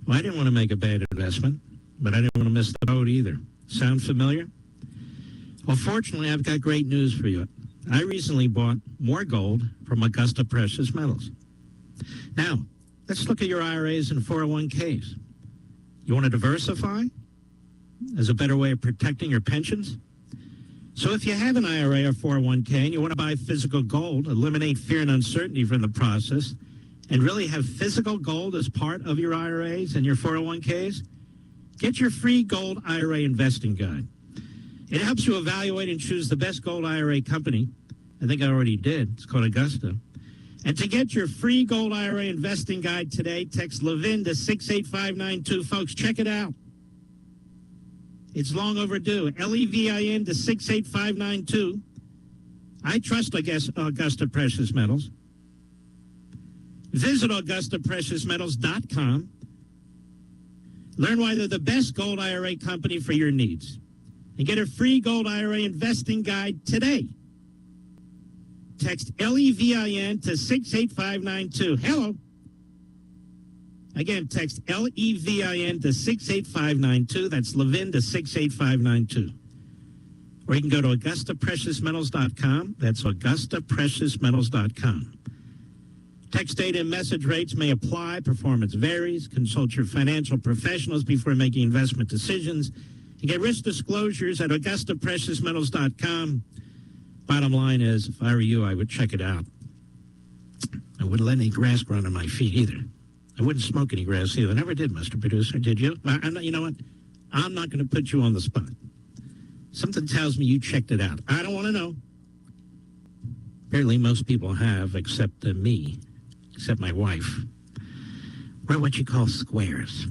Well, I didn't want to make a bad investment, but I didn't want to miss the boat either. Sound familiar? Well, fortunately, I've got great news for you. I recently bought more gold from Augusta Precious Metals. Now, let's look at your IRAs and 401ks. You want to diversify as a better way of protecting your pensions? So if you have an IRA or 401k and you want to buy physical gold, eliminate fear and uncertainty from the process, and really have physical gold as part of your IRAs and your 401ks, get your free gold IRA investing guide. It helps you evaluate and choose the best gold IRA company. I think I already did. It's called Augusta. And to get your free gold IRA investing guide today, text Levin to 68592. Folks, check it out. It's long overdue. LEVIN to 68592. I trust, I guess, Augusta Precious Metals. Visit AugustaPreciousMetals.com. Learn why they're the best gold IRA company for your needs. And get a free gold IRA investing guide today. Text LEVIN to 68592. Hello. Again, text LEVIN to 68592. That's Levin to 68592. Or you can go to AugustaPreciousMetals.com. That's AugustaPreciousMetals.com. Text data and message rates may apply. Performance varies. Consult your financial professionals before making investment decisions. You get risk disclosures at AugustaPreciousMetals.com. Bottom line is, if I were you, I would check it out. I wouldn't let any grass grow under my feet either. I wouldn't smoke any grass either. I never did, Mr. Producer. Did you? I'm not, you know what? I'm not going to put you on the spot. Something tells me you checked it out. I don't want to know. Apparently most people have, except me, except my wife. We're what you call squares.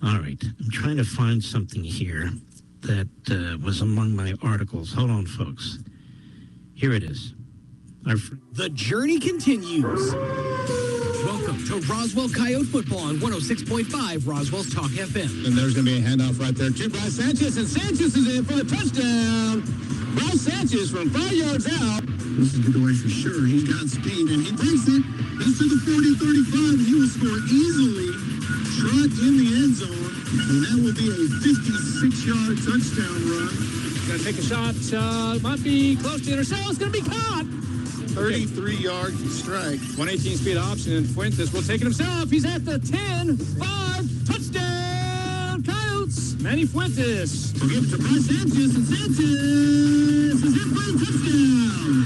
All right. I'm trying to find something here that was among my articles. Hold on, folks. Here it is. The journey continues. Welcome to Roswell Coyote Football on 106.5 Roswell's Talk FM. And there's going to be a handoff right there to Bryce Sanchez, and Sanchez is in for the touchdown. Bryce Sanchez from 5 yards out. This is good away for sure. He's got speed, and he takes it. He's to the 40-35, and he will score easily. Trot in the end zone, and that will be a 56-yard touchdown run. Going to take a shot. Might be close to intercept. It's going to be caught. 33-yard strike. 118 speed option, and Fuentes will take it himself. He's at the 10, 5, touchdown, Coyotes. Manny Fuentes. We'll give it to Bryce Sanchez, and Sanchez is in for the touchdown.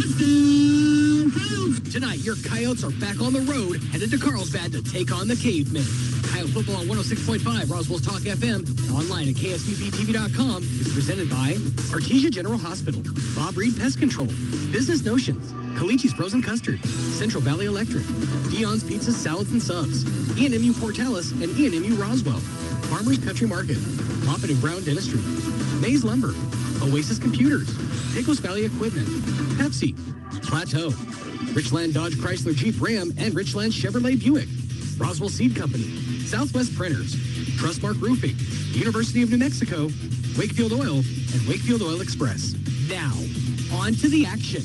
Touchdown, Coyotes. Tonight, your Coyotes are back on the road, headed to Carlsbad to take on the Cavemen. Coyote Football on 106.5 Roswell's Talk FM, online at KSVPTV.com, is presented by Artesia General Hospital, Bob Reed Pest Control, Business Notions, Calici's Frozen Custard, Central Valley Electric, Dion's Pizzas, Salads, and Subs, E&MU Portales, and E&MU Roswell, Farmers Country Market, Moffitt and Brown Dentistry, Maze Lumber, Oasis Computers, Pecos Valley Equipment, Pepsi, Plateau, Richland Dodge Chrysler Jeep Ram, and Richland Chevrolet Buick, Roswell Seed Company, Southwest Printers, Trustmark Roofing, University of New Mexico, Wakefield Oil, and Wakefield Oil Express. Now, on to the action.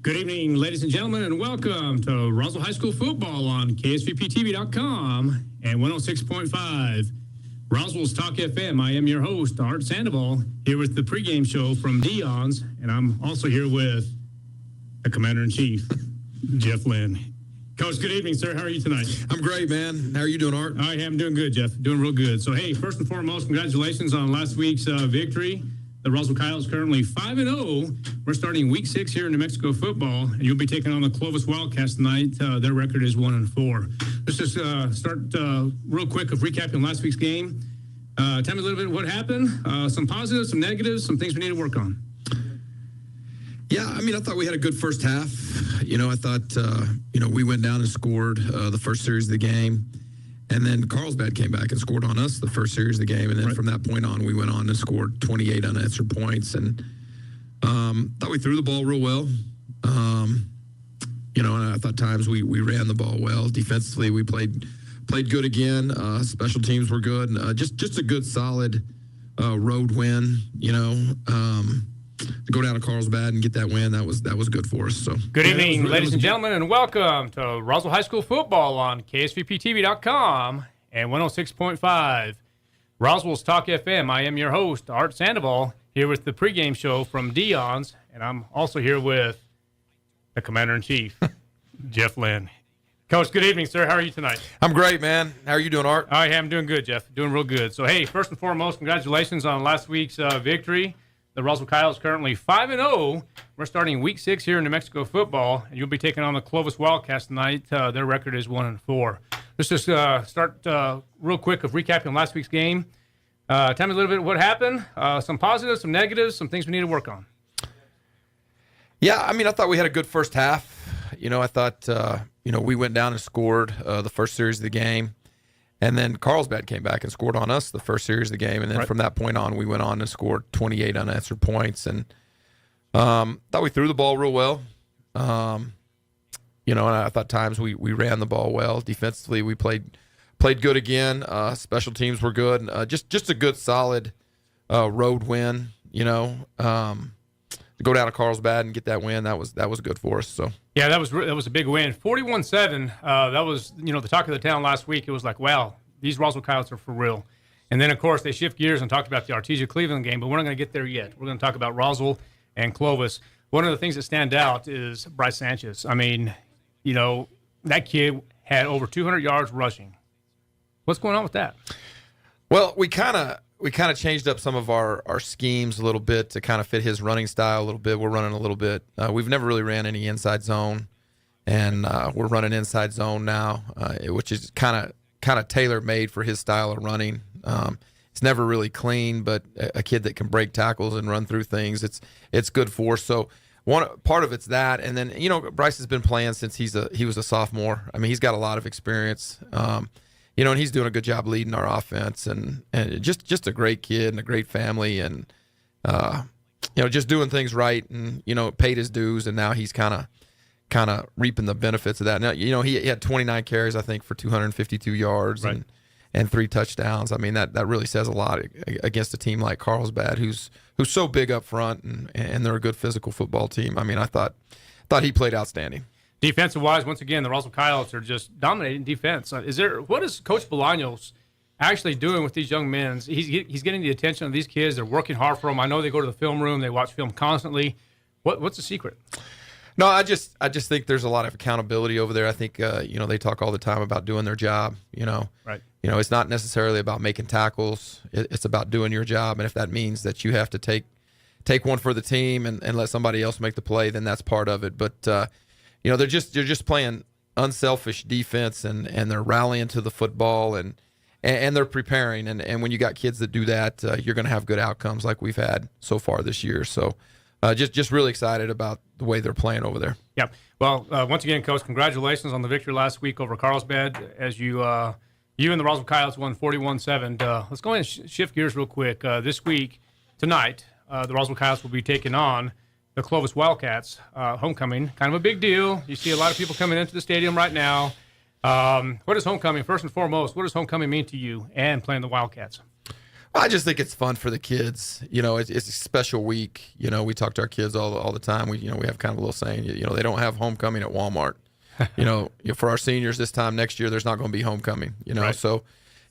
Good evening, ladies and gentlemen, and welcome to Roswell High School Football on KSVPTV.com and 106.5 Roswell's Talk FM. I am your host, Art Sandoval, here with the pregame show from Dion's, and I'm also here with the Commander-in-Chief, Jeff Lynn. Coach, good evening, sir. How are you tonight? I'm great, man. How are you doing, Art? I am doing good, Jeff. Doing real good. So, hey, first and foremost, congratulations on last week's victory. The Roswell Coyotes currently 5-0. We're starting week 6 here in New Mexico football, and you'll be taking on the Clovis Wildcats tonight. Their record is 1-4. Let's just start real quick of recapping last week's game. Tell me a little bit what happened. Some positives, some negatives, some things we need to work on. Yeah, I mean, I thought we had a good first half. I thought, we went down and scored the first series of the game. And then Carlsbad came back and scored on us the first series of the game. And then from that point on, we went on and scored 28 unanswered points. And thought we threw the ball real well. And I thought times we ran the ball well. Defensively, we played good again. Special teams were good. Just a good, solid road win, to go down to Carlsbad and get that win, that was good for us. So good evening, ladies and gentlemen, and welcome to Roswell High School football on KSVPTV.com and 106.5 Roswell's Talk FM. I am your host, Art Sandoval, here with the pregame show from Dion's, and I'm also here with the Commander-in-Chief, Jeff Lynn. Coach, good evening, sir. How are you tonight? I'm great, man. How are you doing, Art? I am doing good, Jeff. Doing real good. So, hey, first and foremost, congratulations on last week's victory. The Roswell Coyotes currently 5-0. We're starting week 6 here in New Mexico football, and you'll be taking on the Clovis Wildcats tonight. Their record is 1-4. Let's just start real quick of recapping last week's game. Tell me a little bit what happened, some positives, some negatives, some things we need to work on. Yeah, I mean, I thought we had a good first half. I thought, we went down and scored the first series of the game. And then Carlsbad came back and scored on us the first series of the game. And then from that point on, we went on and scored 28 unanswered points. And thought we threw the ball real well. And I thought times we ran the ball well. Defensively, we played good again. Special teams were good. Just a good, solid road win, to go down to Carlsbad and get that win, that was good for us. So yeah, that was a big win. 41-7. That was the talk of the town last week. It was like, wow, these Roswell Coyotes are for real. And then of course they shift gears and talked about the Artesia Cleveland game, but we're not going to get there yet. We're going to talk about Roswell and Clovis. One of the things that stand out is Bryce Sanchez. I mean, that kid had over 200 yards rushing. What's going on with that? Well, we kind of changed up some of our schemes a little bit to kind of fit his running style a little bit. We're running a little bit. We've never really ran any inside zone, and we're running inside zone now, which is kind of tailor-made for his style of running. It's never really clean, but a kid that can break tackles and run through things, it's good for. So one part of it's that, and then Bryce has been playing since he was a sophomore. I mean, he's got a lot of experience. And he's doing a good job leading our offense, and just a great kid and a great family, and just doing things right, and paid his dues, and now he's kind of reaping the benefits of that. Now he had 29 carries, I think, for 252 yards and 3 touchdowns. I mean that really says a lot against a team like Carlsbad, who's so big up front, and they're a good physical football team. I mean, I thought he played outstanding. Defensive-wise, once again, the Roswell Coyotes are just dominating defense. What is Coach Bolaños actually doing with these young men? He's getting the attention of these kids. They're working hard for them. I know they go to the film room. They watch film constantly. What's the secret? No, I just think there's a lot of accountability over there. I think they talk all the time about doing their job. Right. It's not necessarily about making tackles. It's about doing your job, and if that means that you have to take one for the team and let somebody else make the play, then that's part of it. But they're just playing unselfish defense, and they're rallying to the football, and they're preparing. And when you got kids that do that, you're going to have good outcomes like we've had so far this year. So just really excited about the way they're playing over there. Yeah. Well, once again, Coach, congratulations on the victory last week over Carlsbad, as you and the Roswell Coyotes won 41-7. Let's go ahead and shift gears real quick. This week, tonight, the Roswell Coyotes will be taking on the Clovis Wildcats, homecoming, kind of a big deal. You see a lot of people coming into the stadium right now. What is homecoming, first and foremost, what does homecoming mean to you and playing the Wildcats? I just think it's fun for the kids. It's a special week. We talk to our kids all the time. We have kind of a little saying, they don't have homecoming at Walmart. For our seniors this time next year, there's not going to be homecoming, Right. So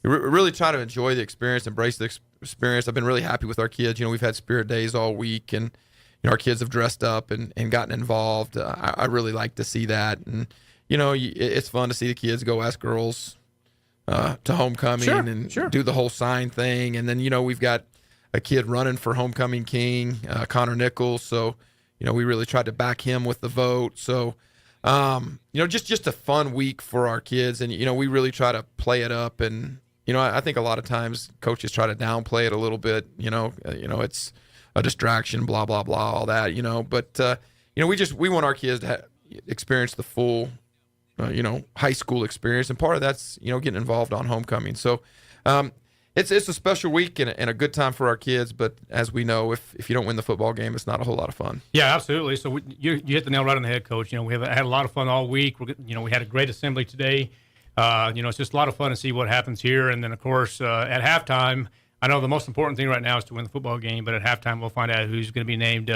you really try to enjoy the experience, embrace the experience. I've been really happy with our kids. We've had spirit days all week, and our kids have dressed up and gotten involved. I really like to see that. And, it's fun to see the kids go ask girls to homecoming Sure. do the whole sign thing. And then, we've got a kid running for homecoming king, Connor Nichols. So, we really tried to back him with the vote. So, just a fun week for our kids. And, we really try to play it up. And, I think a lot of times coaches try to downplay it a little bit. It's a distraction, blah, blah, blah, all that, But, we want our kids to experience the full, high school experience. And part of that's, getting involved on homecoming. So it's a special week and a good time for our kids. But as we know, if you don't win the football game, it's not a whole lot of fun. Yeah, absolutely. So you hit the nail right on the head, Coach. We have had a lot of fun all week. We had a great assembly today. It's just a lot of fun to see what happens here. And then, of course, at halftime, I know the most important thing right now is to win the football game, but at halftime we'll find out who's going to be named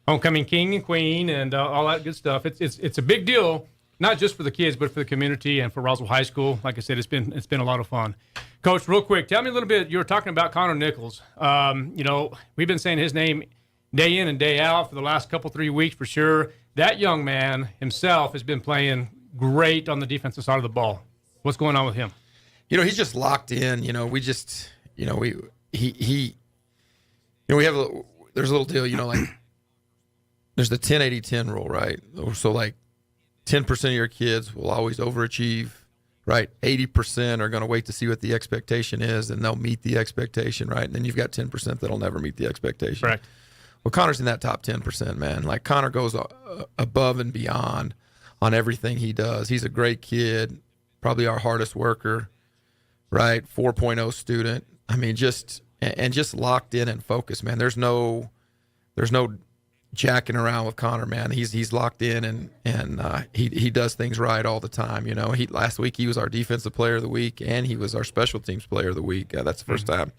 homecoming king and queen and all that good stuff. It's a big deal, not just for the kids, but for the community and for Roswell High School. Like I said, it's been a lot of fun. Coach, real quick, tell me a little bit. You were talking about Connor Nichols. We've been saying his name day in and day out for the last 3 weeks for sure. That young man himself has been playing great on the defensive side of the ball. What's going on with him? He's just locked in. There's a little deal, like there's the 10-80-10 rule, right? So like 10% of your kids will always overachieve, right? 80% are going to wait to see what the expectation is, and they'll meet the expectation, right? And then you've got 10% that'll never meet the expectation. Correct. Well, Connor's in that top 10%, man. Like Connor goes above and beyond on everything he does. He's a great kid, probably our hardest worker, right? 4.0 student. I mean, just locked in and focused, man. There's no jacking around with Connor, man. He's locked in and he does things right all the time. Last week he was our defensive player of the week and he was our special teams player of the week. That's the first time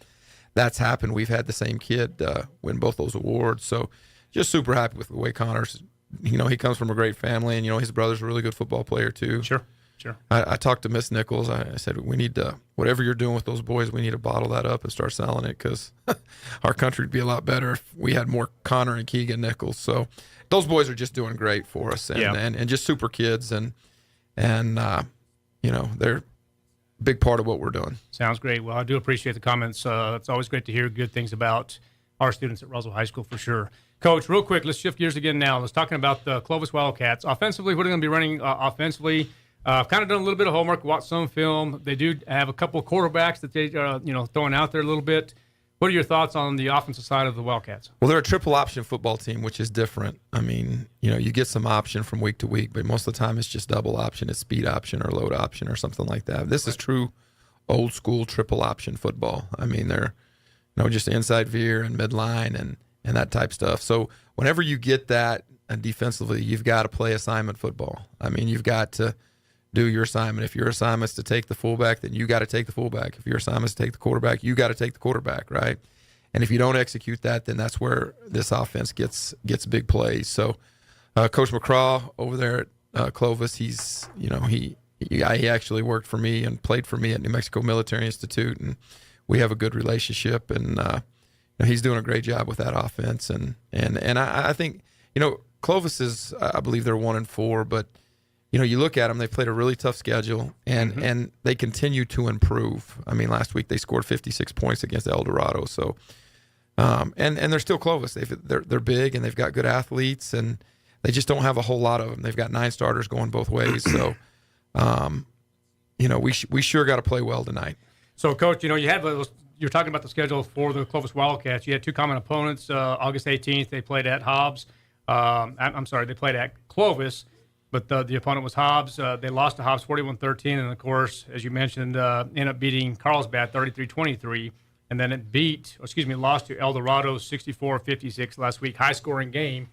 that's happened. We've had the same kid win both those awards. So just super happy with the way Connor's. He comes from a great family, and his brother's a really good football player too. Sure. I talked to Miss Nichols. I said, we need to, whatever you're doing with those boys, we need to bottle that up and start selling it, because our country would be a lot better if we had more Connor and Keegan Nichols. So those boys are just doing great for us, and just super kids, and they're a big part of what we're doing. Sounds great. Well, I do appreciate the comments. It's always great to hear good things about our students at Roswell High School for sure. Coach, real quick, let's shift gears again now. Let's talk about the Clovis Wildcats. Offensively, what are they going to be running offensively? I've kind of done a little bit of homework, watched some film. They do have a couple of quarterbacks that they are, throwing out there a little bit. What are your thoughts on the offensive side of the Wildcats? Well, they're a triple option football team, which is different. I mean, you get some option from week to week, but most of the time it's just double option. It's speed option or load option or something like that. This is true old school triple option football. I mean, they're just inside veer and midline and that type stuff. So whenever you get that defensively, you've got to play assignment football. I mean, you've got to do your assignment. If your assignment's to take the fullback, then you got to take the fullback. If your assignment's to take the quarterback, you got to take the quarterback, right? And if you don't execute that, then that's where this offense gets big plays. So Coach McCraw over there at Clovis, he actually worked for me and played for me at New Mexico Military Institute, and we have a good relationship, and he's doing a great job with that offense. And I think, Clovis is, I believe they're 1-4, but you look at them, they played a really tough schedule, and they continue to improve. I mean, last week they scored 56 points against El Dorado. So, and they're still Clovis. They're big, and they've got good athletes, and they just don't have a whole lot of them. They've got 9 starters going both ways. So, we sure got to play well tonight. So, Coach, you're talking about the schedule for the Clovis Wildcats. You had 2 common opponents. August 18th, they played at Hobbs. They played at Clovis. But the opponent was Hobbs. They lost to Hobbs 41-13, and, of course, as you mentioned, ended up beating Carlsbad 33-23. And then lost to El Dorado 64-56 last week. High-scoring game.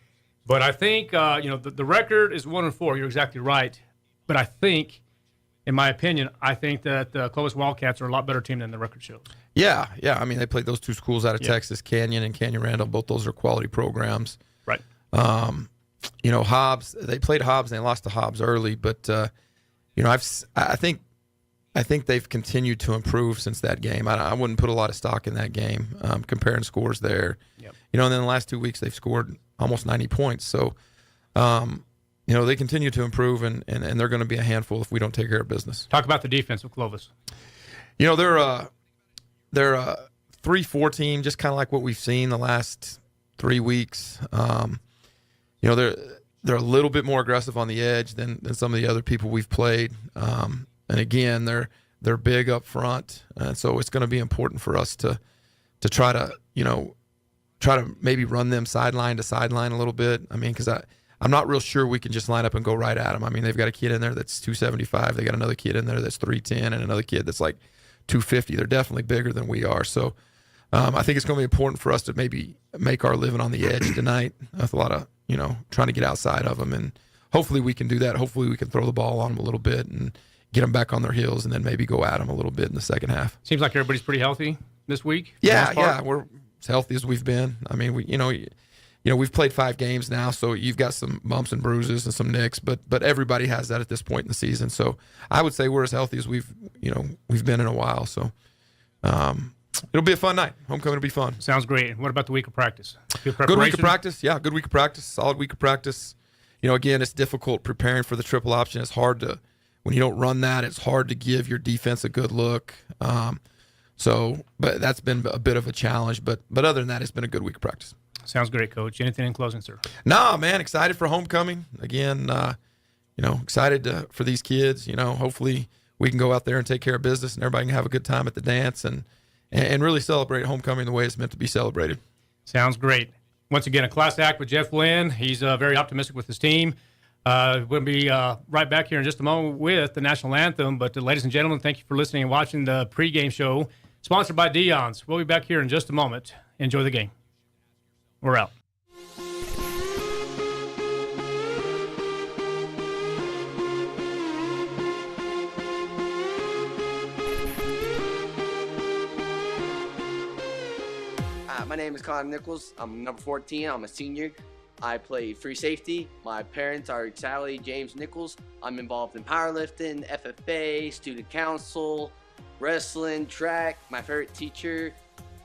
But I think, the record is 1-4. You're exactly right. But I think, in my opinion, that the Clovis Wildcats are a lot better team than the record shows. Yeah. I mean, they played those 2 schools out of Texas, Canyon and Canyon Randall. Both those are quality programs. Right. Hobbs, they played Hobbs and they lost to Hobbs early, but I think they've continued to improve since that game. I wouldn't put a lot of stock in that game, comparing scores there. Yep. And then the last 2 weeks they've scored almost 90 points. So, they continue to improve, and they're going to be a handful if we don't take care of business. Talk about the defense of Clovis. They're a 3-4 team, just kind of like what we've seen the last 3 weeks. They're a little bit more aggressive on the edge than some of the other people we've played. And again, they're big up front, and so it's going to be important for us to try to maybe run them sideline to sideline a little bit. I mean, because I'm not real sure we can just line up and go right at them. I mean, they've got a kid in there that's 275. They got another kid in there that's 310, and another kid that's like 250. They're definitely bigger than we are. So I think it's going to be important for us to maybe make our living on the edge tonight with a lot of, trying to get outside of them. And hopefully we can do that. Hopefully we can throw the ball on them a little bit and get them back on their heels, and then maybe go at them a little bit in the second half. Seems like everybody's pretty healthy this week. Yeah, we're as healthy as we've been. I mean, we've played 5 games now, so you've got some bumps and bruises and some nicks, but everybody has that at this point in the season. So I would say we're as healthy as we've been in a while. So it'll be a fun night. Homecoming will be fun. Sounds great. What about the week of practice? Good week of practice. Yeah, good week of practice. Solid week of practice. Again, it's difficult preparing for the triple option. It's hard to, when you don't run that, it's hard to give your defense a good look. But that's been a bit of a challenge. But other than that, it's been a good week of practice. Sounds great, Coach. Anything in closing, sir? Nah, man, excited for homecoming. Again, excited for these kids. Hopefully we can go out there and take care of business and everybody can have a good time at the dance and really celebrate homecoming the way it's meant to be celebrated. Sounds great. Once again, a class act with Jeff Lynn. He's very optimistic with his team. We'll be right back here in just a moment with the national anthem. But ladies and gentlemen, thank you for listening and watching the pregame show, sponsored by Dion's. We'll be back here in just a moment. Enjoy the game. We're out. My name is Connor Nichols. I'm number 14. I'm a senior. I play free safety. My parents are Sally James Nichols. I'm involved in powerlifting, FFA, student council, wrestling, track. My favorite teacher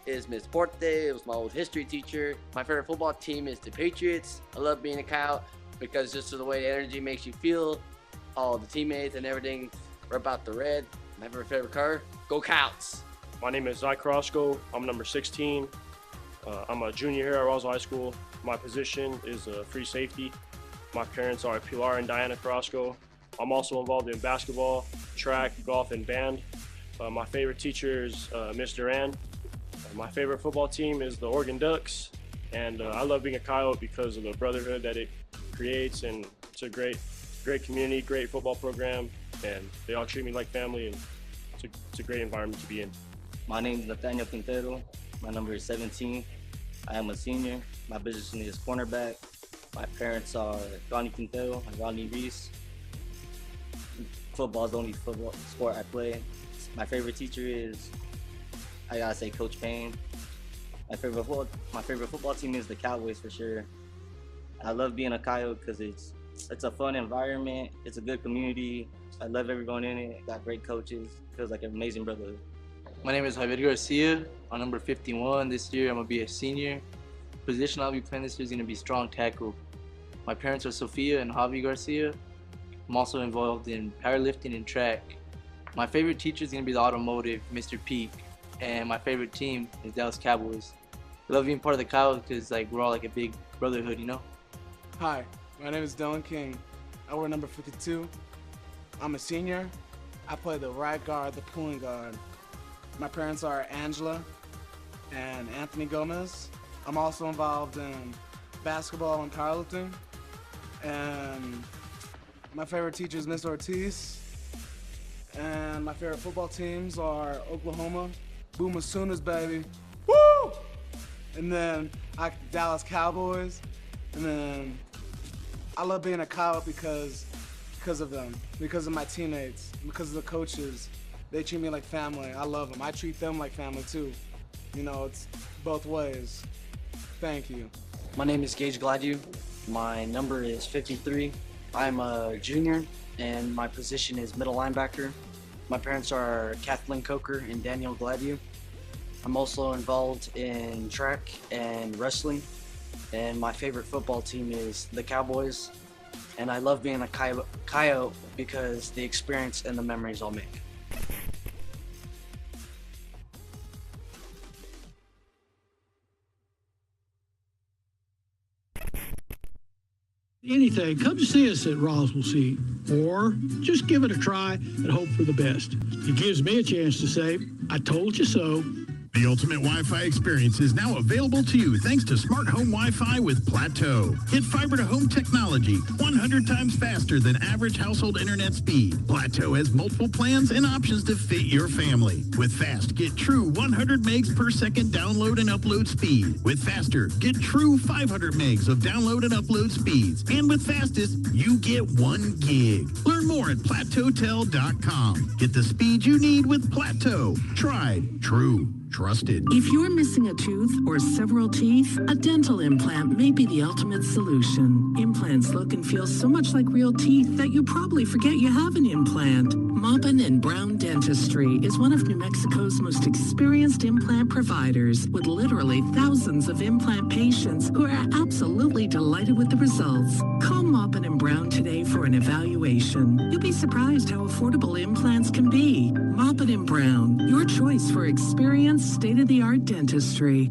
is Miss Porte. It was my old history teacher. My favorite football team is the Patriots. I love being a Coyote because just the way the energy makes you feel, all the teammates and everything are about the red. My favorite color, go Coyotes. My name is Zach Roscoe. I'm number 16. I'm a junior here at Roswell High School. My position is free safety. My parents are Pilar and Diana Roscoe. I'm also involved in basketball, track, golf, and band. My favorite teacher is Miss Duran. My favorite football team is the Oregon Ducks, and I love being a Coyote because of the brotherhood that it creates, and it's a great community, great football program, and they all treat me like family, and it's a great environment to be in. My name is Nathaniel Quintero. My number is 17. I am a senior. My position is cornerback. My parents are Ronnie Quintero and Rodney Reese. Football is the only football sport I play. My favorite teacher is, I gotta say, Coach Payne. My favorite football team is the Cowboys for sure. I love being a Coyote because it's a fun environment. It's a good community. I love everyone in it. Got great coaches. Feels like an amazing brotherhood. My name is Javier Garcia. I'm number 51. This year I'm gonna be a senior. The position I'll be playing this year is gonna be strong tackle. My parents are Sophia and Javi Garcia. I'm also involved in powerlifting and track. My favorite teacher is gonna be the automotive, Mr. Peak. And my favorite team is Dallas Cowboys. I love being part of the Coyotes because we're all like a big brotherhood, you know? Hi, my name is Dylan King. I wear number 52. I'm a senior. I play the right guard, the pulling guard. My parents are Angela and Anthony Gomez. I'm also involved in basketball and powerlifting. And my favorite teacher is Miss Ortiz. And my favorite football teams are Oklahoma, Boomer Sooners, baby. Woo! And then Dallas Cowboys. And then I love being a Coyote because of them, because of my teammates, because of the coaches. They treat me like family. I love them. I treat them like family too. It's both ways. Thank you. My name is Gage Gladu. My number is 53. I'm a junior and my position is middle linebacker. My parents are Kathleen Coker and Daniel Gladu. I'm also involved in track and wrestling. And my favorite football team is the Cowboys. And I love being a Coyote because the experience and the memories I'll make. Anything, come see us at Roswell Seat, or just give it a try and hope for the best. It gives me a chance to say, I told you so. The ultimate Wi-Fi experience is now available to you thanks to Smart Home Wi-Fi with Plateau. Get fiber-to-home technology 100 times faster than average household internet speed. Plateau has multiple plans and options to fit your family. With Fast, get true 100 megs per second download and upload speed. With Faster, get true 500 megs of download and upload speeds. And with Fastest, you get 1 gig. Learn more at plateautel.com. Get the speed you need with Plateau. Tried, true, trusted. If you're missing a tooth or several teeth, a dental implant may be the ultimate solution. Implants look and feel so much like real teeth that you probably forget you have an implant. Maupin and Brown Dentistry is one of New Mexico's most experienced implant providers, with literally thousands of implant patients who are absolutely delighted with the results. Call Maupin and Brown today for an evaluation. You'll be surprised how affordable implants can be. Maupin and Brown, your choice for experienced state-of-the-art dentistry.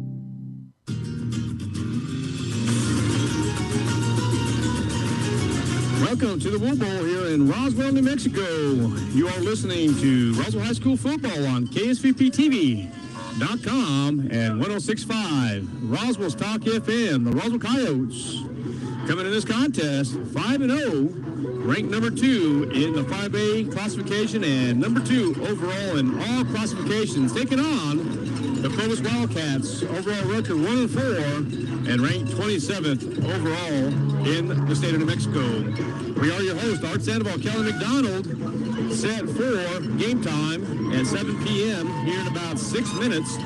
Welcome to the Wool Bowl here in Roswell, New Mexico. You are listening to Roswell High School football on KSVPTV.com and 106.5 Roswell's Talk FM. The Roswell Coyotes coming in this contest 5-0, ranked number 2 in the 5A classification and number 2 overall in all classifications, taking on the Clovis Wildcats, overall record 1-4 and ranked 27th overall in the state of New Mexico. We are your host, Art Sandoval, Kelly McDonald, set for game time at 7 p.m. here in about 6 minutes.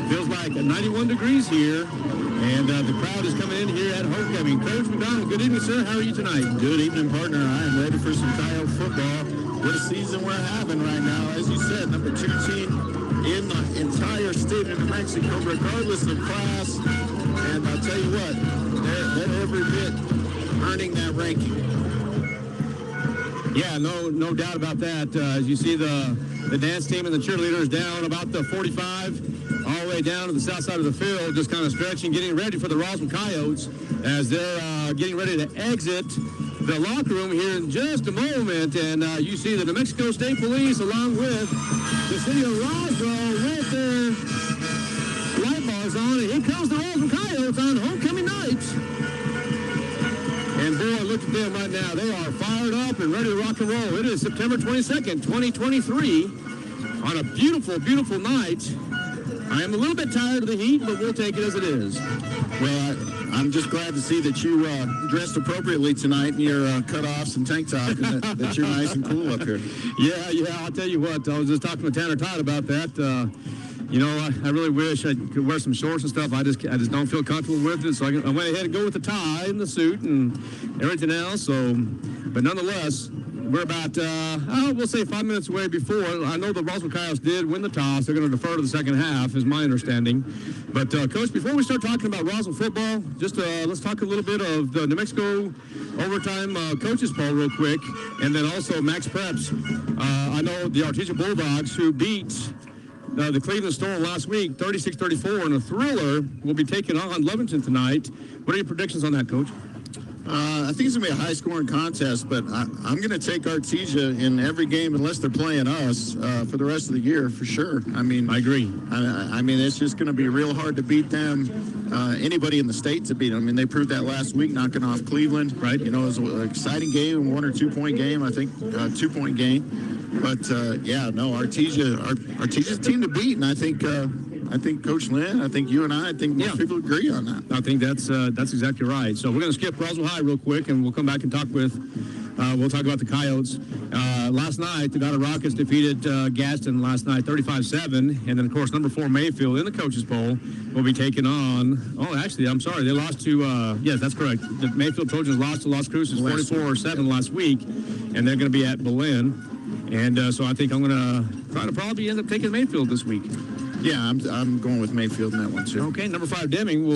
Feels like 91 degrees here, and the crowd is coming in here at homecoming. Coach McDonald, good evening, sir. How are you tonight? Good evening, partner. I am ready for some Coyote football. What a season we're having right now. As you said, number 2 team in the entire state of New Mexico, regardless of class. And I'll tell you what, they're every bit earning that ranking. Yeah, no doubt about that. As you see the dance team and the cheerleaders down about the 45, all the way down to the south side of the field, just kind of stretching, getting ready for the Roswell Coyotes as they're getting ready to exit the locker room here in just a moment. And you see the New Mexico State Police along with the city of Roswell with their light bars on. And here comes the Roswell Coyotes on homecoming night. And boy, look at them right now. They are fired up and ready to rock and roll. It is September 22nd, 2023 on a beautiful, beautiful night. I am a little bit tired of the heat, but we'll take it as it is. Well, I'm just glad to see that you dressed appropriately tonight in your cutoffs and tank top, and that you're nice and cool up here. Yeah, I'll tell you what. I was just talking with Tanner Todd about that. I really wish I could wear some shorts and stuff. I just don't feel comfortable with it, so I went ahead and go with the tie and the suit and everything else. So, but nonetheless, we're about, we'll say 5 minutes away before. I know the Roswell Coyotes did win the toss. They're going to defer to the second half, is my understanding. But, Coach, before we start talking about Roswell football, just let's talk a little bit of the New Mexico overtime coaches poll real quick, and then also Max Preps. I know the Artesia Bulldogs, who beat the Cleveland Storm last week, 36-34, and a thriller will be taking on Lovington tonight. What are your predictions on that, Coach? I think it's going to be a high-scoring contest, but I'm going to take Artesia in every game unless they're playing us for the rest of the year, for sure. I mean, I agree. I mean, it's just going to be real hard to beat them. Anybody in the state to beat them. I mean, they proved that last week, knocking off Cleveland. Right. You know, it was an exciting game, 1 or 2 point game. I think 2-point game. But Artesia's a team to beat, and I think Coach Lynn, I think you and I think most people agree on that. I think that's exactly right. So we're going to skip Roswell High real quick, and we'll come back and talk we'll talk about the Coyotes. Last night, the Nevada Rockets defeated Gaston last night, 35-7, and then, of course, number 4 Mayfield in the coaches poll will be taking on. Oh, actually, I'm sorry, they lost to. Yes, that's correct. The Mayfield Trojans lost to Las Cruces 44-7 last week, and they're going to be at Belen. And so I think I'm going to try to probably end up taking Mayfield this week. Yeah, I'm going with Mayfield in that one, too. Okay, number 5, Deming.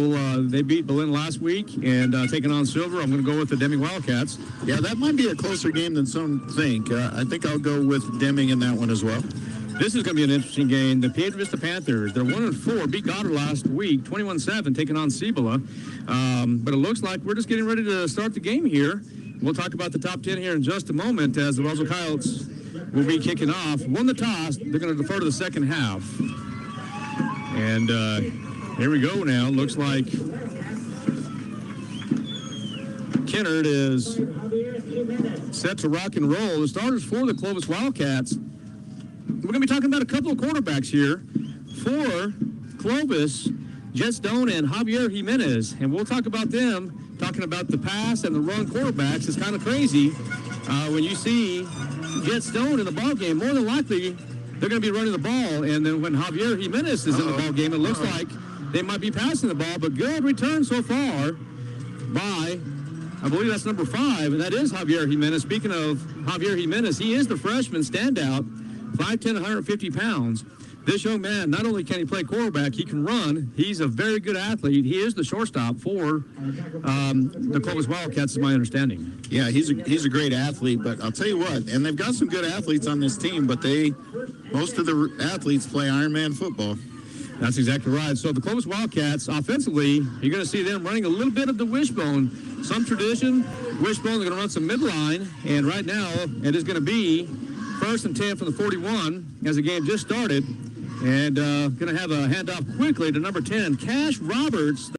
They beat Belen last week and taking on Silver. I'm going to go with the Deming Wildcats. Yeah, that might be a closer game than some think. I think I'll go with Deming in that one as well. This is going to be an interesting game. The Piedra Vista Panthers, they're 1-4, beat Goddard last week, 21-7, taking on Cibola. But it looks like we're just getting ready to start the game here. We'll talk about the top 10 here in just a moment as the Roswell Coyotes will be kicking off. Won the toss. They're going to defer to the second half. And here we go now. Looks like Kennard is set to rock and roll. The starters for the Clovis Wildcats. We're going to be talking about a couple of quarterbacks here. For Clovis, Jet Stone and Javier Jimenez. And we'll talk about them, talking about the pass and the run quarterbacks. It's kind of crazy when you see Jet Stone in the ball game. More than likely, they're going to be running the ball. And then when Javier Jimenez is in the ball game, it looks like they might be passing the ball. But good return so far by, I believe that's number 5, and that is Javier Jimenez. Speaking of Javier Jimenez, he is the freshman standout, 5'10", 150 pounds. This young man, not only can he play quarterback, he can run. He's a very good athlete. He is the shortstop for the Clovis Wildcats, is my understanding. Yeah, he's a great athlete, but I'll tell you what, and they've got some good athletes on this team, but most of the athletes play Ironman football. That's exactly right. So the Clovis Wildcats, offensively, you're going to see them running a little bit of the wishbone. Some tradition, wishbone, they're going to run some midline, and right now it is going to be 1st and 10 from the 41 as the game just started. And going to have a handoff quickly to number 10, Cash Roberts.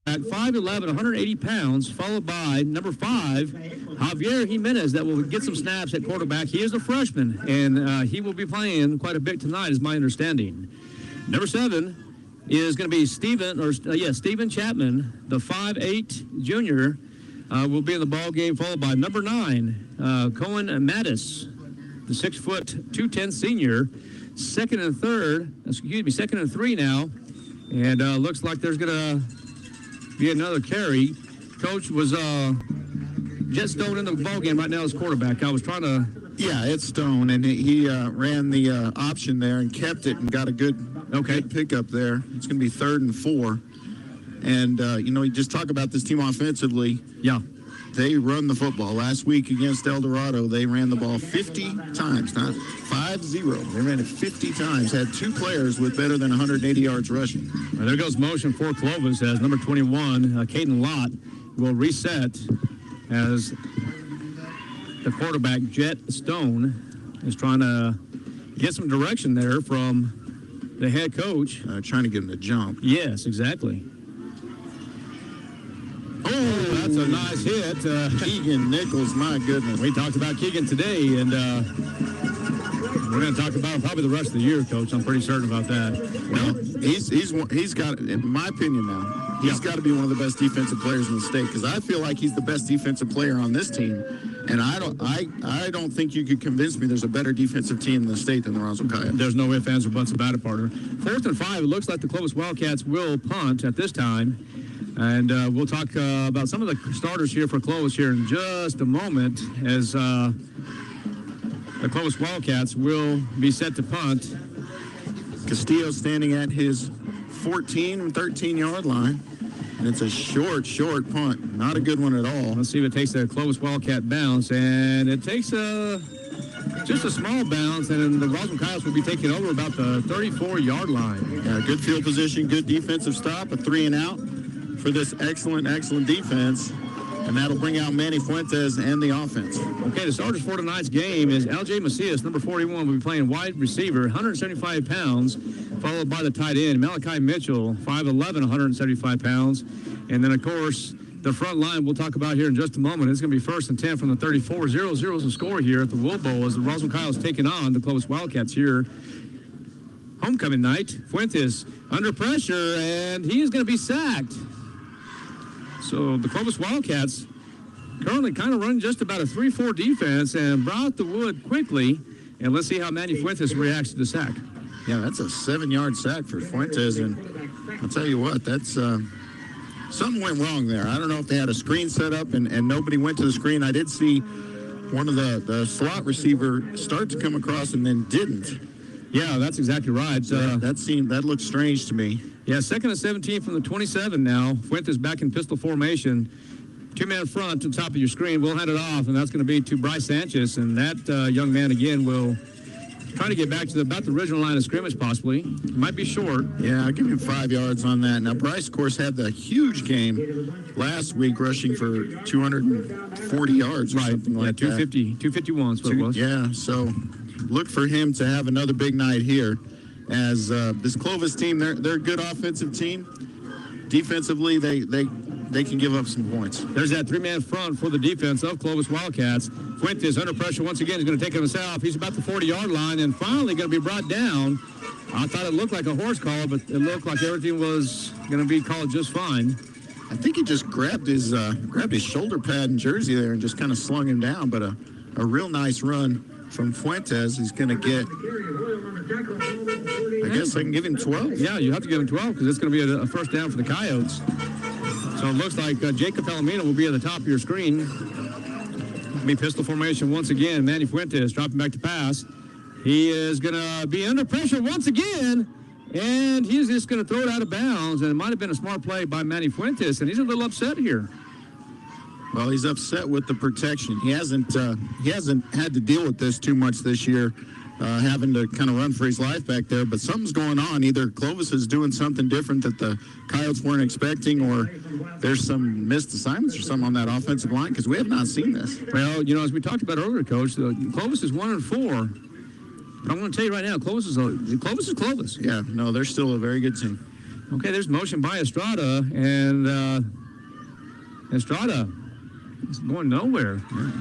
At 5'11", 180 pounds, followed by number 5, Javier Jimenez, that will get some snaps at quarterback. He is a freshman, and he will be playing quite a bit tonight, is my understanding. Number 7 is going to be Stephen Chapman, the 5'8" junior, will be in the ball game, followed by number 9, Cohen Mattis, the 6', 210" senior, second and 3 now, and looks like there's going to be another carry. Coach was Jet Stone in the ball game right now as quarterback. I was trying to. Yeah, it's Stone, and he ran the option there and kept it and got a good pickup there. It's going to be 3rd and 4. And, you just talk about this team offensively. Yeah. They run the football. Last week against El Dorado, they ran the ball 50 times, not 50. They ran it 50 times, had 2 players with better than 180 yards rushing. Well, there goes motion for Clovis as number 21, Caden Lott, will reset as the quarterback, Jet Stone, is trying to get some direction there from the head coach. Trying to get him to jump. Yes, exactly. Oh, that's a nice hit. Keegan Nichols, my goodness. We talked about Keegan today, and we're going to talk about him probably the rest of the year, Coach. I'm pretty certain about that. Well, he's got, in my opinion now, he's got to be one of the best defensive players in the state, because I feel like he's the best defensive player on this team, and I don't think you could convince me there's a better defensive team in the state than the Roswell Coyotes. There's no ifs, ands, or buts about it, partner. 4th and 5, it looks like the Clovis Wildcats will punt at this time. And we'll talk about some of the starters here for Clovis here in just a moment as the Clovis Wildcats will be set to punt. Castillo standing at his 13-yard line. And it's a short punt. Not a good one at all. Let's see if it takes a Clovis Wildcat bounce. And it takes just a small bounce, and the Roswell Coyotes will be taking over about the 34-yard line. Yeah, good field position, good defensive stop, a 3-and-out for this excellent defense, and that'll bring out Manny Fuentes and the offense. Okay, the starters for tonight's game is L.J. Macias, number 41, will be playing wide receiver, 175 pounds, followed by the tight end, Malachi Mitchell, 5'11", 175 pounds. And then, of course, the front line we'll talk about here in just a moment. It's going to be 1st and 10 from the 34. 0-0 is the score here at the Wool Bowl as the Roswell Coyotes taking on the Clovis Wildcats here. Homecoming night. Fuentes under pressure, and he is going to be sacked. So the Clovis Wildcats currently kind of running just about a 3-4 defense and brought the wood quickly. And let's see how Manny Fuentes reacts to the sack. Yeah, that's a 7-yard sack for Fuentes. And I'll tell you what, that's something went wrong there. I don't know if they had a screen set up and nobody went to the screen. I did see one of the slot receiver start to come across and then didn't. Yeah, that's exactly right. That looked strange to me. Yeah, 2nd and 17 from the 27 now. Fuentes back in pistol formation. 2-man front to the top of your screen. We'll hand it off, and that's going to be to Bryce Sanchez. And that young man, again, will trying to get back to about the original line of scrimmage, possibly. Might be short. Yeah, I'll give him 5 yards on that. Now, Bryce, of course, had the huge game last week, rushing for 240 yards or something like that. 251 is what it was. Yeah, so look for him to have another big night here. As this Clovis team, they're a good offensive team. Defensively, they can give up some points. There's that three-man front for the defense of Clovis Wildcats. Fuentes under pressure once again. He's going to take himself. He's about the 40-yard line and finally going to be brought down. I thought it looked like a horse call, but it looked like everything was going to be called just fine. I think he just grabbed his shoulder pad and jersey there and just kind of slung him down, but a real nice run from Fuentes. He's going to get, I guess I can give him 12. Yeah, you have to give him 12 because it's going to be a first down for the Coyotes. So it looks like Jacob Palomino will be at the top of your screen. Be pistol formation once again. Manny Fuentes dropping back to pass. He is going to be under pressure once again, and he's just going to throw it out of bounds. And it might have been a smart play by Manny Fuentes, and he's a little upset here. Well, he's upset with the protection. He hasn't had to deal with this too much this year, having to kind of run for his life back there. But something's going on. Either Clovis is doing something different that the Coyotes weren't expecting, or there's some missed assignments or something on that offensive line, because we have not seen this. Well, as we talked about earlier, Coach, Clovis is 1-4. But I'm going to tell you right now, Clovis is Clovis. Yeah, no, they're still a very good team. Okay, there's motion by Estrada, and Estrada is going nowhere. Yeah,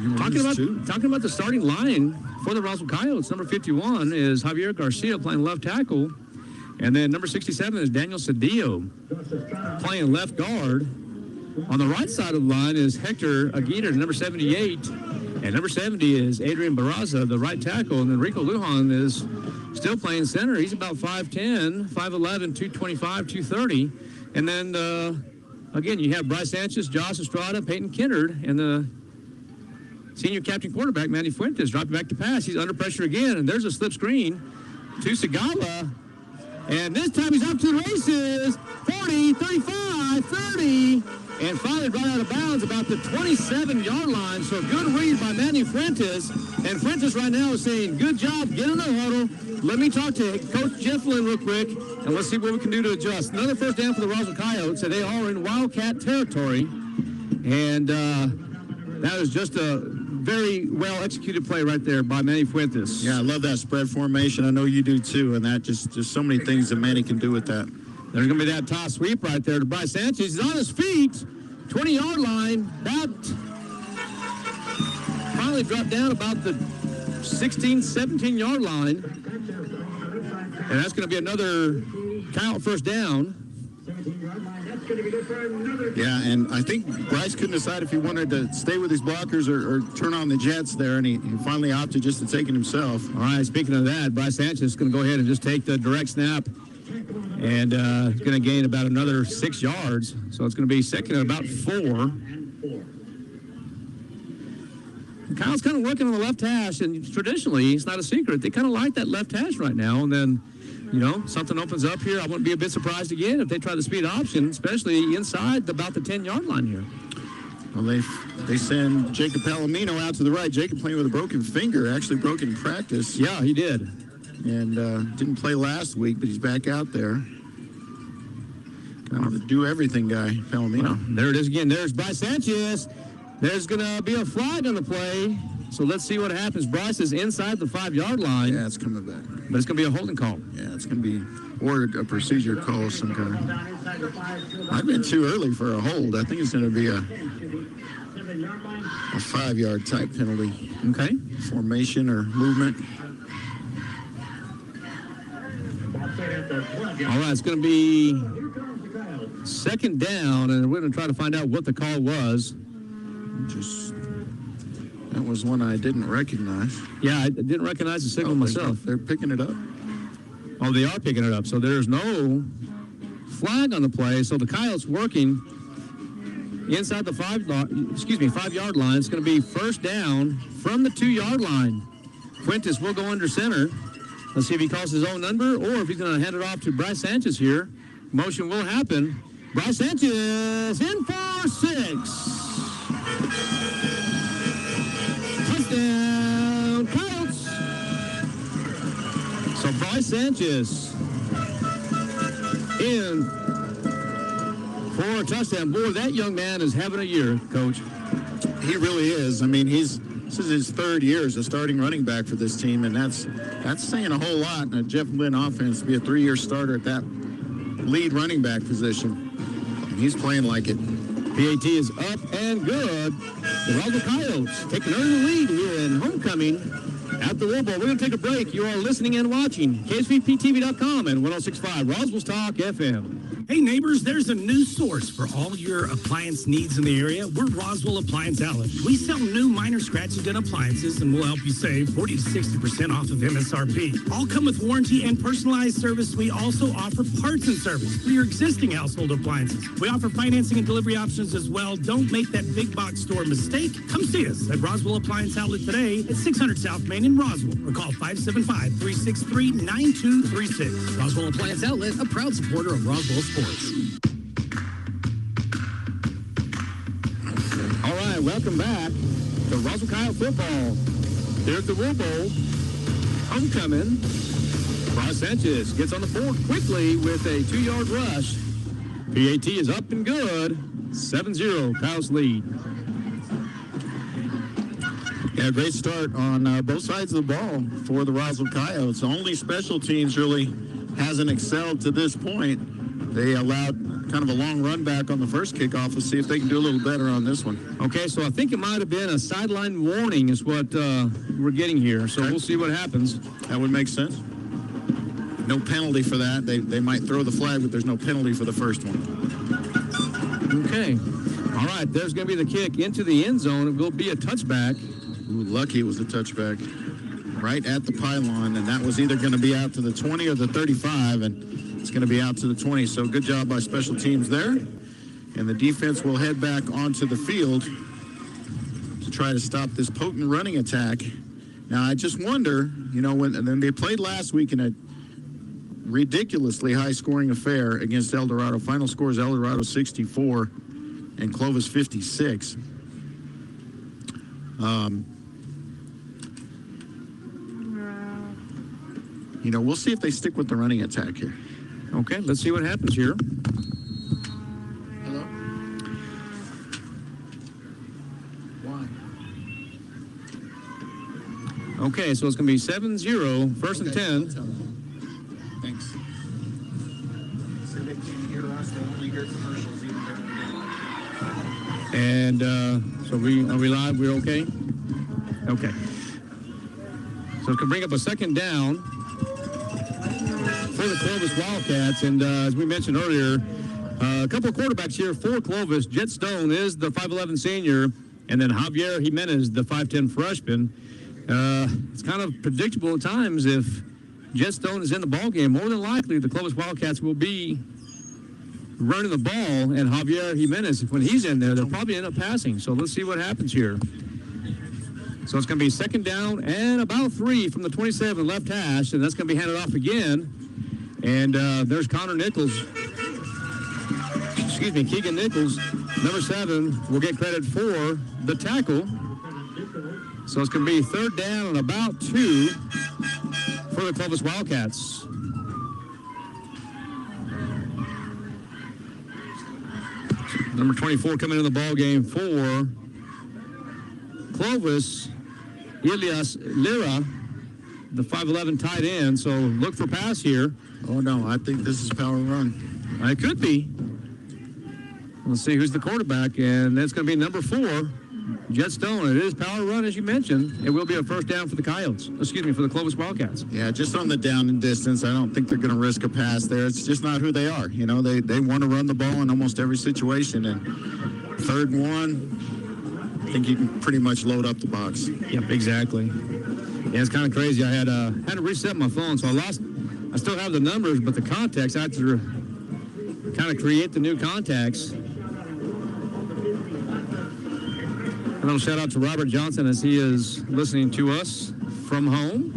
talking about the starting line for the Roswell Coyotes, number 51 is Javier Garcia playing left tackle, and then number 67 is Daniel Cedillo playing left guard. On the right side of the line is Hector Aguirre, number 78, and number 70 is Adrian Barraza, the right tackle, and then Rico Lujan is still playing center. He's about 5'10", 5'11", 225, 230, and then again, you have Bryce Sanchez, Josh Estrada, Peyton Kennard, and the senior captain quarterback, Manny Fuentes, dropping back to pass. He's under pressure again, and there's a slip screen to Segala. And this time he's up to the races. 40, 35, 30, and finally brought out of bounds about the 27-yard line. So good read by Manny Fuentes. And Fuentes right now is saying, good job, get in the huddle. Let me talk to Coach Jeff Lynn real quick, and let's see what we can do to adjust. Another first down for the Roswell Coyotes, and they are in Wildcat territory. And that is just a very well-executed play right there by Manny Fuentes. Yeah, I love that spread formation. I know you do too, and that just so many things that Manny can do with that. There's going to be that toss sweep right there to Bryce Sanchez. He's on his feet, 20-yard line, finally dropped down about the 16, 17-yard line. And that's going to be another Coyote first down. Yeah, and I think Bryce couldn't decide if he wanted to stay with his blockers or turn on the Jets there, and he finally opted just to take it himself. All right, speaking of that, Bryce Sanchez is going to go ahead and just take the direct snap, and he's going to gain about another 6 yards. So it's going to be second and about 4. Kyle's kind of working on the left hash, and traditionally, it's not a secret, they kind of like that left hash right now, and then something opens up here. I wouldn't be a bit surprised again if they try the speed option, especially inside about the 10-yard line here. Well, they send Jacob Palomino out to the right. Jacob playing with a broken finger, actually broken in practice. Yeah, he did. And didn't play last week, but he's back out there. Kind of a do-everything guy, Palomino. Well, there it is again. There's Bryce Sanchez. There's going to be a flag on the play. So let's see what happens. Bryce is inside the 5-yard line. Yeah, it's coming back. But it's going to be a holding call. Yeah, it's going to be, or a procedure call of some kind. I've been too early for a hold. I think it's going to be a 5-yard type penalty. Okay. Formation or movement. All right, it's going to be second down, and we're going to try to find out what the call was. That was one I didn't recognize. Yeah, I didn't recognize the signal myself. They're picking it up. Oh, they are picking it up. So there's no flag on the play. So the Coyotes working inside the 5-yard line. It's going to be first down from the 2-yard line. Fuentes will go under center. Let's see if he calls his own number or if he's going to hand it off to Bryce Sanchez here. Motion will happen. Bryce Sanchez in for 6. Touchdown, Coyotes. So Bryce Sanchez in for a touchdown. Boy, that young man is having a year, Coach. He really is. I mean, this is his third year as a starting running back for this team, and that's saying a whole lot in a Jeff Lynn offense to be a 3-year starter at that lead running back position. And he's playing like it. PAT is up and good. The Roswell Coyotes take an early lead here in homecoming at the War Bowl. We're going to take a break. You are listening and watching KSVPTV.com and 106.5 Roswell's Talk FM. Hey neighbors, there's a new source for all your appliance needs in the area. We're Roswell Appliance Outlet. We sell new minor scratch and dent appliances, and we'll help you save 40 to 60% off of MSRP. All come with warranty and personalized service. We also offer parts and service for your existing household appliances. We offer financing and delivery options as well. Don't make that big box store mistake. Come see us at Roswell Appliance Outlet today at 600 South Main in Roswell, or call 575-363-9236. Roswell Appliance Outlet, a proud supporter of Roswell Sports. All right, welcome back to Roswell Coyote football here at the War Bowl. Homecoming. Bryce Sanchez gets on the board quickly with a 2-yard rush. PAT is up and good. 7-0, Coyotes lead. Yeah, great start on both sides of the ball for the Roswell Coyotes. Only special teams really hasn't excelled to this point. They allowed kind of a long run back on the first kickoff. Let's see if they can do a little better on this one. Okay, so I think it might have been a sideline warning is what we're getting here. So We'll see what happens. That would make sense. No penalty for that. They might throw the flag, but there's no penalty for the first one. Okay. All right, there's going to be the kick into the end zone. It will be a touchback. Ooh, lucky it was a touchback right at the pylon, and that was either going to be out to the 20 or the 35, and it's going to be out to the 20. So good job by special teams there. And the defense will head back onto the field to try to stop this potent running attack. Now, I just wonder, when they played last week in a ridiculously high-scoring affair against El Dorado. Final score is El Dorado 64 and Clovis 56. We'll see if they stick with the running attack here. Okay, let's see what happens here. Hello? Why? Okay, so it's going to be 7-0, first and 10. Thanks. So they can't hear us, they only hear commercials. And so are we live? We're okay? Okay. So it can bring up a second down for the Clovis Wildcats. And as we mentioned earlier, a couple of quarterbacks here for Clovis. Jet Stone is the 5'11 senior, and then Javier Jimenez, the 5'10 freshman. It's kind of predictable at times if Jet Stone is in the ball game. More than likely, the Clovis Wildcats will be running the ball, and Javier Jimenez, when he's in there, they'll probably end up passing. So let's see what happens here. So it's going to be second down and about 3 from the 27 left hash, and that's going to be handed off again. And there's Connor Nichols. Keegan Nichols, number 7, will get credit for the tackle. So it's going to be third down and about 2 for the Clovis Wildcats. Number 24 coming in the ball game for Clovis, Elias Lira, the 5'11 tight end. So look for pass here. Oh, no, I think this is power run. It could be. Let's see who's the quarterback, and that's going to be number 4, Jet Stone. It is power run, as you mentioned. It will be a first down for the Coyotes. For the Clovis Wildcats. Yeah, just on the down and distance, I don't think they're going to risk a pass there. It's just not who they are. They want to run the ball in almost every situation. And 3rd and 1, I think you can pretty much load up the box. Yep, exactly. Yeah, it's kind of crazy. I had to reset my phone, so I still have the numbers, but the contacts, I had to kind of create the new contacts. A little shout out to Robert Johnson as he is listening to us from home.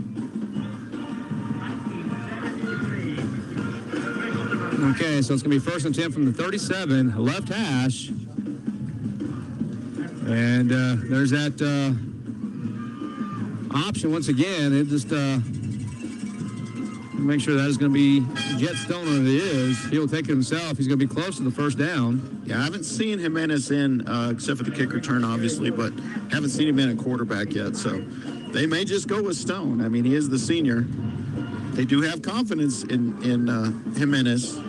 Okay, so it's going to be first and 10 from the 37, left hash. And there's that option once again. It just Make sure that is going to be Jet Stone, and it is. He'll take it himself. He's going to be close to the first down. Yeah, I haven't seen Jimenez in, except for the kick return, obviously, but haven't seen him in a quarterback yet. So they may just go with Stone. I mean, he is the senior. They do have confidence in Jimenez,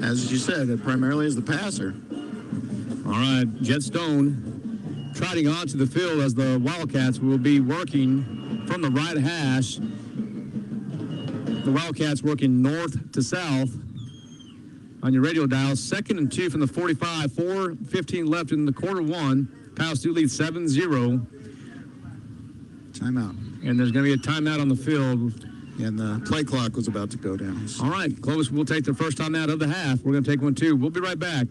as you said, primarily as the passer. All right, Jet Stone trotting onto the field as the Wildcats will be working from the right hash. The Wildcats working north to south on your radio dial. 2nd and 2 from the 45. 4:15 left in the quarter one. Kyle Stu leads 7-0. Timeout. And there's going to be a timeout on the field. And the play clock was about to go down. All right, Clovis will take their first timeout of the half. We're going to take one, too. We'll be right back.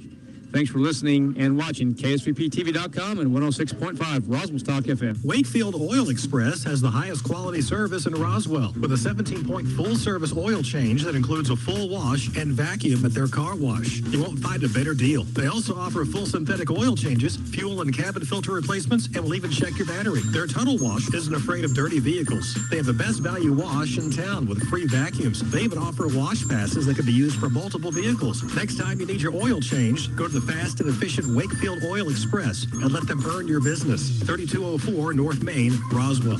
Thanks for listening and watching KSVPTV.com and 106.5 Roswell's Talk FM. Wakefield Oil Express has the highest quality service in Roswell with a 17-point full-service oil change that includes a full wash and vacuum at their car wash. You won't find a better deal. They also offer full synthetic oil changes, fuel and cabin filter replacements, and will even check your battery. Their tunnel wash isn't afraid of dirty vehicles. They have the best value wash in town with free vacuums. They even offer wash passes that can be used for multiple vehicles. Next time you need your oil changed, go to the fast and efficient Wakefield Oil Express and let them earn your business. 3204 North Main, Roswell.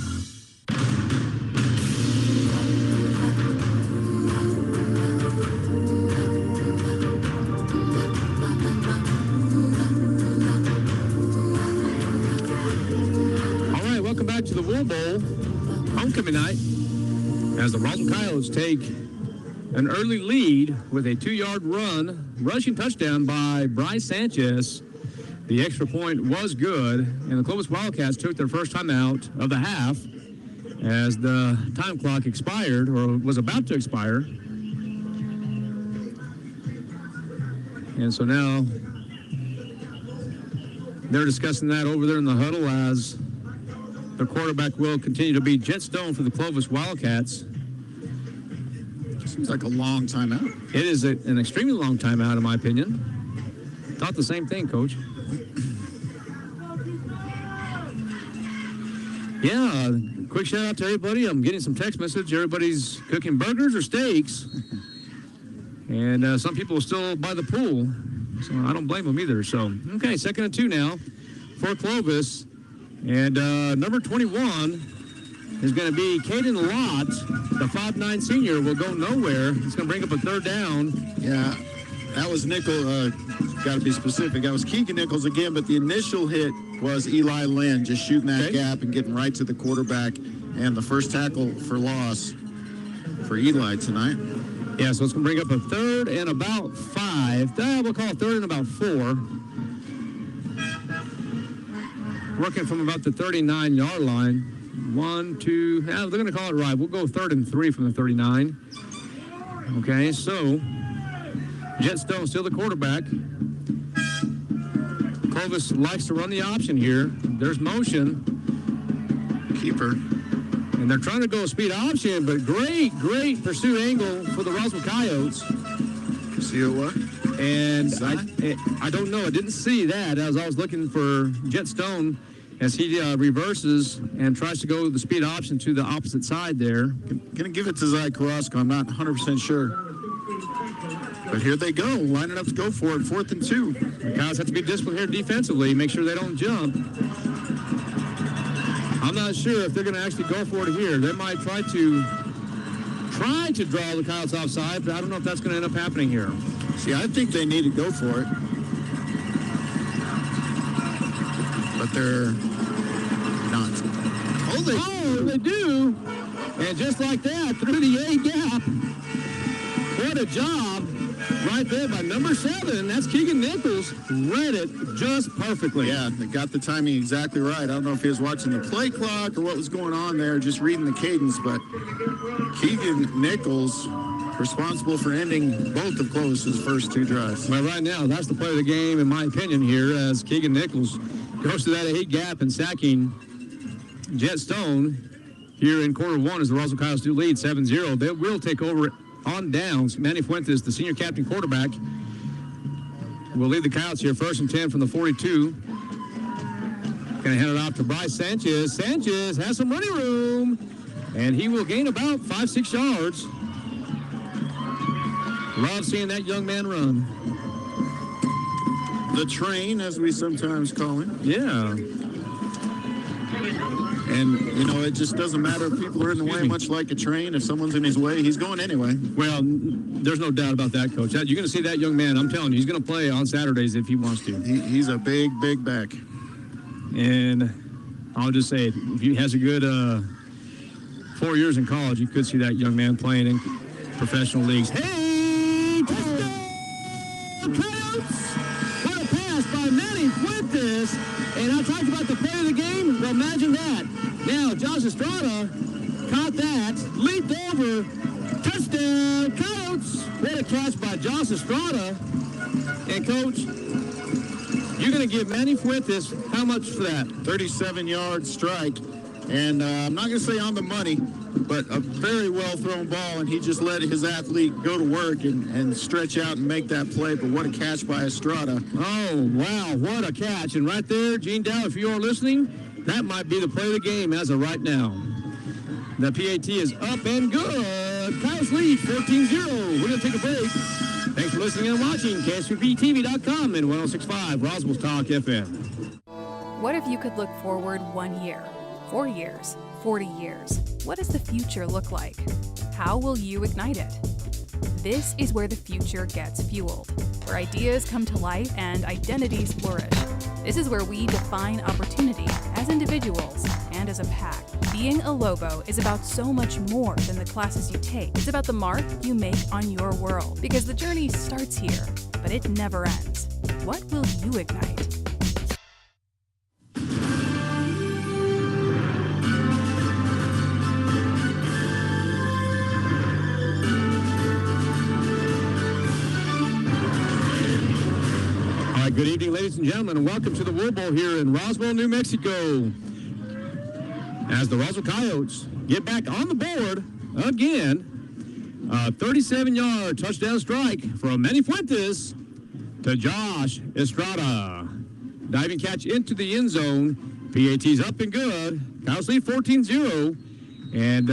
All right, welcome back to the Wool Bowl homecoming night as the Roswell Coyotes take an early lead with a 2-yard rushing touchdown by Bryce Sanchez. The extra point was good, and the Clovis Wildcats took their first time out of the half as the time clock expired, or was about to expire. And so now they're discussing that over there in the huddle as the quarterback will continue to be Jet Stone for the Clovis Wildcats. Seems like a long timeout. It is an extremely long timeout, in my opinion. Thought the same thing, Coach. Yeah, quick shout out to everybody. I'm getting some text message. Everybody's cooking burgers or steaks. And some people are still by the pool. So I don't blame them either. So, okay, 2nd and 2 now for Clovis. And number 21 is going to be Caden Lott. The 5'9" senior will go nowhere. It's going to bring up a 3rd down. Yeah, that was Nichols. Got to be specific. That was Keegan Nichols again, but the initial hit was Eli Lynn just shooting that gap and getting right to the quarterback. And the first tackle for loss for Eli tonight. Yeah, so it's going to bring up a 3rd and about 5. We'll call it 3rd and about 4. Working from about the 39-yard line. 1, 2, they're going to call it right. We'll go 3rd and 3 from the 39. Okay, so Jet Stone still the quarterback. Clovis likes to run the option here. There's motion. Keeper. And they're trying to go a speed option, but great pursuit angle for the Roswell Coyotes. See what? And I don't know. I didn't see that as I was looking for Jet Stone as he reverses and tries to go the speed option to the opposite side there. Going to give it to Zach Carrasco. I'm not 100% sure. But here they go, lining up to go for it, 4th and 2. The guys have to be disciplined here defensively, make sure they don't jump. I'm not sure if they're going to actually go for it here. They might try to draw the Coyotes offside, but I don't know if that's going to end up happening here. See, I think they need to go for it. But they're not. Oh, they do. And just like that, through the A gap. What a job right there by number 7. That's Keegan Nichols. Read it just perfectly. Yeah, they got the timing exactly right. I don't know if he was watching the play clock or what was going on there, just reading the cadence, but Keegan Nichols responsible for ending both of Clovis's first 2 drives. Well, right now, that's the play of the game, in my opinion, here, as Keegan Nichols goes to that A gap and sacking Jet Stone here in quarter 1 as the Roswell Coyotes do lead 7-0. They will take over on downs. Manny Fuentes, the senior captain quarterback, will lead the Coyotes here 1st and 10 from the 42. Going to hand it off to Bryce Sanchez. Sanchez has some running room, and he will gain about 5-6 yards. Love seeing that young man run. The train, as we sometimes call him. Yeah. And, you know, it just doesn't matter if people are in the way, much like a train. If someone's in his way, he's going anyway. Well, there's no doubt about that, Coach. You're going to see that young man. I'm telling you, he's going to play on Saturdays if he wants to. He's a big, big back. And I'll just say, if he has a good 4 years in college, you could see that young man playing in professional leagues. Hey, touchdown, Coyotes! What a pass by Manny Fuentes. And I talked about the play of the game. Well, imagine that. Now, Josh Estrada caught that, leaped over, touchdown, Coyotes. What a catch by Josh Estrada. And, Coach, you're going to give Manny Fuentes how much for that? 37-yard strike. And I'm not going to say on the money, but a very well-thrown ball, and he just let his athlete go to work and stretch out and make that play. But what a catch by Estrada. Oh, wow, what a catch. And right there, Gene Dow, if you are listening, that might be the play of the game as of right now. The PAT is up and good. Kyle's lead, 14-0. We're going to take a break. Thanks for listening and watching. KSVPTV.com and 106.5 Roswell's Talk FM. What if you could look forward 1 year, 4 years, 40 years? What does the future look like? How will you ignite it? This is where the future gets fueled, where ideas come to life and identities flourish. This is where we define opportunity as individuals and as a pack. Being a Lobo is about so much more than the classes you take. It's about the mark you make on your world, because the journey starts here, but it never ends. What will you ignite? Good evening, ladies and gentlemen, and welcome to the Wool Bowl here in Roswell, New Mexico. As the Roswell Coyotes get back on the board again, a 37-yard touchdown strike from Manny Fuentes to Josh Estrada. Diving catch into the end zone. PAT's up and good. Coyotes lead 14-0. And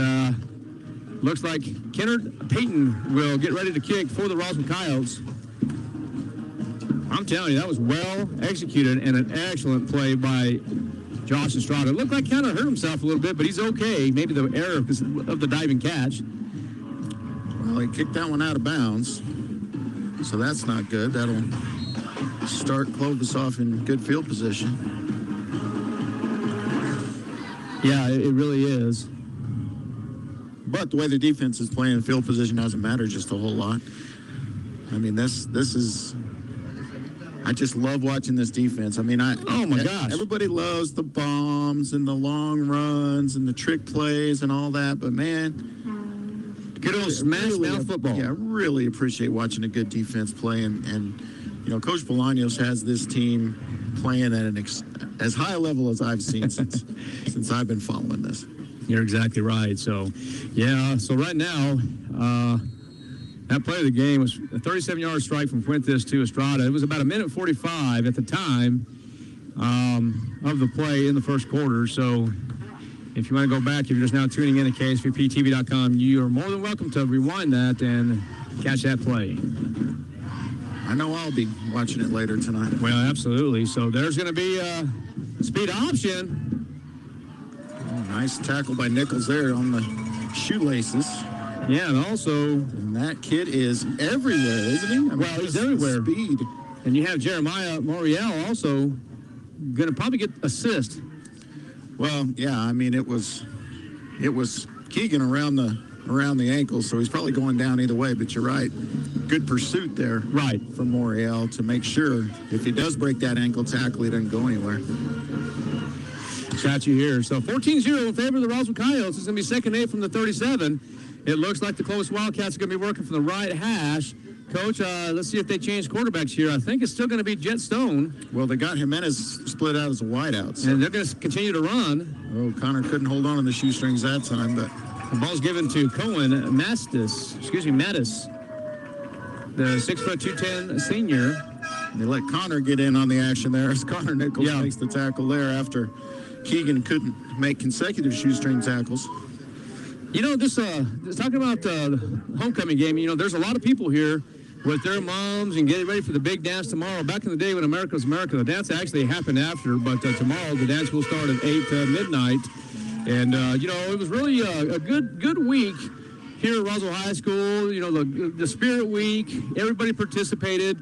looks like Kennard Payton will get ready to kick for the Roswell Coyotes. I'm telling you, that was well executed and an excellent play by Josh Estrada. It looked like kind of hurt himself a little bit, but he's okay. Maybe the error of the diving catch. Well, he kicked that one out of bounds, so that's not good. That'll start Clovis off in good field position. Yeah, it really is. But the way the defense is playing, field position doesn't matter just a whole lot. I mean, this is... I just love watching this defense. I mean, oh my gosh. Everybody loves the bombs and the long runs and the trick plays and all that, but man, good old smash mouth football. Yeah, I really appreciate watching a good defense play, and you know, Coach Bolaños has this team playing at as high a level as I've seen since I've been following this. You're exactly right. So, yeah. So right now, that play of the game was a 37-yard strike from Fuentes to Estrada. It was about 1:45 at the time of the play in the first quarter. So if you want to go back, if you're just now tuning in at KSVPTV.com, you are more than welcome to rewind that and catch that play. I know I'll be watching it later tonight. Well, absolutely. So there's going to be a speed option. Oh, nice tackle by Nichols there on the shoelaces. Yeah, and also... And that kid is everywhere, isn't he? I mean, well, he's everywhere. Speed. And you have Jeremiah Moriel also going to probably get assist. Well, yeah, I mean, it was Keegan around the ankles, so he's probably going down either way, but you're right. Good pursuit there. Right. From Moriel to make sure if he does break that ankle tackle, he doesn't go anywhere. Got you here. So 14-0 in favor of the Roswell Coyotes. It's going to be second 8 from the 37. It looks like the Clovis Wildcats are going to be working from the right hash. Coach, let's see if they change quarterbacks here. I think it's still going to be Jet Stone. Well, they got Jimenez split out as a wideout. So. And they're going to continue to run. Oh, Connor couldn't hold on to the shoestrings that time, but... The ball's given to Cohen Mattis, the 6', 210 senior. They let Connor get in on the action there as Connor Nichols makes the tackle there after Keegan couldn't make consecutive shoestring tackles. You know, talking about the homecoming game, you know, there's a lot of people here with their moms and getting ready for the big dance tomorrow. Back in the day when America was America, the dance actually happened after, but tomorrow the dance will start at 8 midnight. And, it was really a good week here at Roswell High School. The Spirit Week, everybody participated.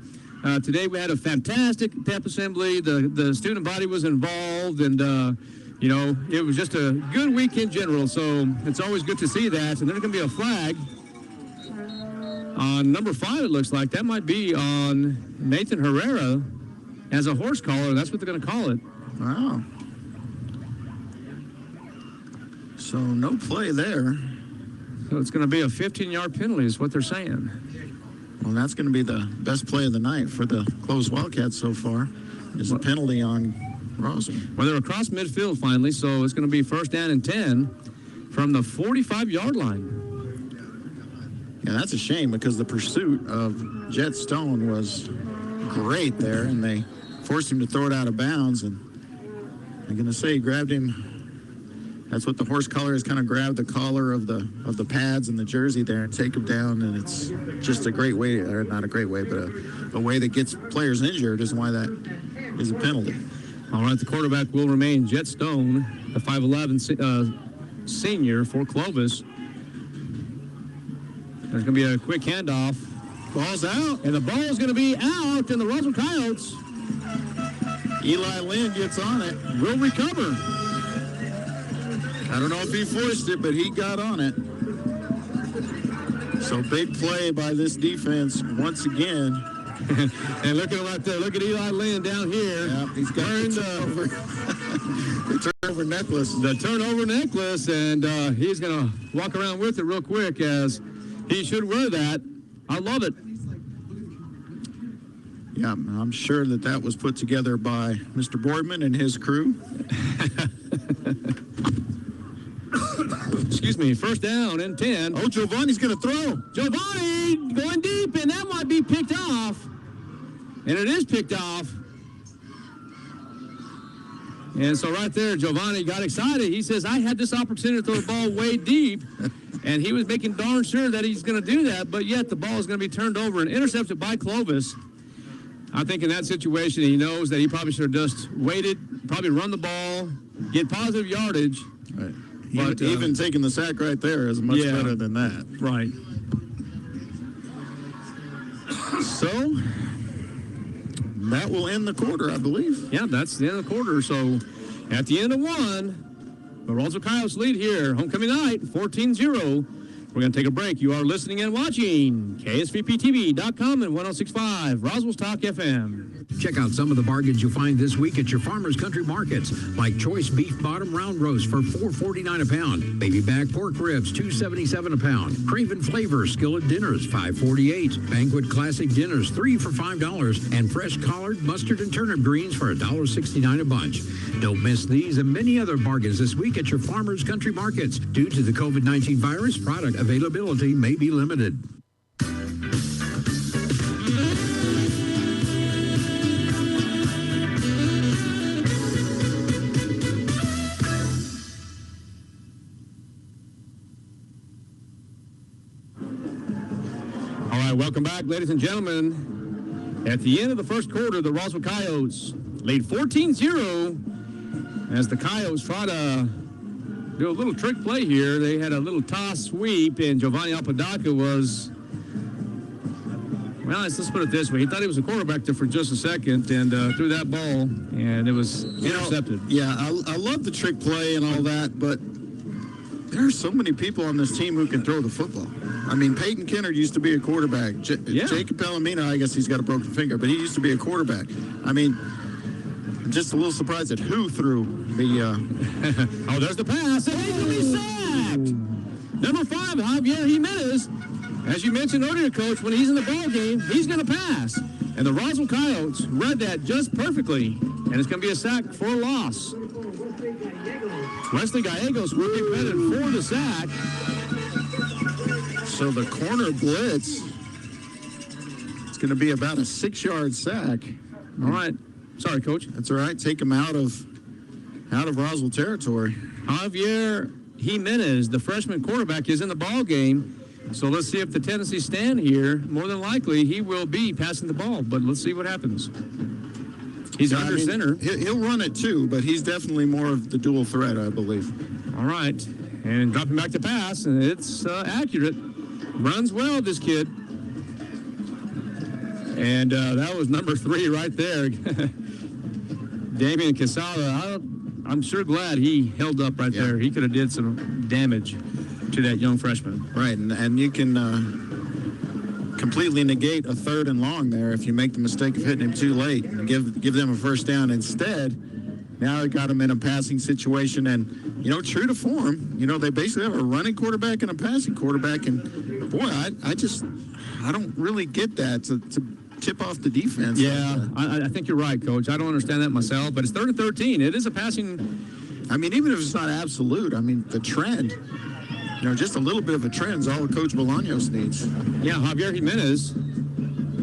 Today we had a fantastic pep assembly. The student body was involved, and, it was just a good week in general. So it's always good to see that. And there's going to be a flag on number 5, it looks like. That might be on Nathan Herrera as a horse collar. That's what they're going to call it. Wow. So no play there. So it's going to be a 15-yard penalty is what they're saying. Well, that's going to be the best play of the night for the Clovis Wildcats so far, is a penalty on Roswell. Well, they're across midfield finally, so it's going to be 1st down and 10 from the 45-yard line. Yeah, that's a shame because the pursuit of Jet Stone was great there, and they forced him to throw it out of bounds. And I'm going to say he grabbed him. That's what the horse collar is, kind of grab the collar of the pads and the jersey there and take him down. And it's just a great way, or not a great way, but a way that gets players injured is why that is a penalty. All right, the quarterback will remain Jet Stone, the 5'11" senior for Clovis. There's going to be a quick handoff. Ball's out. And the ball is going to be out, and the Roswell Coyotes. Eli Lynn gets on it. Will recover. I don't know if he forced it, but he got on it. So big play by this defense once again. And look at him right there. Look at Eli Lynn down here. Yeah, he's got the turnover necklace. The turnover necklace, and he's going to walk around with it real quick, as he should wear that. I love it. Yeah, I'm sure that was put together by Mr. Boardman and his crew. Excuse me, 1st down and 10. Oh, Giovanni's going to throw. Giovanni going deep, and that might be picked off. And it is picked off. And so right there, Giovanni got excited. He says, I had this opportunity to throw the ball way deep. And he was making darn sure that he's going to do that, but yet the ball is going to be turned over and intercepted by Clovis. I think in that situation, he knows that he probably should have just waited, probably run the ball, get positive yardage. Right. But even taking the sack right there is much better than that. Right. So that will end the quarter, I believe. Yeah, that's the end of the quarter. So at the end of one, the Roswell Coyotes lead here. Homecoming night, 14-0. We're going to take a break. You are listening and watching KSVPTV.com and 106.5 Roswell's Talk FM. Check out some of the bargains you'll find this week at your Farmers Country Markets, like choice beef bottom round roast for $4.49 a pound, baby back pork ribs $2.77 a pound, Craven Flavor skillet dinners $5.48, Banquet Classic dinners 3 for $5, and fresh collard, mustard, and turnip greens for $1.69 a bunch. Don't miss these and many other bargains this week at your Farmers Country Markets. Due to the COVID-19 virus, product availability may be limited. All right, welcome back, ladies and gentlemen. At the end of the first quarter, the Roswell Coyotes lead 14-0 as the Coyotes try to do a little trick play here. They had a little toss sweep, and Giovanni Apodaca was, well, let's put it this way. He thought he was a quarterback there for just a second and threw that ball, and it was intercepted. I love the trick play and all that, but there are so many people on this team who can throw the football. I mean, Peyton Kennard used to be a quarterback. Jacob Palomino, I guess he's got a broken finger, but he used to be a quarterback. I mean, I'm just a little surprised at who threw the... Oh, there's the pass, and he's going to be sacked. Number 5, Javier Jimenez. As you mentioned earlier, Coach, when he's in the ball game, he's going to pass. And the Roswell Coyotes read that just perfectly, and it's going to be a sack for a loss. Wesley Gallegos will be credited for the sack. So the corner blitz, it's going to be about a 6-yard sack. All right. Sorry, Coach. That's all right. Take him out of Roswell territory. Javier Jimenez, the freshman quarterback, is in the ball game. So let's see if the tendencies stand here. More than likely, he will be passing the ball, but let's see what happens. He's under center. He'll run it too, but he's definitely more of the dual threat, I believe. All right. And dropping back to pass, and it's accurate. Runs well, this kid. And that was number 3 right there. Damian Quesada. I'm sure glad he held up right there. He could have did some damage to that young freshman. Right, and you can completely negate a 3rd and long there if you make the mistake of hitting him too late and give them a first down instead. Now they got him in a passing situation, and, true to form, they basically have a running quarterback and a passing quarterback, and, boy, I don't really get that to tip off the defense. Yeah, I think you're right, Coach. I don't understand that myself, but it's 3rd and 13. It is a passing. I mean, even if it's not absolute, the trend, just a little bit of a trend is all Coach Bolaños needs. Yeah, Javier Jimenez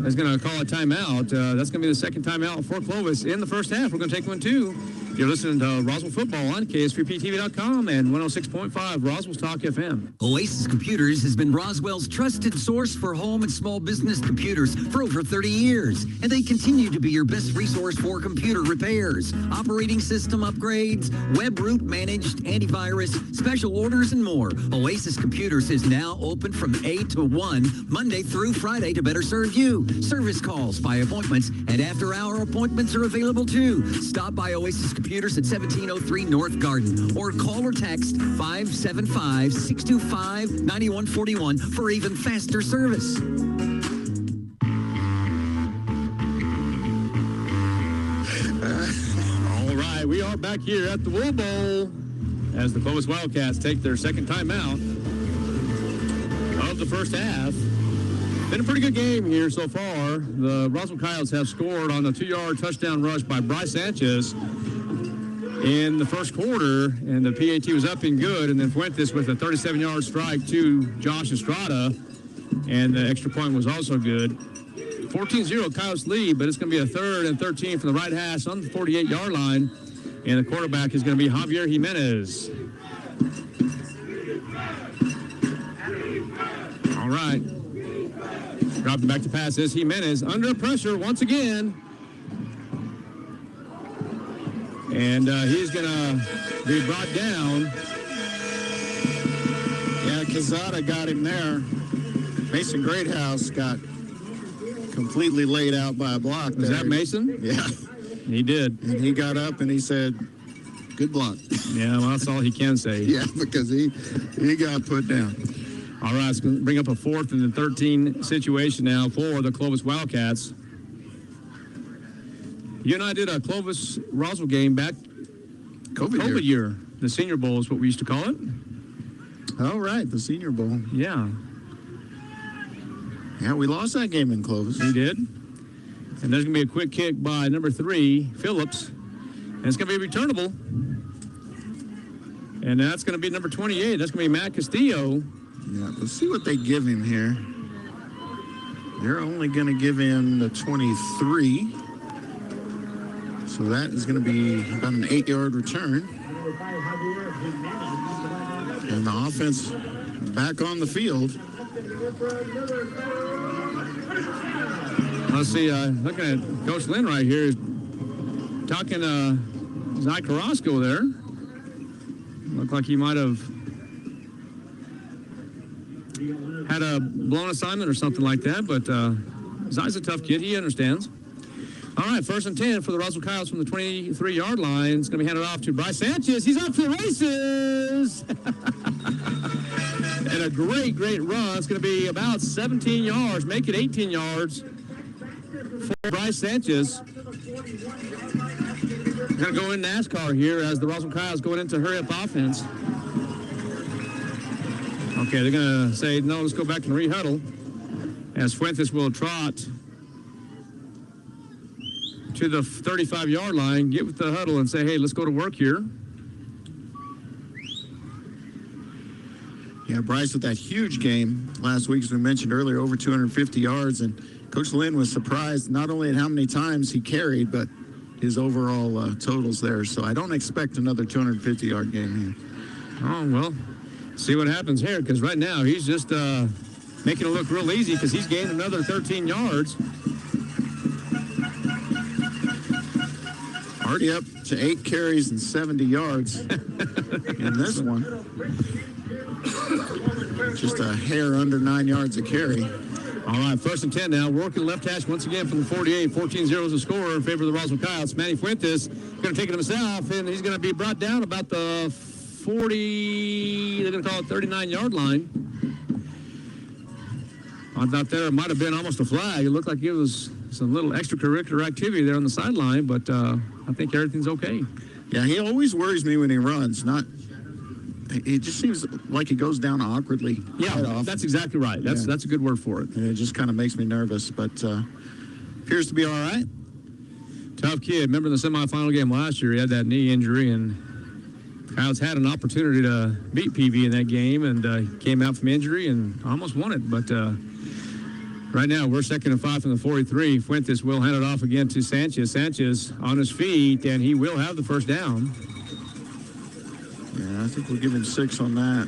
is going to call a timeout. That's going to be the second timeout for Clovis in the first half. We're going to take one, too. You're listening to Roswell Football on KS3PTV.com and 106.5 Roswell's Talk FM. Oasis Computers has been Roswell's trusted source for home and small business computers for over 30 years. And they continue to be your best resource for computer repairs, operating system upgrades, web root managed, antivirus, special orders, and more. Oasis Computers is now open from 8 to 1, Monday through Friday to better serve you. Service calls by appointments and after-hour appointments are available too. Stop by Oasis Computers at 1703 North Garden or call or text 575-625-9141 for even faster service. All right, we are back here at the Wool Bowl as the Clovis Wildcats take their second timeout of the first half. Been a pretty good game here so far. The Roswell Coyotes have scored on a 2-yard touchdown rush by Bryce Sanchez in the first quarter, and the PAT was up and good, and then Fuentes with a 37-yard strike to Josh Estrada, and the extra point was also good. 14-0 Coyotes lead, but it's going to be a 3rd and 13 from the right hash on the 48-yard line, and the quarterback is going to be Javier Jimenez. All right. Dropping back to pass is Jimenez under pressure once again. And he's going to be brought down. Yeah, Quesada got him there. Mason Greathouse got completely laid out by a block. Was that Mason? Yeah. He did. And he got up and he said, good block. Yeah, well, that's all he can say. Yeah, because he got put down. All right, it's going to bring up a 4th and 13 situation now for the Clovis Wildcats. You and I did a Clovis Roswell game back COVID year. The Senior Bowl is what we used to call it. Oh, right, the Senior Bowl. Yeah. Yeah, we lost that game in Clovis. We did. And there's going to be a quick kick by number 3, Phillips. And it's going to be returnable. And that's going to be number 28. That's going to be Matt Castillo. Yeah, let's see what they give him here. They're only going to give him the 23. So that is going to be about an 8-yard return. And the offense back on the field. Let's see, looking at Coach Lynn right here, talking to Zy Carrasco there. Looked like he might have had a blown assignment or something like that, but Zy's a tough kid. He understands. All right, 1st and 10 for the Roswell Coyotes from the 23-yard line. It's going to be handed off to Bryce Sanchez. He's off to the races. And a great, great run. It's going to be about 17 yards, make it 18 yards for Bryce Sanchez. We're going to go in NASCAR here as the Roswell Coyotes going into hurry-up offense. Okay, they're going to say, no, let's go back and re-huddle as Fuentes will trot to the 35-yard line, get with the huddle and say, hey, let's go to work here. Yeah, Bryce with that huge game last week, as we mentioned earlier, over 250 yards. And Coach Lynn was surprised not only at how many times he carried, but his overall totals there. So I don't expect another 250-yard game here. Oh, well, see what happens here, because right now he's just making it look real easy because he's gained another 13 yards. Already up to 8 carries and 70 yards in this one. Just a hair under 9 yards a carry. All right, 1st and 10 now. Working left hash once again from the 48. 14-0 is the score in favor of the Roswell Coyotes. Manny Fuentes going to take it himself, and he's going to be brought down about the 40, they're going to call it 39-yard line. I thought there might have been almost a flag. It looked like it was some little extracurricular activity there on the sideline, but I think everything's okay. Yeah, he always worries me when he runs. It just seems like he goes down awkwardly. Yeah, right off. That's exactly right. That's a good word for it. And it just kind of makes me nervous, but appears to be all right. Tough kid. Remember in the semifinal game last year, he had that knee injury, and Coyotes had an opportunity to beat PV in that game, and came out from injury and almost won it. But right now, we're 2nd and 5 from the 43. Fuentes will hand it off again to Sanchez. Sanchez on his feet, and he will have the first down. Yeah, I think we'll give him 6 on that.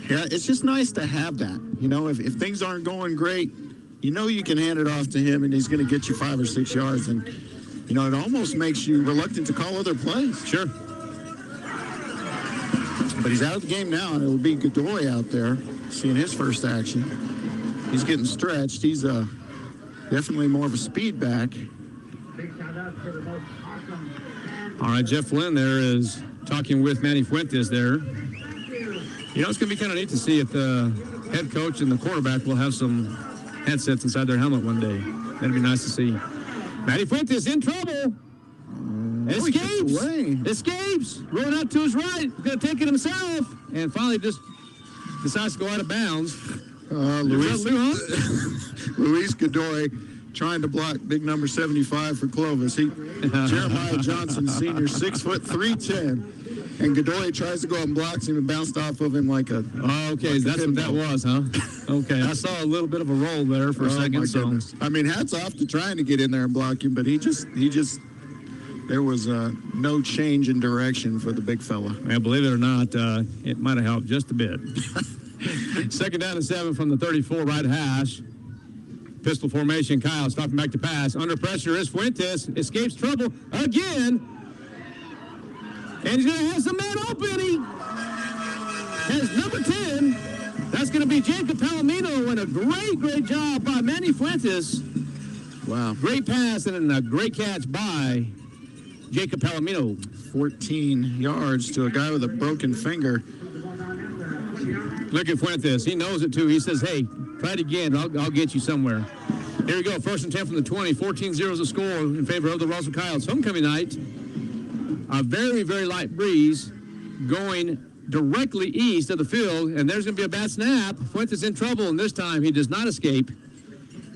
Yeah, it's just nice to have that. You know, if things aren't going great, you know you can hand it off to him, and he's going to get you 5 or 6 yards. And, you know, it almost makes you reluctant to call other plays. Sure. But he's out of the game now, and it'll be Godoy out there seeing his first action. He's getting stretched. He's definitely more of a speed back. All right, Jeff Flynn there is talking with Manny Fuentes there. You know, it's going to be kind of neat to see if the head coach and the quarterback will have some headsets inside their helmet one day. That'd be nice to see. Manny Fuentes in trouble. Escapes. Rolling out to his right. Going to take it himself. And finally just decides to go out of bounds. Luis Godoy trying to block big number 75 for Clovis. Jeremiah Johnson, senior, 6 foot 310. And Godoy tries to go up and blocks him and bounced off of him like a... Okay, that's what that was, huh? Okay, I saw a little bit of a roll there for a second. My goodness. I mean, hats off to trying to get in there and block him, but he just there was no change in direction for the big fella. Yeah, believe it or not, it might have helped just a bit. 2nd down and 7 from the 34 right hash. Pistol formation, Kyle stopping back to pass. Under pressure is Fuentes. Escapes trouble again. And he's going to have some man open. He has number 10. That's going to be Jacob Palomino, and a great job by Manny Fuentes. Wow. Great pass and a great catch by Jacob Palomino. 14 yards to a guy with a broken finger. Look at Fuentes. He knows it, too. He says, hey, try it again. I'll get you somewhere. Here we go. 1st and 10 from the 20. 14-0 is the score in favor of the Roswell Coyotes. Homecoming night. A very light breeze going directly east of the field, and there's going to be a bad snap. Fuentes in trouble, and this time he does not escape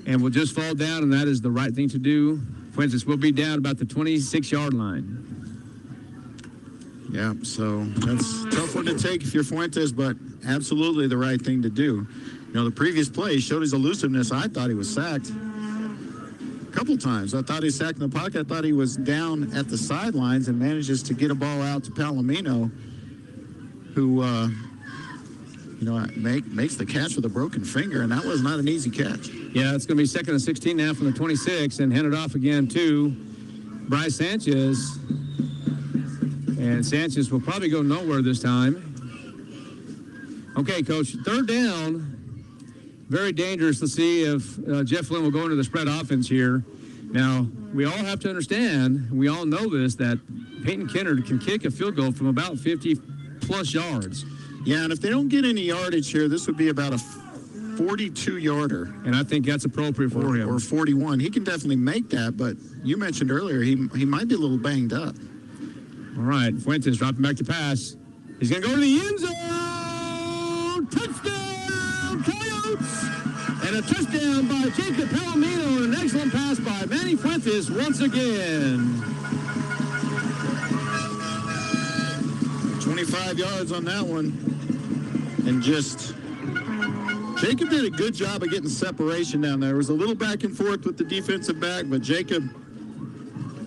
and will just fall down, and that is the right thing to do. Fuentes will be down about the 26-yard line. Yeah, so that's a tough one to take if you're Fuentes, but absolutely the right thing to do. You know, the previous play showed his elusiveness. I thought he was sacked a couple times. I thought he sacked in the pocket. I thought he was down at the sidelines and manages to get a ball out to Palomino, who, makes the catch with a broken finger, and that was not an easy catch. Yeah, it's going to be 2nd and 16 now from the 26, and handed off again to Bryce Sanchez. And Sanchez will probably go nowhere this time. Okay, Coach, 3rd down. Very dangerous to see if Jeff Flynn will go into the spread offense here. Now, we all have to understand, we all know this, that Peyton Kennard can kick a field goal from about 50-plus yards. Yeah, and if they don't get any yardage here, this would be about a 42-yarder. And I think that's appropriate for him. Or 41. He can definitely make that, but you mentioned earlier he might be a little banged up. All right, Fuentes dropping back to pass. He's going to go to the end zone. Touchdown, Coyotes! And a touchdown by Jacob Palomino, and an excellent pass by Manny Fuentes once again. 25 yards on that one. And just, Jacob did a good job of getting separation down there. It was a little back and forth with the defensive back, but Jacob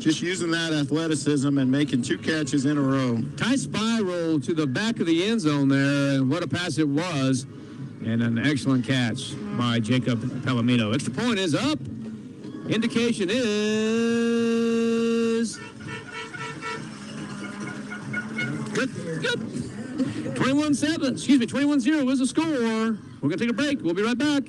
just using that athleticism and making 2 catches in a row. Tight spiral to the back of the end zone there, and what a pass it was, and an excellent catch by Jacob Palomino. Extra point is up. Indication is good. 21-0 is the score. We're going to take a break. We'll be right back.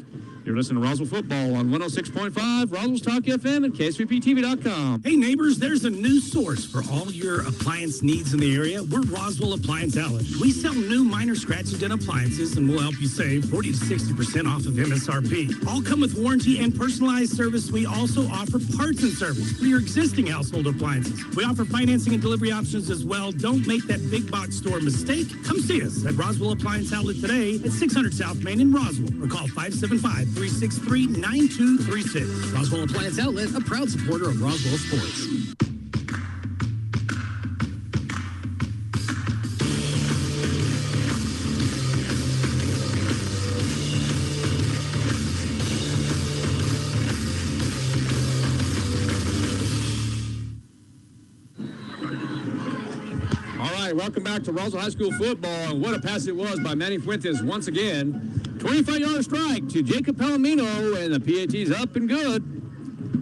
You're listening to Roswell Football on 106.5, Roswell's Talk FM, and KSVPTV.com. Hey neighbors, there's a new source for all your appliance needs in the area. We're Roswell Appliance Outlet. We sell new minor scratch and dent appliances, and we'll help you save 40 to 60% off of MSRP. All come with warranty and personalized service. We also offer parts and service for your existing household appliances. We offer financing and delivery options as well. Don't make that big box store mistake. Come see us at Roswell Appliance Outlet today at 600 South Main in Roswell, or call 575-363-9236. Roswell Appliance Outlet, a proud supporter of Roswell Sports. All right, welcome back to Roswell High School football, and what a pass it was by Manny Fuentes once again. 25-yard strike to Jacob Palomino, and the PAT's up and good.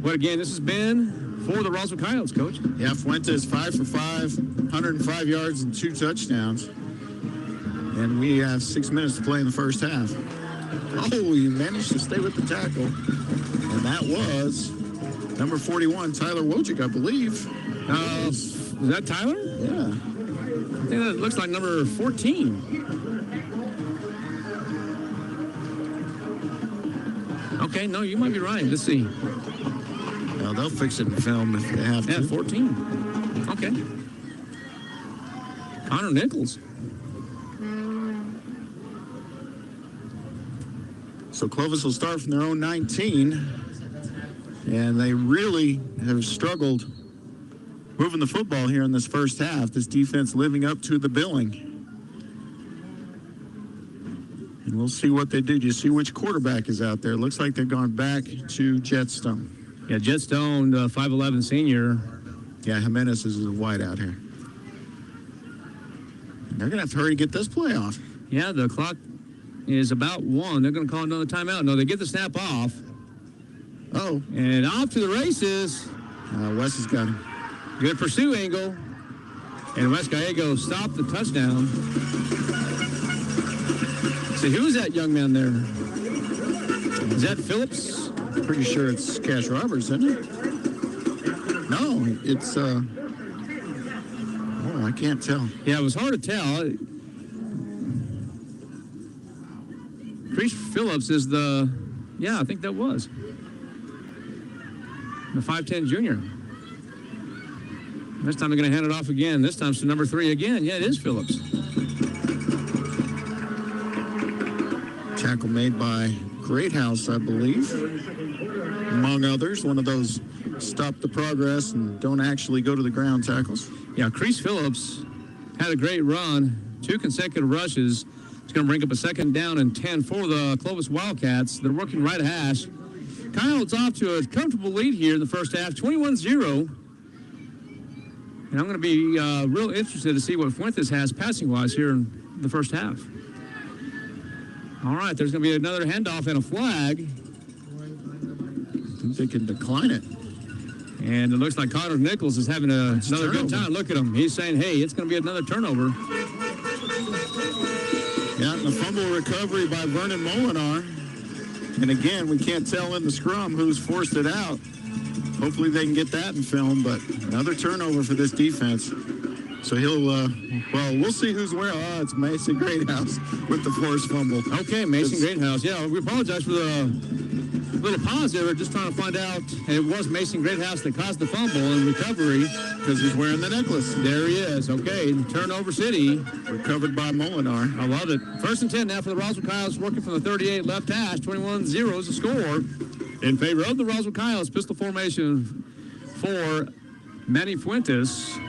What again, this has been for the Roswell Coyotes, Coach? Yeah, Fuentes 5 for 5, 105 yards and 2 touchdowns. And we have 6 minutes to play in the first half. Oh, he managed to stay with the tackle. And that was number 41, Tyler Wojcik, I believe. Is that Tyler? Yeah. I think that looks like number 14. Okay, no, you might be right. Let's see. Well, they'll fix it in film if they have to. Yeah, 14. Okay. Connor Nichols. So Clovis will start from their own 19. And they really have struggled moving the football here in this first half. This defense living up to the billing. And we'll see what they do. Do you see which quarterback is out there? Looks like they've gone back to Jetstone. Yeah, Jetstone, 5'11 senior. Yeah, Jimenez is wide out here. They're going to have to hurry to get this play off. Yeah, the clock is about 1. They're going to call another timeout. No, they get the snap off. Oh. And off to the races. Wes has got him. Good pursuit angle. And Wes Gallego stopped the touchdown. So who is that young man there? Is that Phillips? Pretty sure it's Cash Roberts, isn't it? No, it's, oh, I can't tell. Yeah, it was hard to tell. Chris Phillips is the, yeah, I think that was. The 5'10 junior. This time they're going to hand it off again. This time to number 3 again. Yeah, it is Phillips. Tackle made by Greathouse, I believe. Among others, one of those stop the progress and don't actually go to the ground tackles. Yeah, Chris Phillips had a great run. 2 consecutive rushes. It's going to bring up a 2nd down and 10 for the Clovis Wildcats. They're working right hash. Coyotes off to a comfortable lead here in the first half, 21-0. And I'm going to be real interested to see what Fuentes has passing-wise here in the first half. All right, there's going to be another handoff and a flag. I think they can decline it. And it looks like Connor Nichols is having another good time. Look at him. He's saying, hey, it's going to be another turnover. Yeah, and the fumble recovery by Vernon Molinar. And again, we can't tell in the scrum who's forced it out. Hopefully they can get that in film, but another turnover for this defense. So he'll, well, we'll see who's where. Oh, it's Mason Greathouse with the forced fumble. Okay, Mason Greathouse. Yeah, we apologize for the little pause there. We're just trying to find out. And it was Mason Greathouse that caused the fumble and recovery. Because he's wearing the necklace. There he is. Okay, turnover city. Recovered by Molinar. I love it. 1st and 10 now for the Roswell Coyotes, working from the 38 left hash. 21-0 is the score. In favor of the Roswell Coyotes, pistol formation for Manny Fuentes.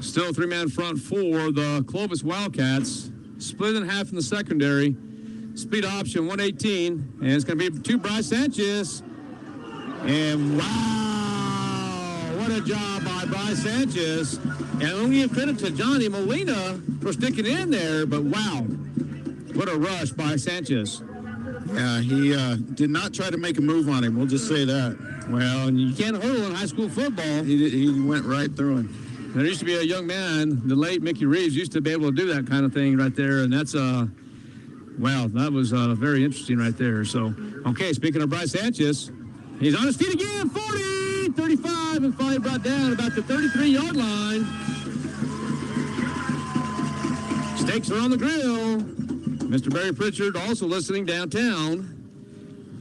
Still a 3-man front for the Clovis Wildcats. Split in half in the secondary. Speed option 118. And it's going to be to Bryce Sanchez. And wow! what a job by Bryce Sanchez. And I'm going to give credit to Johnny Molina for sticking in there, but wow, what a rush by Sanchez. Yeah, he did not try to make a move on him. We'll just say that. Well, you can't hurdle in high school football. He went right through him. There used to be a young man, the late Mickey Reeves, used to be able to do that kind of thing right there, and that's wow, that was very interesting right there. So, okay, speaking of Bryce Sanchez, he's on his feet again, 40, 35, and finally brought down about the 33-yard line. Steaks are on the grill. Mr. Barry Pritchard also listening downtown.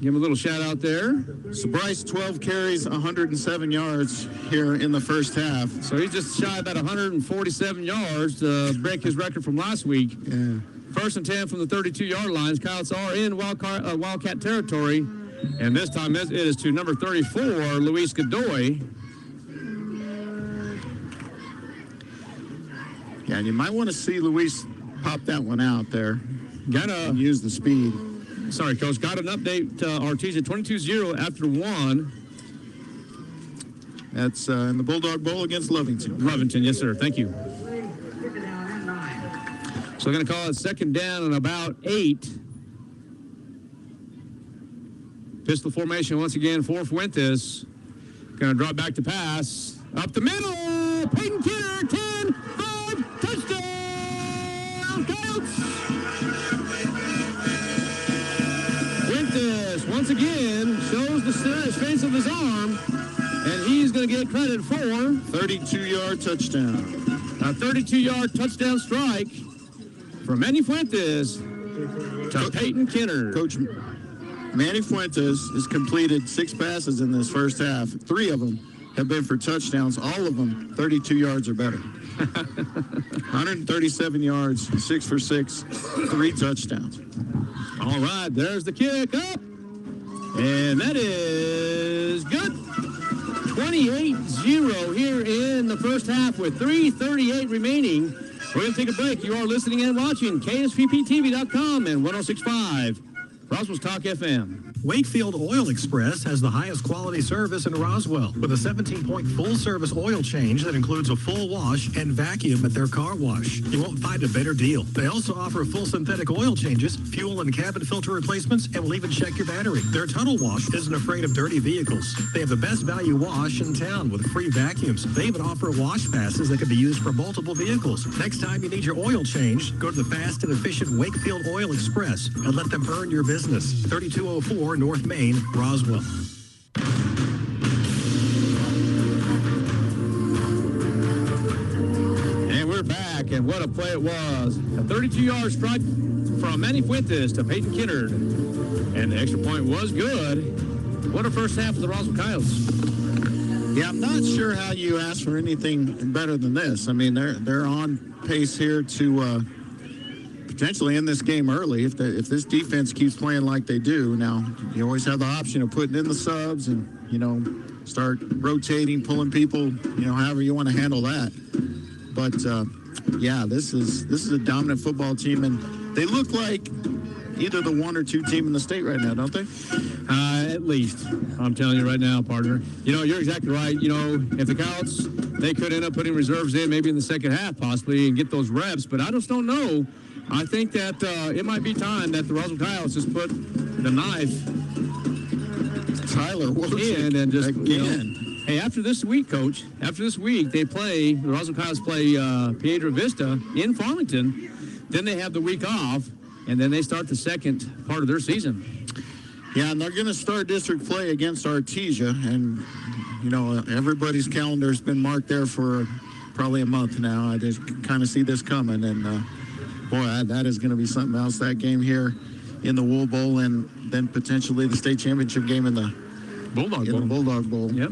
Give him a little shout out there. So Bryce, 12 carries, 107 yards here in the first half. So he's just shy about 147 yards to break his record from last week. Yeah. First and 10 from the 32-yard lines. Coyotes are in Wildcat territory. And this time it is to number 34, Luis Godoy. Yeah, and you might want to see Luis pop that one out there. And use the speed. Sorry, Coach. Got an update. Artesia 22-0 after 1. That's in the Bulldog Bowl against Lovington. Lovington, yes, sir. Thank you. So we're going to call it second down and about 8. Pistol formation once again for Fuentes. Going to drop back to pass. Up the middle. Peyton Kidder, 10, 5, touchdown. Coyotes. Fuentes once again shows the strength of his arm. And he's going to get credit for 32-yard touchdown. A 32-yard touchdown strike from Manny Fuentes to Peyton Kinner. Coach Manny Fuentes has completed 6 passes in this first half. 3 of them have been for touchdowns. All of them 32 yards or better. 137 yards, 6 for 6, 3 touchdowns. All right, there's the kick up. And that is good. 28-0 here in the first half with 3:38 remaining. We're going to take a break. You are listening and watching KSPPTV.com and 106.5 Roswell's Talk FM. Wakefield Oil Express has the highest quality service in Roswell with a 17-point full-service oil change that includes a full wash and vacuum at their car wash. You won't find a better deal. They also offer full synthetic oil changes, fuel and cabin filter replacements, and will even check your battery. Their tunnel wash isn't afraid of dirty vehicles. They have the best value wash in town with free vacuums. They even offer wash passes that can be used for multiple vehicles. Next time you need your oil changed, go to the fast and efficient Wakefield Oil Express and let them earn your business. 3204 North Main, Roswell. And we're back, and what a play it was. A 32-yard strike from Manny Fuentes to Peyton Kinnard. And the extra point was good. What a first half of the Roswell Coyotes. Yeah, I'm not sure how you ask for anything better than this. I mean, they're on pace here to potentially end this game early if this defense keeps playing like they do. Now, you always have the option of putting in the subs and, start rotating, pulling people, however you want to handle that. But, yeah, this is a dominant football team, and they look like either the 1 or 2 team in the state right now, don't they? At least. I'm telling you right now, partner. You're exactly right. If the Coyotes, they could end up putting reserves in maybe in the second half possibly and get those reps, but I just don't know. I think that it might be time that the Roswell Coyotes just put the knife Tyler in and just again. Hey, after this week, Coach, the Roswell Coyotes play Piedra Vista in Farmington. Then they have the week off, and then they start the second part of their season. Yeah, and they're going to start district play against Artesia, and everybody's calendar's been marked there for probably a month now. I just kind of see this coming, and boy, that is going to be something else. That game here in the Wool Bowl, and then potentially the state championship game in the Bulldog Bowl. Yep.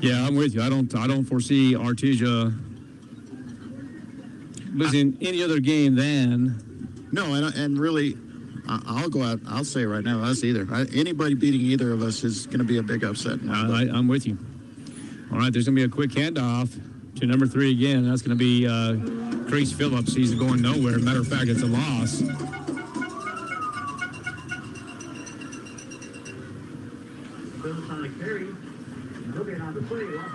Yeah, I'm with you. I don't foresee Artesia losing any other game than. No, and really, I'll go out. I'll say right now, us either. Anybody beating either of us is going to be a big upset. I'm with you. All right, there's going to be a quick handoff to number 3 again. That's going to be Grace Phillips. He's going nowhere. Matter of fact, it's a loss.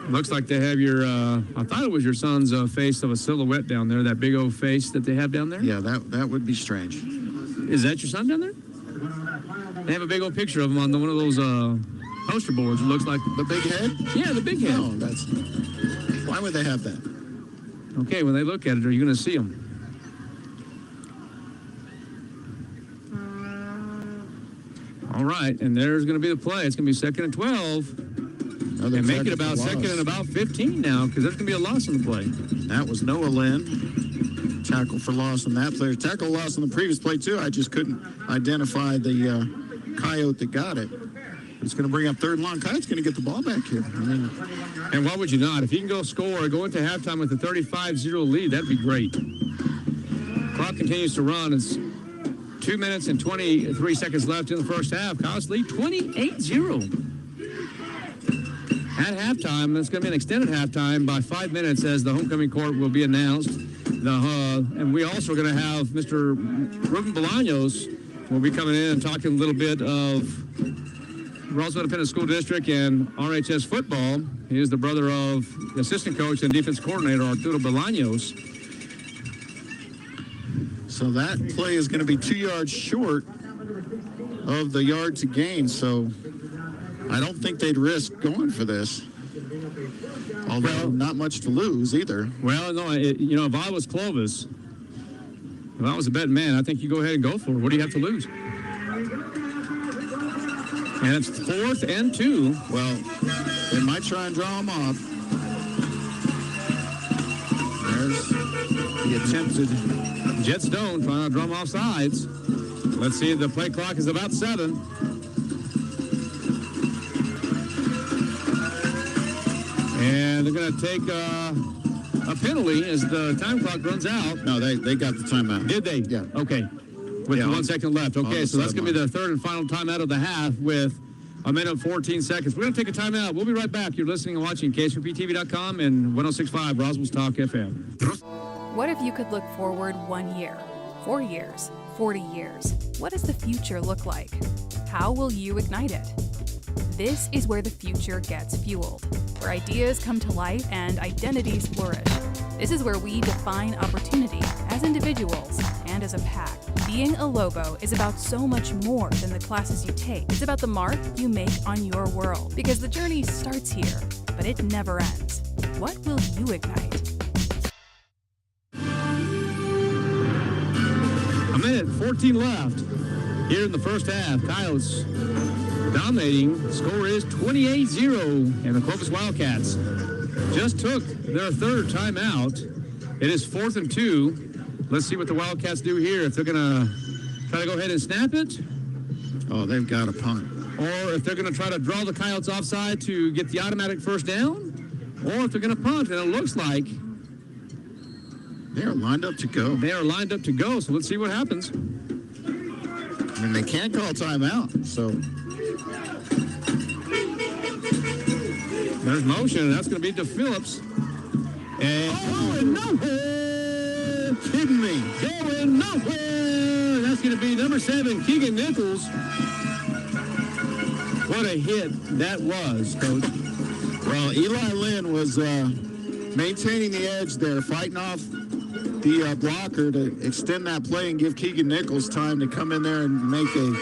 Looks like they have your, I thought it was your son's face of a silhouette down there, that big old face that they have down there. Yeah, that would be strange. Is that your son down there? They have a big old picture of him on one of those poster boards. It looks like the big head? Yeah, the big head. No, why would they have that? Okay, when they look at it, are you going to see him? All right, and there's going to be the play. It's going to be 2nd and 12. And make it about 2nd and about 15 now, because there's going to be a loss on the play. That was Noah Lynn. Tackle for loss on that play. Tackle loss on the previous play, too. I just couldn't identify the Coyote that got it. It's going to bring up 3rd and long. Coyote's going to get the ball back here. I mean, and why would you not? If you can go score, go into halftime with a 35-0 lead, that'd be great. Clock continues to run. It's 2 minutes and 23 seconds left in the first half. Coyotes lead 28-0. At halftime, it's going to be an extended halftime by 5 minutes as the homecoming court will be announced. And we also are going to have Mr. Ruben Bolaños will be coming in and talking a little bit of Roswell Independent School District and RHS football. He is the brother of the assistant coach and defense coordinator, Arturo Bolaños. So that play is going to be 2 yards short of the yard to gain. So I don't think they'd risk going for this. Although not much to lose either. Well, no, if I was Clovis, if I was a betting man, I think you go ahead and go for it. What do you have to lose? And it's 4th and 2. Well, they might try and draw them off. There's the attempted Jet Stone trying to drum off sides. Let's see, the play clock is about 7. And they're going to take a penalty as the time clock runs out. No, they got the timeout. Did they? Yeah. Okay. With 1 second left. Okay, so that's going to be the 3rd and final timeout of the half with a minute and 14 seconds. We're going to take a timeout. We'll be right back. You're listening and watching KSVPTV.com and 106.5 Roswell's Talk FM. What if you could look forward 1 year, 4 years, 40 years? What does the future look like? How will you ignite it? This is where the future gets fueled, where ideas come to light and identities flourish. This is where we define opportunity as individuals and as a pack. Being a Lobo is about so much more than the classes you take. It's about the mark you make on your world, because the journey starts here, but it never ends. What will you ignite? A minute, 14 left here in the first half. Coyotes dominating. The score is 28-0, and the Clovis Wildcats just took their 3rd timeout. It is 4th and 2. Let's see what the Wildcats do here. If they're going to try to go ahead and snap it. Oh, they've got a punt. Or if they're going to try to draw the Coyotes offside to get the automatic first down. Or if they're going to punt. And it looks like they are lined up to go. They are lined up to go, so let's see what happens. I mean, they can't call timeout, so. There's motion, and that's going to be to Phillips. And nowhere! Kidding me. Going nowhere! That's going to be number 7, Keegan Nichols. What a hit that was, Coach. Well, Eli Lynn was maintaining the edge there, fighting off the blocker to extend that play and give Keegan Nichols time to come in there and make a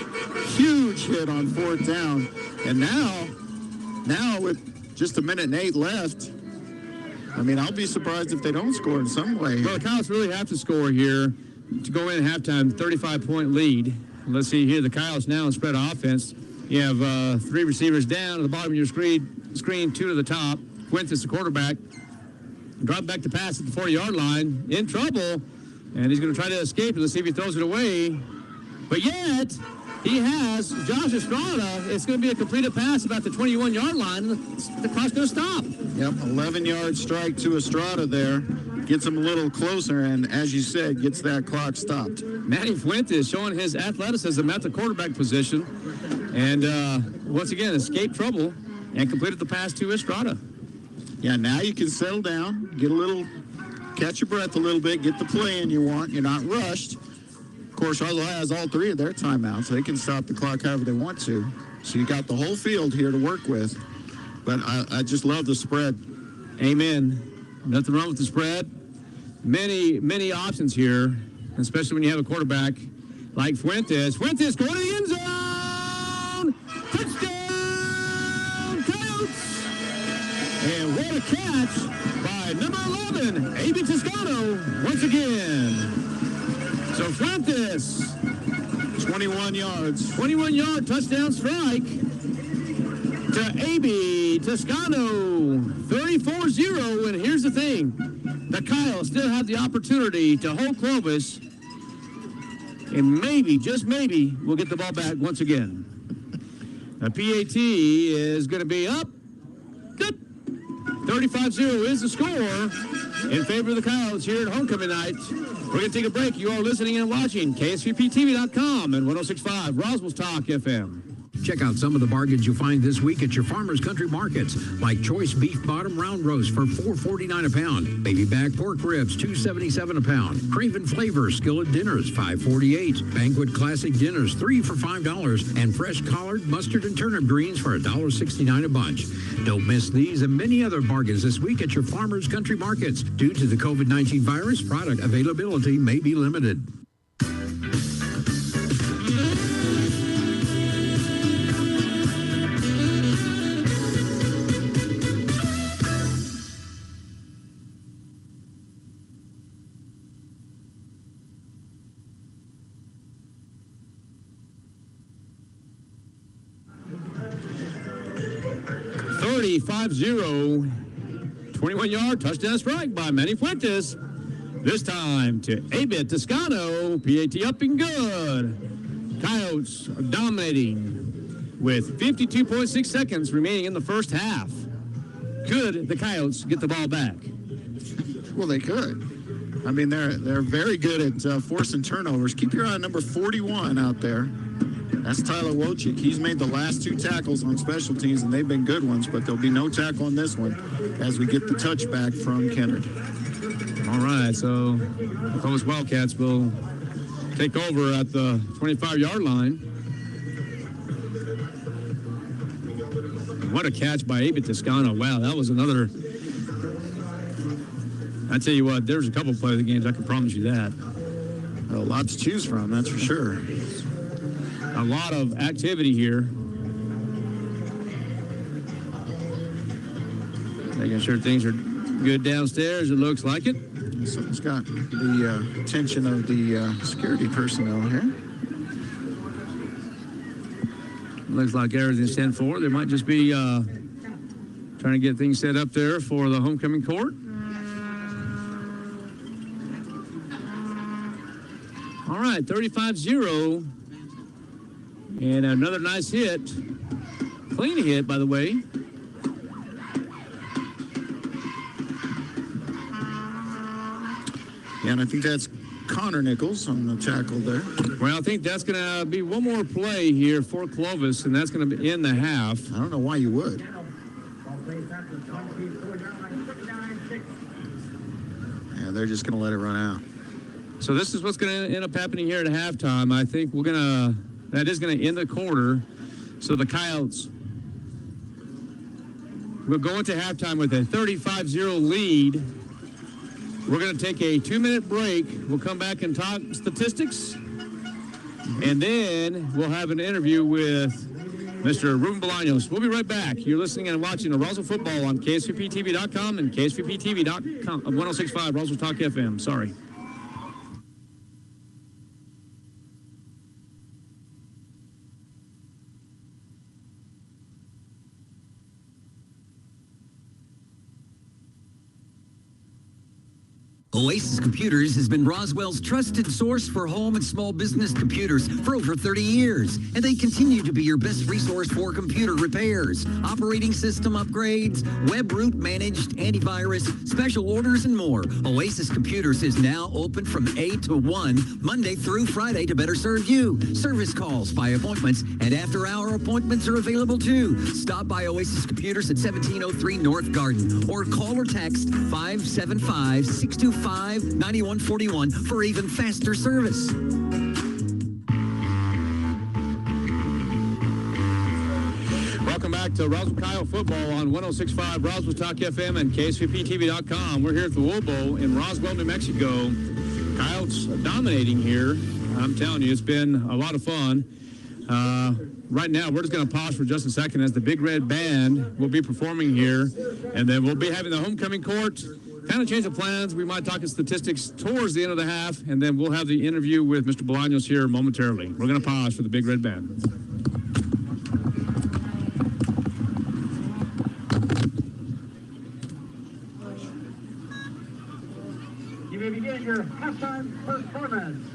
huge hit on 4th down. And now with just 1 minute and 8 left, I mean, I'll be surprised if they don't score in some way. Well, the Coyotes really have to score here to go in at halftime, 35-point lead. Let's see here, the Coyotes now in spread offense. You have 3 receivers down at the bottom of your screen, 2 to the top. Quintus, the quarterback, drop back to pass at the 40-yard line, in trouble, and he's going to try to escape it. Let's see if he throws it away. But yet, he has Josh Estrada. It's going to be a completed pass about the 21-yard line. The clock's going to stop. Yep, 11-yard strike to Estrada there. Gets him a little closer, and as you said, gets that clock stopped. Manny Fuentes showing his athleticism at the quarterback position. And once again, escaped trouble and completed the pass to Estrada. Yeah, now you can settle down, catch your breath a little bit, get the play in you want. You're not rushed. Of course, Roswell has all 3 of their timeouts. They can stop the clock however they want to. So you got the whole field here to work with. but I just love the spread. Amen. Nothing wrong with the spread. Many options here, especially when you have a quarterback like Fuentes. Fuentes going to the end zone! Touchdown, Coyotes! And what a catch by number 11, A.B. Toscano, once again. So Fuentes, 21 yards. 21-yard touchdown strike to A.B. Toscano, 34-0. And here's the thing. The Coyotes still have the opportunity to hold Clovis, and maybe, just maybe, we'll get the ball back once again. The PAT is going to be up. Good. 35-0 is the score in favor of the Coyotes here at homecoming night. We're going to take a break. You are listening and watching KSVPTV.com and 106.5 Roswell's Talk FM. Check out some of the bargains you'll find this week at your farmers' country markets, like choice beef bottom round roast for $4.49 a pound, baby back pork ribs $2.77 a pound, Craven Flavor skillet dinners $5.48, banquet classic dinners 3 for $5, and fresh collard, mustard, and turnip greens for $1.69 a bunch. Don't miss these and many other bargains this week at your farmers' country markets. Due to the COVID-19 virus, product availability may be limited. Thirty 5-0, 21-yard touchdown strike by Manny Fuentes. This time to A.B. Toscano, PAT up and good. Coyotes are dominating with 52.6 seconds remaining in the first half. Could the Coyotes get the ball back? Well, they could. I mean, they're very good at forcing turnovers. Keep your eye on number 41 out there. That's Tyler Wojcik. He's made the last 2 tackles on special teams, and they've been good ones, but there'll be no tackle on this one as we get the touchback from Kennard. All right, so the Clovis Wildcats will take over at the 25-yard line. What a catch by A.B. Toscano. Wow, that was another. I tell you what, there's a couple play of the games, I can promise you that. A lot to choose from, that's for sure. A lot of activity here. Making sure things are good downstairs, it looks like it. Something's got the attention of the security personnel here. Looks like everything's 10-4. They might just be trying to get things set up there for the homecoming court. All right, 35-0. And another nice hit. Clean hit, by the way. Yeah, and I think that's Connor Nichols on the tackle there. Well, I think that's going to be one more play here for Clovis, and that's going to end the half. I don't know why you would. Yeah, they're just going to let it run out. So this is what's going to end up happening here at halftime. I think that is going to end the quarter. So the Coyotes will go into halftime with a 35-0 lead. We're going to take a 2-minute break. We'll come back and talk statistics. And then we'll have an interview with Mr. Ruben Bolaños. We'll be right back. You're listening and watching the Roswell Football on KSVPTV.com and KSVPTV.com, 106.5 Roswell Talk FM. Sorry. Oasis Computers has been Roswell's trusted source for home and small business computers for over 30 years, and they continue to be your best resource for computer repairs, operating system upgrades, web root managed, antivirus, special orders, and more. Oasis Computers is now open from 8 to 1, Monday through Friday to better serve you. Service calls by appointments and after-hour appointments are available too. Stop by Oasis Computers at 1703 North Garden or call or text 575-625-9141 for even faster service. Welcome back to Roswell Coyote football on 106.5 Roswell Talk FM and KSVPTV.com. We're here at the Wool Bowl in Roswell, New Mexico. Coyotes dominating here. I'm telling you, it's been a lot of fun. Right now, we're just going to pause for just a second as the Big Red Band will be performing here, and then we'll be having the homecoming court. Kind of change the plans. We might talk statistics towards the end of the half, and then we'll have the interview with Mr. Bolaños here momentarily. We're going to pause for the Big Red Band. You may begin your halftime performance.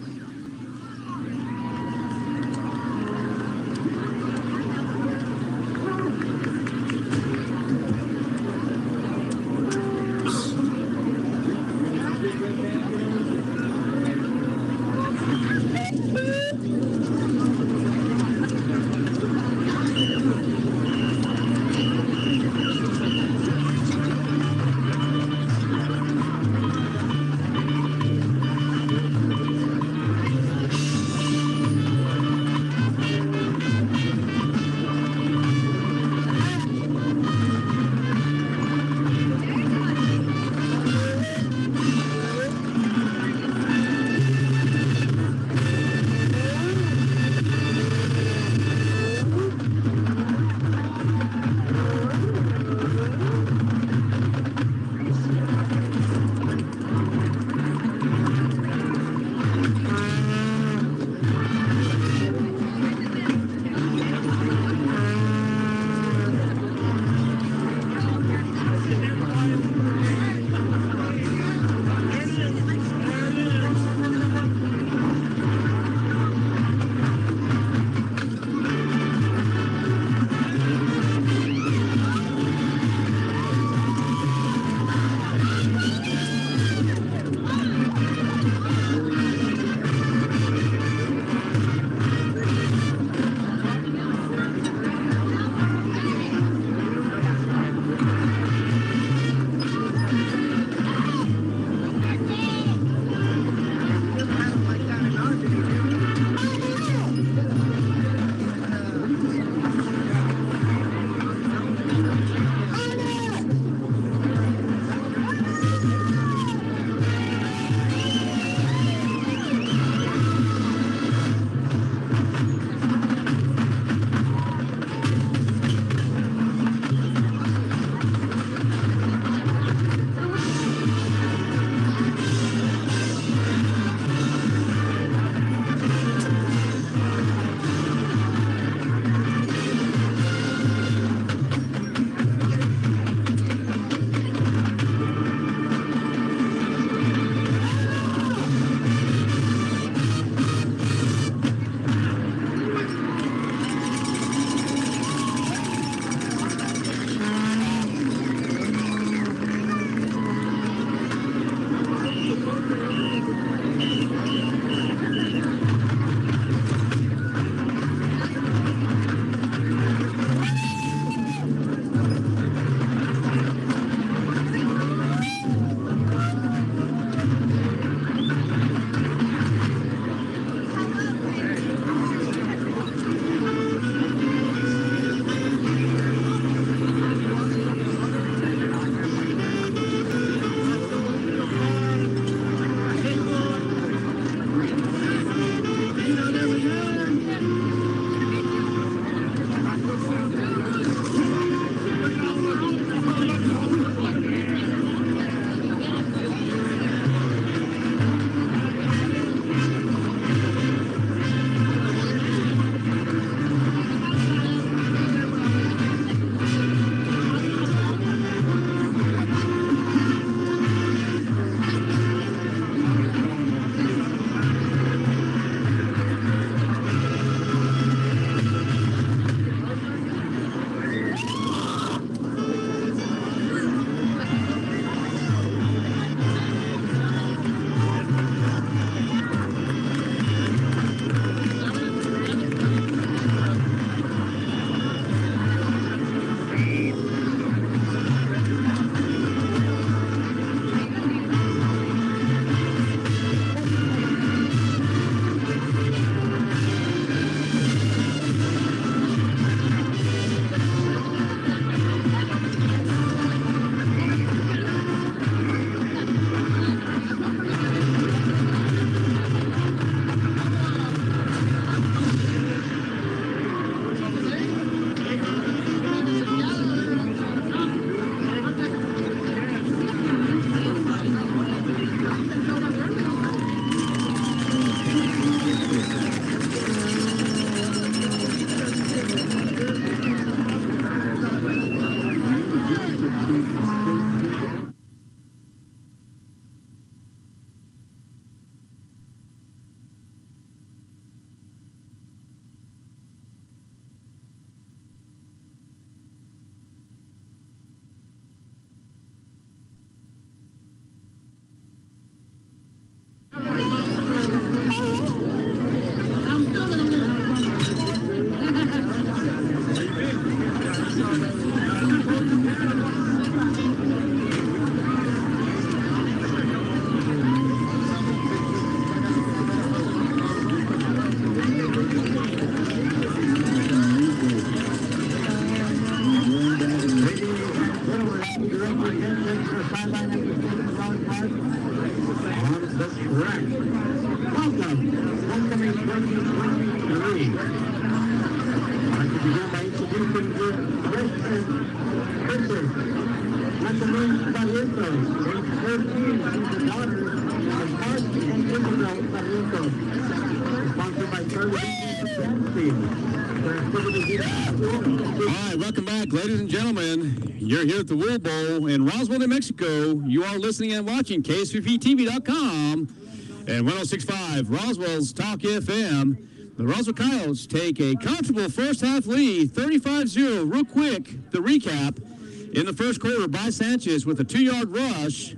All right, welcome back, ladies and gentlemen. You're here at the Wool Bowl in Roswell, New Mexico. You are listening and watching KSVPTV.com and 106.5 Roswell's Talk FM. The Roswell Coyotes take a comfortable first-half lead, 35-0. Real quick, the recap. In the first quarter, by Sanchez with a 2-yard rush.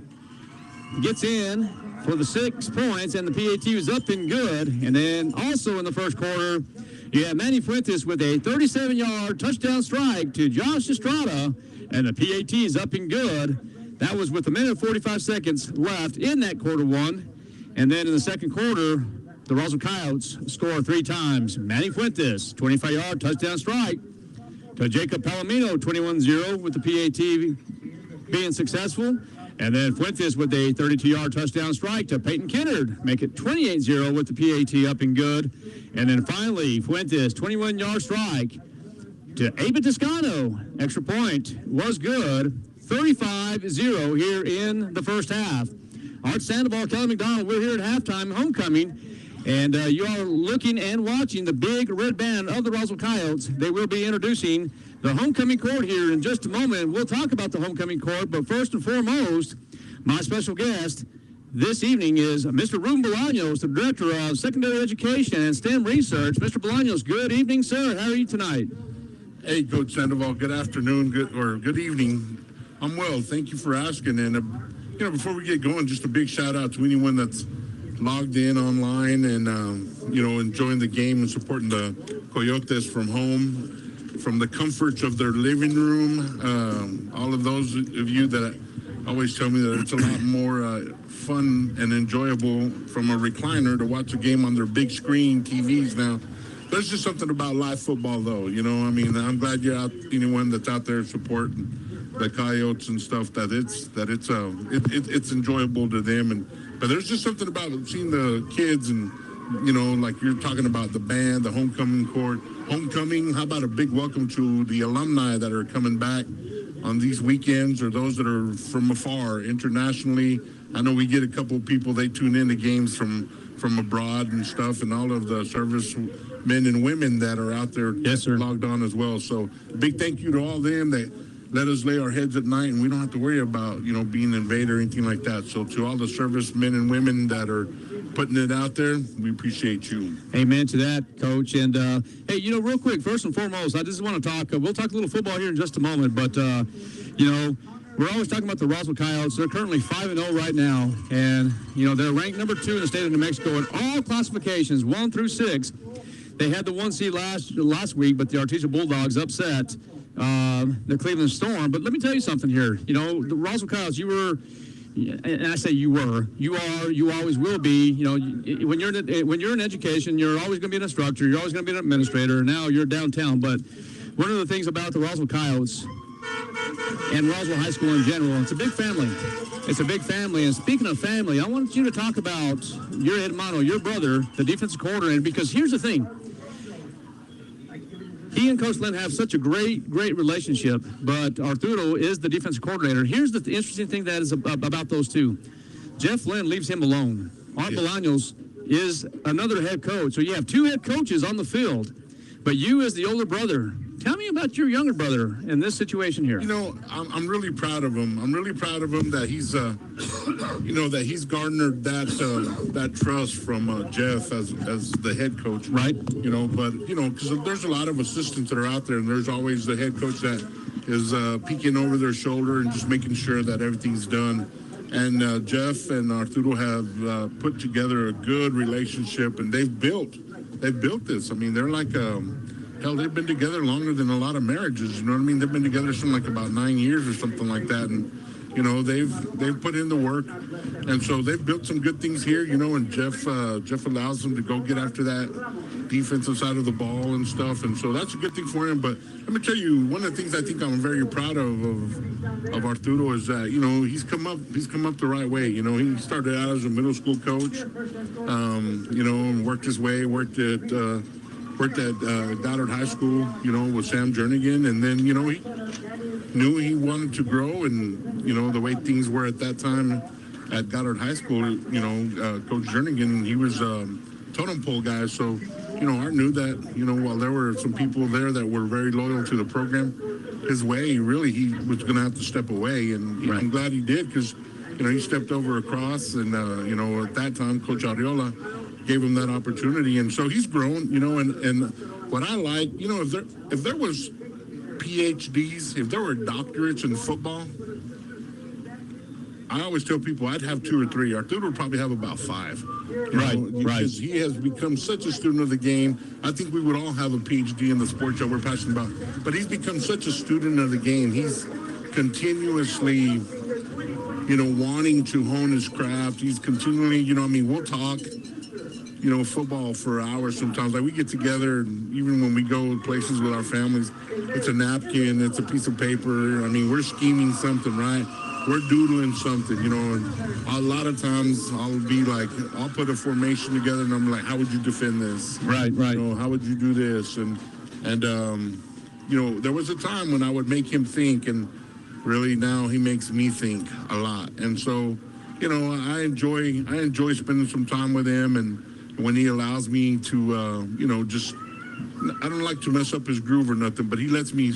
Gets in for the 6 points, and the PAT was up and good. And then also in the first quarter, you have Manny Fuentes with a 37-yard touchdown strike to Josh Estrada, and the PAT is up and good. That was with 1 minute and 45 seconds left in that quarter one. And then in the second quarter, the Roswell Coyotes score 3 times. Manny Fuentes, 25-yard touchdown strike to Jacob Palomino, 21-0 with the PAT being successful. And then Fuentes with a 32-yard touchdown strike to Peyton Kennard, make it 28-0 with the PAT up and good. And then finally, Fuentes, 21-yard strike to Ava Toscano. Extra point was good, 35-0 here in the first half. Art Sandoval, Kelly McDonald, we're here at halftime, homecoming. And you are looking and watching the big red band of the Roswell Coyotes. They will be introducing the homecoming court here in just a moment. We'll talk about the homecoming court, but first and foremost, my special guest this evening is Mr. Ruben Bolaños, the Director of Secondary Education and STEM Research. Mr. Bolaños, good evening, sir. How are you tonight? Hey, Coach Sandoval, good afternoon, good evening. I'm well, thank you for asking. And, before we get going, just a big shout out to anyone that's logged in online and, enjoying the game and supporting the Coyotes from home, from the comforts of their living room. All of those of you that always tell me that it's a lot more fun and enjoyable from a recliner to watch a game on their big screen TVs now. There's just something about live football, though. I'm glad you're out. Anyone that's out there supporting the Coyotes and stuff, that it's enjoyable to them. But there's just something about seeing the kids and, like you're talking about the band, the homecoming court. Homecoming, how about a big welcome to the alumni that are coming back on these weekends, or those that are from afar internationally. I know we get a couple of people, they tune in to games from abroad and stuff, and all of the service men and women that are out there logged on as well. So big thank you to all them that let us lay our heads at night, and we don't have to worry about, being invaded or anything like that. So to all the service men and women that are putting it out there, we appreciate you. Amen to that, Coach. And, hey, real quick, first and foremost, I just want to talk, we'll talk a little football here in just a moment, but, we're always talking about the Roswell Coyotes. They're currently 5-0 right now, and, they're ranked number 2 in the state of New Mexico in all classifications, 1 through 6. They had the 1 seed last week, but the Artesia Bulldogs upset the Cleveland Storm. But let me tell you something here. The Roswell Coyotes, you were, and I say you are, you always will be. When you're in education, you're always going to be an instructor. You're always going to be an administrator. Now you're downtown. But one of the things about the Roswell Coyotes and Roswell High School in general, it's a big family. It's a big family. And speaking of family, I want you to talk about your hermano, your brother, the defensive coordinator, because here's the thing. He and Coach Lynn have such a great relationship, but Arturo is the defensive coordinator. Here's the interesting thing that is about those two. Jeff Lynn leaves him alone. Art Bolaños is another head coach. So you have 2 head coaches on the field, but you as the older brother, tell me about your younger brother in this situation here. I'm really proud of him. I'm really proud of him that he's, that he's garnered that trust from Jeff as the head coach. Right. Because there's a lot of assistants that are out there, and there's always the head coach that is peeking over their shoulder and just making sure that everything's done. And Jeff and Arturo have put together a good relationship, and they've built this. I mean, they're like hell, they've been together longer than a lot of marriages. You know what I mean? They've been together something like about 9 years or something like that. And, they've put in the work. And so they've built some good things here, and Jeff allows them to go get after that defensive side of the ball and stuff. And so that's a good thing for him. But let me tell you, one of the things I think I'm very proud of Arturo is that, he's come up the right way. He started out as a middle school coach, and worked his way, worked at worked at Goddard High School, with Sam Jernigan, and then, he knew he wanted to grow, and, the way things were at that time at Goddard High School, Coach Jernigan, he was totem pole guy, so, Art knew that, while there were some people there that were very loyal to the program, his way, really, he was going to have to step away, and I'm glad he did, because, he stepped over across, and, at that time, Coach Arriola gave him that opportunity, and so he's grown, and what I like, if there was PhDs, if there were doctorates in football, I always tell people I'd have 2 or 3. Arturo would probably have about 5. Because he has become such a student of the game. I think we would all have a PhD in the sport that we're passionate about. But he's become such a student of the game. He's continuously, wanting to hone his craft. He's continually, we'll talk, football for hours sometimes. Like we get together, and even when we go places with our families, it's a napkin, it's a piece of paper. We're scheming something, right? We're doodling something, and a lot of times I'll be like, I'll put a formation together, and I'm like, how would you defend this? Right. How would you do this? And there was a time when I would make him think, and really now he makes me think a lot. And so, I enjoy spending some time with him, and when he allows me to, I don't like to mess up his groove or nothing, but he lets me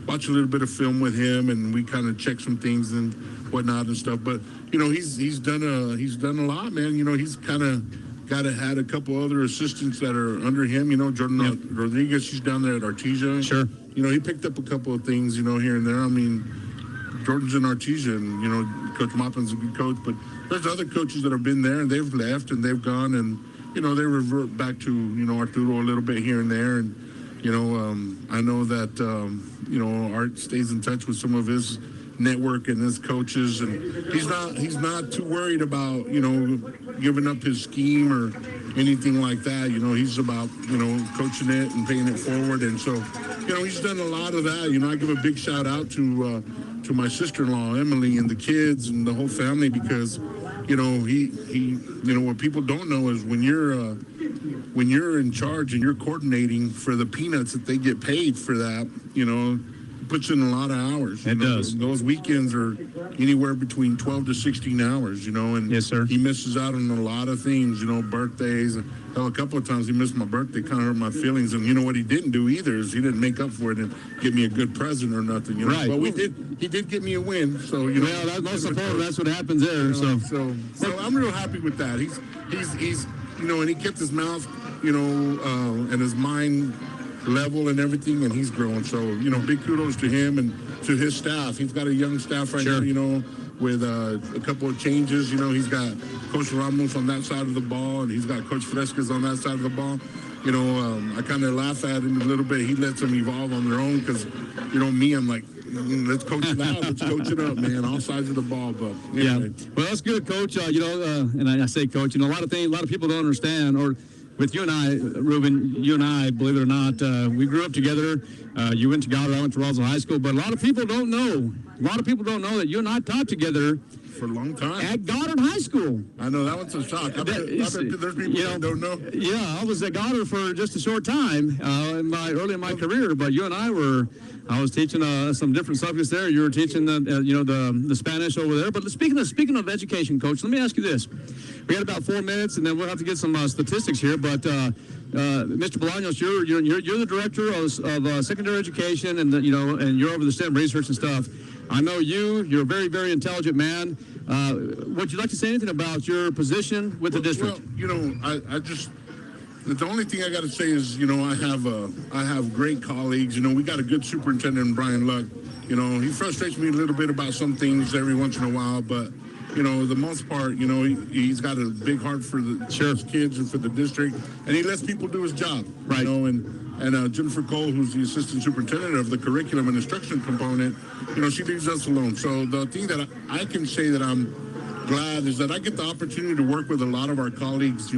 watch a little bit of film with him, and we kind of check some things and whatnot and stuff. But he's done a lot, man. He's kind of had a couple other assistants that are under him. Jordan Rodriguez, he's down there at Artesia. Sure. He picked up a couple of things, here and there. Jordan's in Artesia, and Coach Maupin's a good coach, but there's other coaches that have been there and they've left and they've gone, and they revert back to Arturo a little bit here and there, and I know that Art stays in touch with some of his network and his coaches, and he's not too worried about giving up his scheme or anything like that. He's about coaching it and paying it forward, and so he's done a lot of that. I give a big shout out to my sister-in-law Emily and the kids and the whole family, because he what people don't know is when you're in charge and you're coordinating for the peanuts that they get paid for that, puts in a lot of hours. It does. Those weekends are anywhere between 12 to 16 hours, and yes, sir. He misses out on a lot of things, birthdays. Hell, a couple of times he missed my birthday, kind of hurt my feelings. And what he didn't do either is he didn't make up for it and give me a good present or nothing, Right. But he did get me a win, so, Well, that's most important. That's what happens there, So I'm real happy with that. He's and he kept his mouth, and his mind level and everything, and he's growing. So, big kudos to him and to his staff. He's got a young staff right now, with a couple of changes. He's got Coach Ramos on that side of the ball, and he's got Coach Frescas on that side of the ball. I kind of laugh at him a little bit. He lets them evolve on their own because, me, I'm like, let's coach it out. Let's coach it up, man. All sides of the ball. But anyway. Yeah, well, that's good, Coach. And I say, Coach, a lot of people don't understand, or with you and I, Ruben, believe it or not, we grew up together. You went to Goddard, I went to Roswell High School, but a lot of people don't know. That you and I taught together for a long time at Goddard High School. I know, that was a shock. I bet there's people that don't know. Yeah, I was at Goddard for just a short time early in my career, but you and I was teaching some different subjects there. You were teaching the Spanish over there. But speaking of education, Coach, let me ask you this: we got about 4 minutes, and then we'll have to get some statistics here. But Mr. Bolaños, you're the director of secondary education, and and you're over the STEM research and stuff. I know you're a very, very intelligent man. Would you like to say anything about your position with the district? Well, I just. The only thing I got to say is, I have great colleagues. We got a good superintendent, Brian Luck. He frustrates me a little bit about some things every once in a while, but, the most part, he's got a big heart for his kids and for the district, and he lets people do his job. Right. And Jennifer Cole, who's the assistant superintendent of the curriculum and instruction component, she leaves us alone. So the thing that I can say that I'm glad is that I get the opportunity to work with a lot of our colleagues,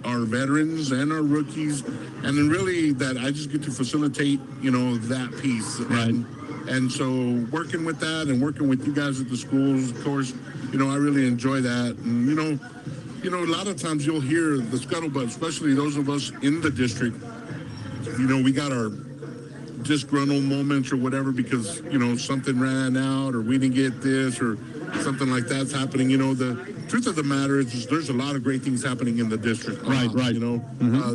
our veterans and our rookies, and then really that I just get to facilitate, that piece. Right. And so working with that and working with you guys at the schools, of course, I really enjoy that. And, a lot of times you'll hear the scuttlebutt, especially those of us in the district, we got our disgruntled moments or whatever because, something ran out or we didn't get this or something like that's happening. The truth of the matter is there's a lot of great things happening in the district. Right.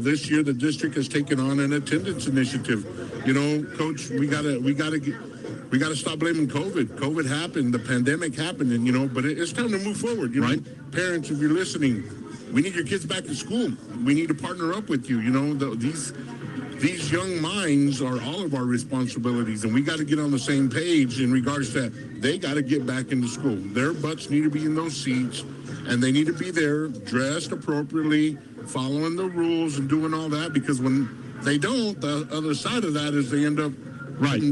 This year the district has taken on an attendance initiative. Coach, we gotta stop blaming COVID. COVID happened, the pandemic happened, and but it's time to move forward. Parents, if you're listening, we need your kids back to school. We need to partner up with you. These young minds are all of our responsibilities, and we got to get on the same page in regards to they got to get back into school. Their butts need to be in those seats, and they need to be there dressed appropriately, following the rules and doing all that, because when they don't, the other side of that is they end up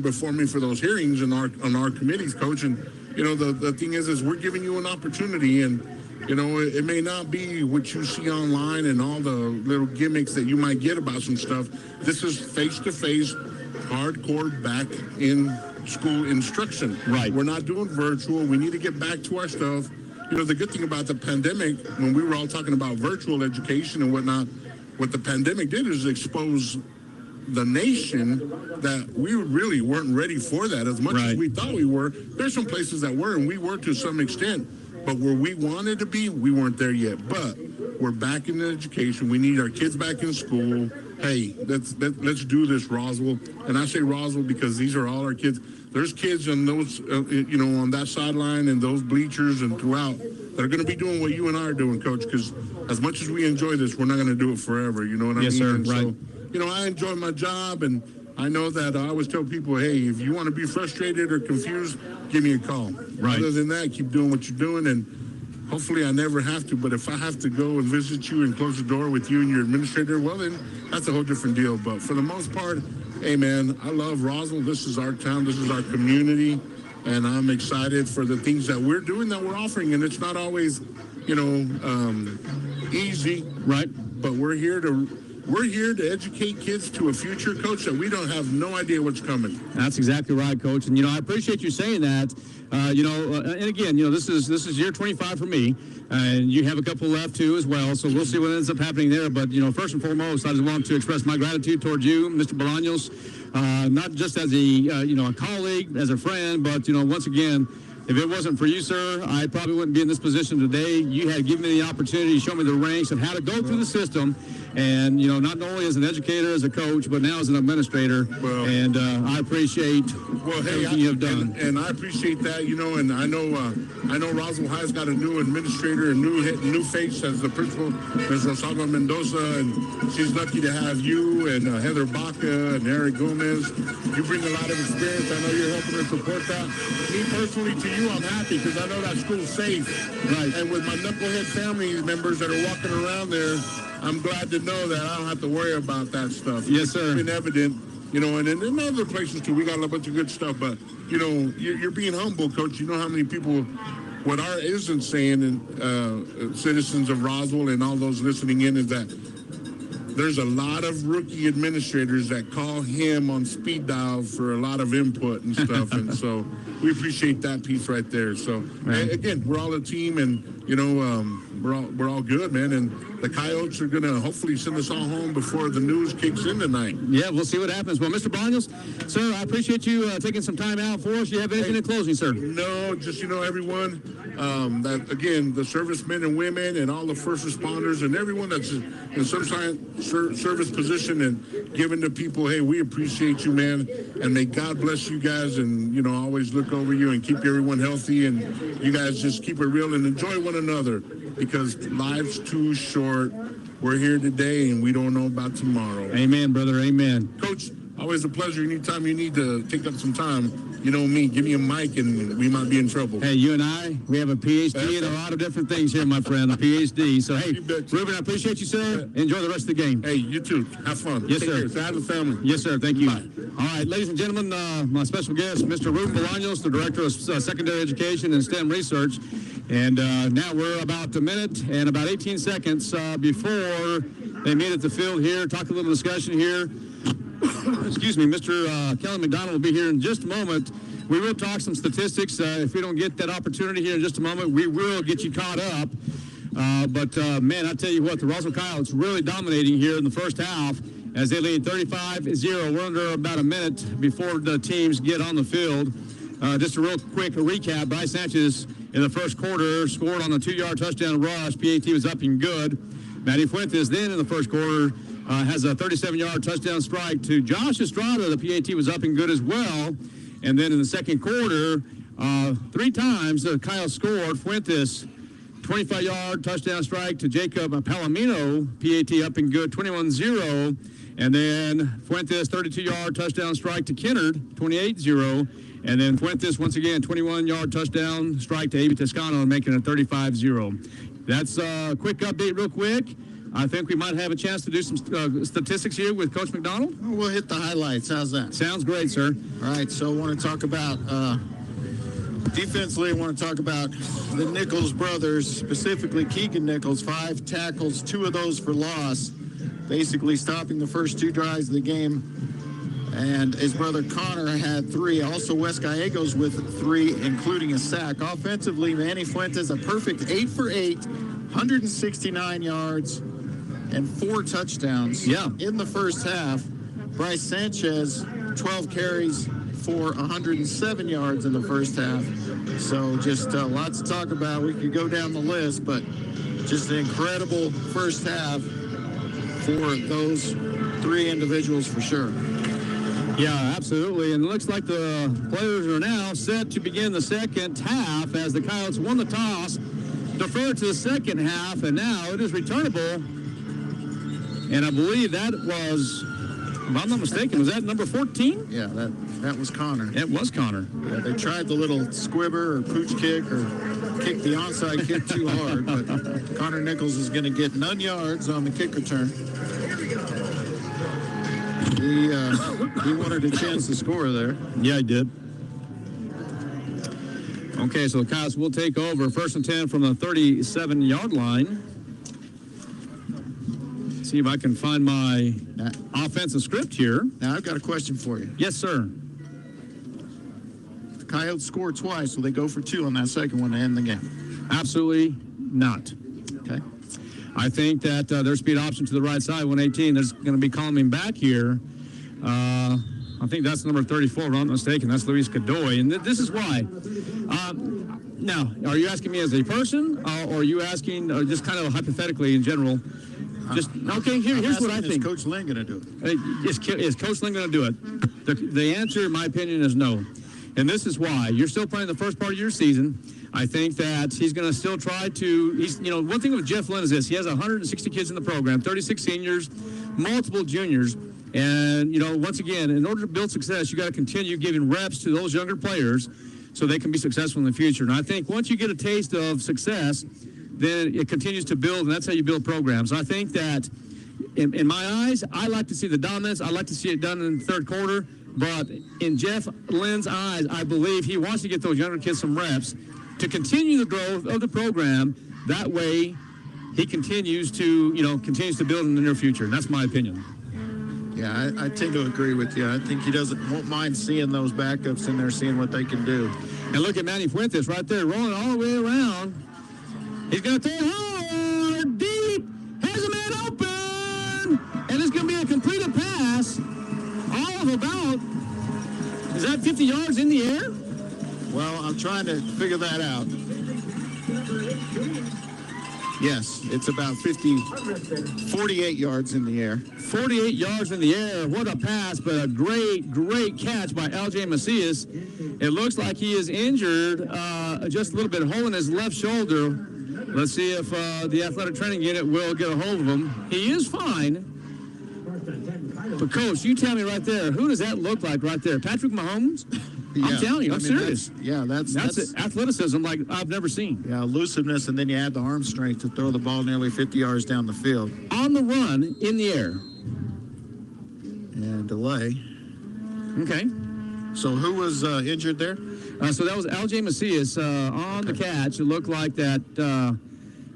before me for those hearings on our committees, Coach. And, the thing is we're giving you an opportunity, and it may not be what you see online and all the little gimmicks that you might get about some stuff. This is face-to-face, hardcore back in school instruction. Right. We're not doing virtual. We need to get back to our stuff. The good thing about the pandemic, when we were all talking about virtual education and whatnot, what the pandemic did is expose the nation that we really weren't ready for that as much as we thought we were. There's some places that were, and we were to some extent. But where we wanted to be, we weren't there yet. But we're back in education. We need our kids back in school. Hey, let's do this, Roswell. And I say Roswell because these are all our kids. There's kids on those, on that sideline and those bleachers and throughout that are going to be doing what you and I are doing, Coach. Because as much as we enjoy this, we're not going to do it forever. You know what I mean? Yes, sir. And right. So, I enjoy my job, and I know that I always tell people, hey, if you want to be frustrated or confused, give me a call. Right. Other than that, keep doing what you're doing, and hopefully I never have to. But if I have to go and visit you and close the door with you and your administrator, well, then that's a whole different deal. But for the most part, hey, man, I love Roswell. This is our town. This is our community. And I'm excited for the things that we're doing, that we're offering. And it's not always, easy. Right. But we're here to educate kids to a future, Coach, that we don't have no idea what's coming. That's exactly right, Coach. And, I appreciate you saying that. And again, this is year 25 for me, and you have a couple left, too, as well. So we'll see what ends up happening there. But, first and foremost, I just want to express my gratitude towards you, Mr. Bolaños, not just as a colleague, as a friend, but, once again, if it wasn't for you, sir, I probably wouldn't be in this position today. You had given me the opportunity to show me the ranks of how to go through the system. And, not only as an educator, as a coach, but now as an administrator. Well, and I appreciate everything you have done. And I appreciate that, and I know Roswell High's got a new administrator, a new face as the principal, Ms. Rosalba Mendoza, and she's lucky to have you and Heather Baca and Eric Gomez. You bring a lot of experience. I know you're helping her support that. Me personally, to you, I'm happy because I know that school's safe. Right. And with my knucklehead family members that are walking around there, I'm glad to know that I don't have to worry about that stuff. Yes, sir. It's been evident, and in other places too. We got a bunch of good stuff, but you're being humble, Coach. You know how many people, what our isn't saying, and citizens of Roswell and all those listening in, is that there's a lot of rookie administrators that call him on speed dial for a lot of input and stuff, and so we appreciate that piece right there. So again, we're all a team, and we're all good, man. And the Coyotes are gonna hopefully send us all home before the news kicks in tonight. Yeah, we'll see what happens. Well, Mr. Bolaños, sir, I appreciate you taking some time out for us. You have anything in closing, sir? No, just everyone. That again, the servicemen and women and all the first responders and everyone that's in some service position and giving to people, hey, we appreciate you, man, and may God bless you guys, and always look over you and keep everyone healthy, and you guys just keep it real and enjoy one another, because life's too short. We're here today and we don't know about tomorrow. Amen, brother. Amen. Coach, always a pleasure. Anytime you need to take up some time, me, give me a mic and we might be in trouble. Hey, you and I, we have a PhD in a lot of different things here, my friend, a PhD. So, hey, Ruben, I appreciate you, sir. Enjoy the rest of the game. Hey, you too. Have fun. Yes, Take sir. care. Say hi to the family. Yes, sir. Thank you. Bye. All right, ladies and gentlemen, my special guest, Mr. Ruben Bolaños, the Director of Secondary Education and STEM Research. And now we're about a minute and about 18 seconds before they meet at the field here, talk a little discussion here. Excuse me, Mr. Kelly McDonald will be here in just a moment. We will talk some statistics. If we don't get that opportunity here in just a moment, we will get you caught up. But man, I tell you what, the Roswell Coyotes really dominating here in the first half. as they lead 35-0. We're under about a minute before the teams get on the field. Just a real quick recap. Bryce Sanchez in the first quarter scored on a 2-yard touchdown rush. PAT was up and good. Matty Fuentes then in the first quarter has a 37-yard touchdown strike to Josh Estrada. The PAT was up and good as well. And then in the second quarter, 3 times Kyle scored. Fuentes, 25-yard touchdown strike to Jacob Palomino. PAT up and good, 21-0. And then Fuentes, 32-yard touchdown strike to Kennard, 28-0. And then Fuentes, once again, 21-yard touchdown strike to A.B. Toscano, making it 35-0. That's a quick update real quick. I think we might have a chance to do some statistics here with Coach McDonald. We'll hit the highlights. How's that? Sounds great, sir. All right, so I want to talk about defensively. I want to talk about the Nichols brothers, specifically Keegan Nichols, 5 tackles, 2 of those for loss, basically stopping the first 2 drives of the game. And his brother Connor had 3. Also, Wes Gallegos with 3, including a sack. Offensively, Manny Fuentes, a perfect 8 for 8, 169 yards, and 4 touchdowns in the first half. Bryce Sanchez, 12 carries for 107 yards in the first half. So just lots to talk about. We could go down the list, but just an incredible first half for those 3 individuals for sure. Yeah, absolutely. And it looks like the players are now set to begin the second half as the Coyotes won the toss, deferred to the second half, and now it is returnable. And I believe that was, if I'm not mistaken, was that number 14? Yeah, that was Connor. It was Connor. Yeah, they tried the little squibber or pooch kick or kick the onside kick too hard, but Connor Nichols is going to get none yards on the kick return. He wanted a chance to score there. Yeah, he did. Okay, so the Coyotes will take over. 1st and 10 from the 37-yard line. See if I can find my offensive script here. Now, I've got a question for you. Yes, sir. The Coyotes score twice, so they go for 2 on that second one to end the game. Absolutely not. Okay. I think that their speed option to the right side, 118, is going to be coming back here. I think that's number 34, if I'm not mistaken. That's Luis Godoy. And this is why. Now, are you asking me as a person, or are you asking just kind of hypothetically in general? Just okay. Here's what I think. Is Coach Lynn going to do it? Is Coach Lynn going to do it? The answer, in my opinion, is no. And this is why. You're still playing the first part of your season. I think that he's going to still try to. One thing with Jeff Lynn is this: he has 160 kids in the program, 36 seniors, multiple juniors. And, once again, in order to build success, you got to continue giving reps to those younger players so they can be successful in the future. And I think once you get a taste of success, then it continues to build, and that's how you build programs. I think that, in my eyes, I like to see the dominance. I like to see it done in the third quarter. But in Jeff Lynn's eyes, I believe he wants to get those younger kids some reps to continue the growth of the program. That way, he continues to build in the near future. And that's my opinion. Yeah, I tend to agree with you. I think he won't mind seeing those backups in there, seeing what they can do. And look at Manny Fuentes right there, rolling all the way around. He's going to throw hard, deep, has a man open, and it's going to be a completed pass. All of about, is that 50 yards in the air? Well, I'm trying to figure that out. Yes, it's about 48 yards in the air. 48 yards in the air. What a pass, but a great, great catch by L.J. Macias. It looks like he is injured, just a little bit, hole in his left shoulder. Let's see if the athletic training unit will get a hold of him. He is fine. But, Coach, you tell me right there, who does that look like right there? Patrick Mahomes? Yeah, I'm telling you, I'm serious. That's athleticism like I've never seen. Yeah, elusiveness, and then you add the arm strength to throw the ball nearly 50 yards down the field. On the run, in the air. And delay. Okay. So who was injured there? So that was L.J. Macias on the catch. It looked like that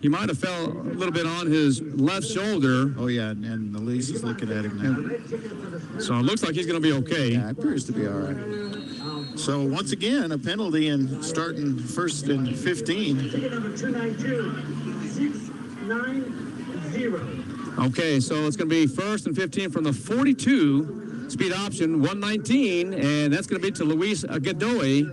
he might have fell a little bit on his left shoulder. Oh, yeah, and Elise is looking at him now. So it looks like he's going to be okay. Yeah, it appears to be all right. So once again, a penalty and starting 1st and 15. Ticket number 292, 690. Okay, so it's going to be 1st and 15 from the 42, speed option, 119, and that's going to be to Luis Godoy.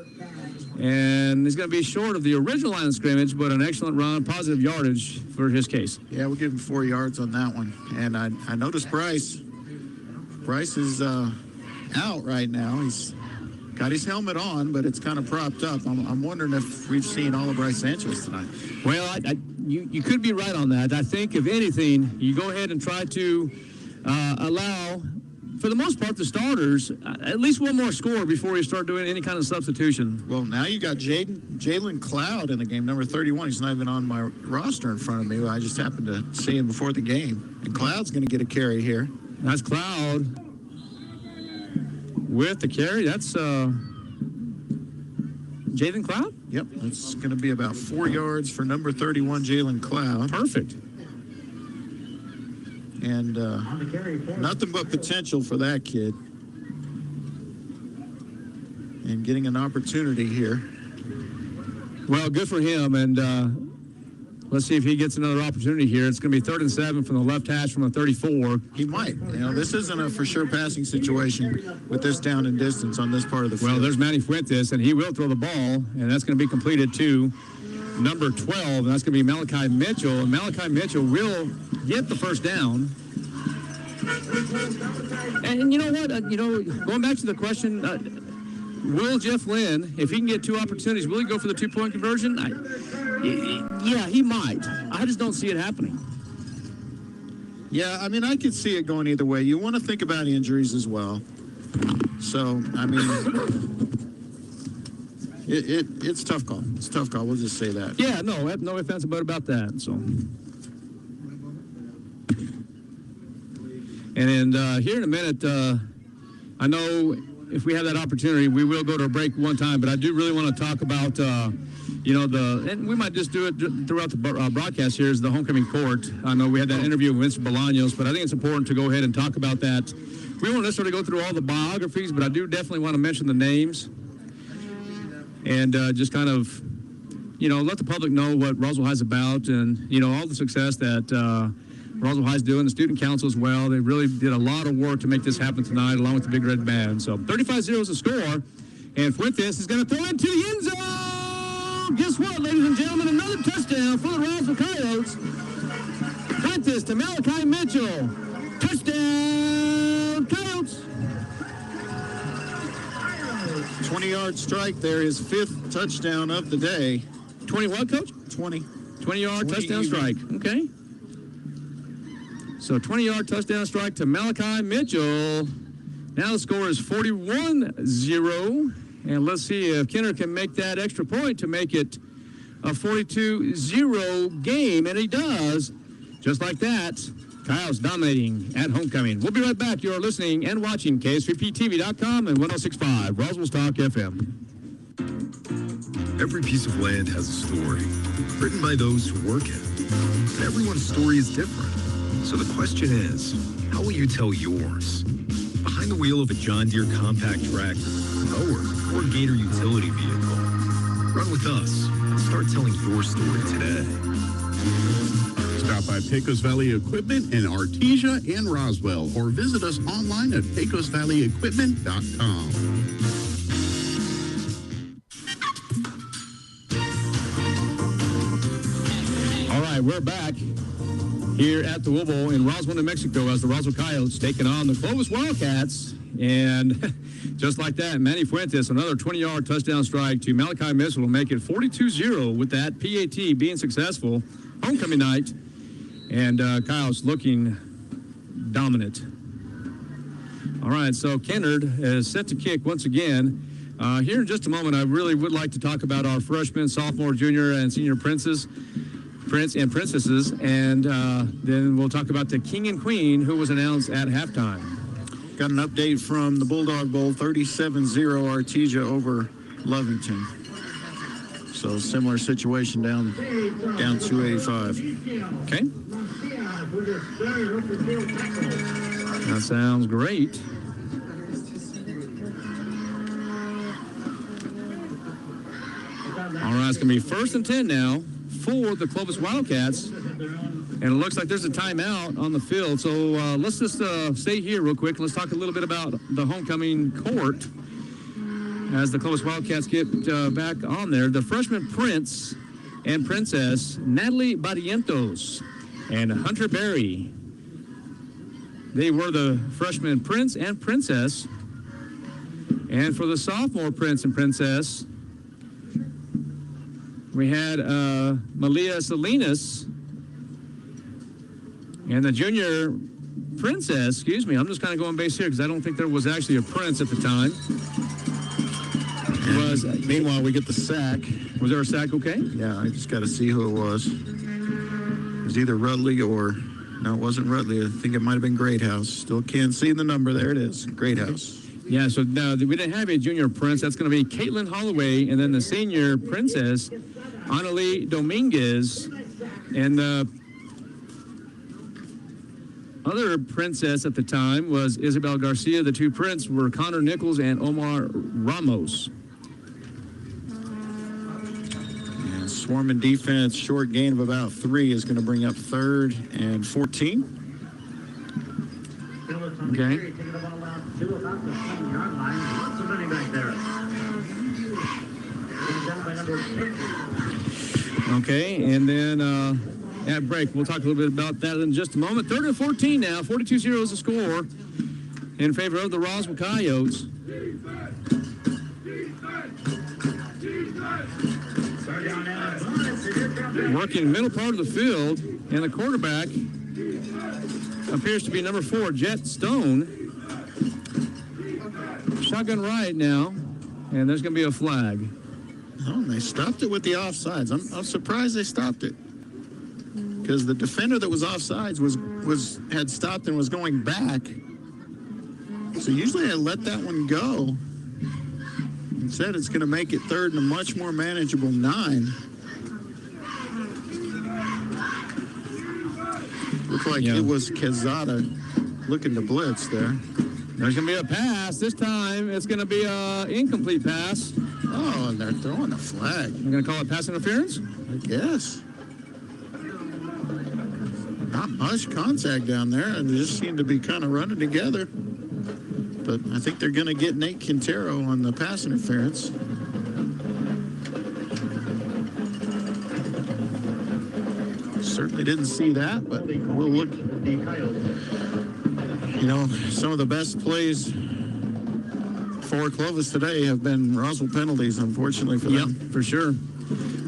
And he's going to be short of the original line of scrimmage, but an excellent run, positive yardage for his case. Yeah, we'll give him 4 yards on that one. And I noticed Bryce. Bryce is out right now. He's got his helmet on, but it's kind of propped up. I'm wondering if we've seen all of Bryce Sanchez tonight. Well, you could be right on that. I think, if anything, you go ahead and try to allow, for the most part, the starters, at least one more score before you start doing any kind of substitution. Well, now you got Jalen Cloud in the game, number 31. He's not even on my roster in front of me. I just happened to see him before the game. And Cloud's going to get a carry here. That's Cloud with the carry. That's Jalen Cloud? Yep, it's going to be about 4 yards for number 31, Jalen Cloud. Perfect. And nothing but potential for that kid. And getting an opportunity here. Well, good for him. And let's see if he gets another opportunity here. It's going to be 3rd and 7 from the left hash from the 34. He might. This isn't a for sure passing situation with this down and distance on this part of the field. Well, there's Manny Fuentes, and he will throw the ball, and that's going to be completed to number 12, and that's going to be Malachi Mitchell. And Malachi Mitchell will get the first down. And you know what? Going back to the question, will Jeff Lynn, if he can get 2 opportunities, will he go for the 2-point conversion? Yeah, he might. I just don't see it happening. Yeah, I could see it going either way. You want to think about injuries as well. So, it's a tough call. It's a tough call. We'll just say that. Yeah, no offense about that. So, and here in a minute, I know if we have that opportunity, we will go to a break one time. But I do really want to talk about, and we might just do it throughout the broadcast here, is the homecoming court. I know we had that interview with Vincent Bolaños, but I think it's important to go ahead and talk about that. We won't necessarily go through all the biographies, but I do definitely want to mention the names. And just kind of, let the public know what Roswell High is about, and, all the success that Roswell High is doing, the student council as well. They really did a lot of work to make this happen tonight, along with the Big Red Band. So 35-0 is the score, and Fuentes is going to throw into the end zone. Guess what, ladies and gentlemen? Another touchdown for the Roswell Coyotes. Fuentes to Malachi Mitchell. Touchdown, Coyotes. 20-yard strike there, his 5th touchdown of the day. 20 what, Coach? 20. 20-yard touchdown strike. Okay. So 20-yard touchdown strike to Malachi Mitchell. Now the score is 41-0. And let's see if Kenner can make that extra point to make it a 42-0 game. And he does. Just like that, Kyle's dominating at homecoming. We'll be right back. You're listening and watching KSVPTV.com and 106.5 Roswell's Talk FM. Every piece of land has a story, written by those who work it. And everyone's story is different. So the question is, how will you tell yours? Behind the wheel of a John Deere compact tractor, mower, or Gator utility vehicle. Run with us and start telling your story today. Stop by Pecos Valley Equipment in Artesia and Roswell, or visit us online at pecosvalleyequipment.com. All right, we're back here at the Wibble in Roswell, New Mexico, as the Roswell Coyotes taking on the Clovis Wildcats. And just like that, Manny Fuentes, another 20-yard touchdown strike to Malachi Mitchell will make it 42-0 with that PAT being successful homecoming night. And Kyle's looking dominant. All right, so Kennard is set to kick once again. Here in just a moment, I really would like to talk about our freshmen, sophomore, junior, and senior prince and princesses, and then we'll talk about the king and queen who was announced at halftime. Got an update from the Bulldog Bowl, 37-0 Artesia over Lovington. So similar situation down 285. Okay. That sounds great. All right, it's going to be 1st and 10 now for the Clovis Wildcats And it looks like there's a timeout on the field. So let's just stay here real quick. Let's talk a little bit about the homecoming court as the Clovis Wildcats get back on there. The freshman Prince and Princess, Natalie Barrientos and Hunter Berry. They were the freshman Prince and Princess. And for the sophomore Prince and Princess, we had Malia Salinas. And the junior Princess, excuse me, I'm just kind of going base here because I don't think there was actually a Prince at the time. Meanwhile, we get the sack. Was there a sack okay? Yeah, I just got to see who it was. It was either Rudley or, no, it wasn't Rudley. I think it might have been Greathouse. Still can't see the number. There it is, Greathouse. Yeah, so now we didn't have a junior Prince. That's going to be Caitlin Holloway, and then the senior Princess, Annalie Dominguez, and the other Princess at the time was Isabel Garcia. The two Prince were Connor Nichols and Omar Ramos. And swarming defense, short gain of about 3 is going to bring up 3rd and 14. Okay. Okay, and then at break, we'll talk a little bit about that in just a moment. 3rd and 14 now. 42-0 is the score in favor of the Roswell Coyotes. Working middle part of the field, and the quarterback appears to be number 4, Jet Stone. Shotgun right now, and there's going to be a flag. Oh, and they stopped it with the offsides. I'm surprised they stopped it, because the defender that was offsides had stopped and was going back. So usually I let that one go. Instead, it's going to make it 3rd and a much more manageable 9. Looked like it was Quezada looking to blitz there. There's going to be a pass. This time, it's going to be an incomplete pass. Oh, and they're throwing a flag. They're going to call it pass interference? I guess. Not much contact down there, and they just seem to be kind of running together. But I think they're going to get Nate Quintero on the pass interference. Certainly didn't see that, but we'll look. You know, some of the best plays for Clovis today have been Roswell penalties, unfortunately for them. Yep, for sure.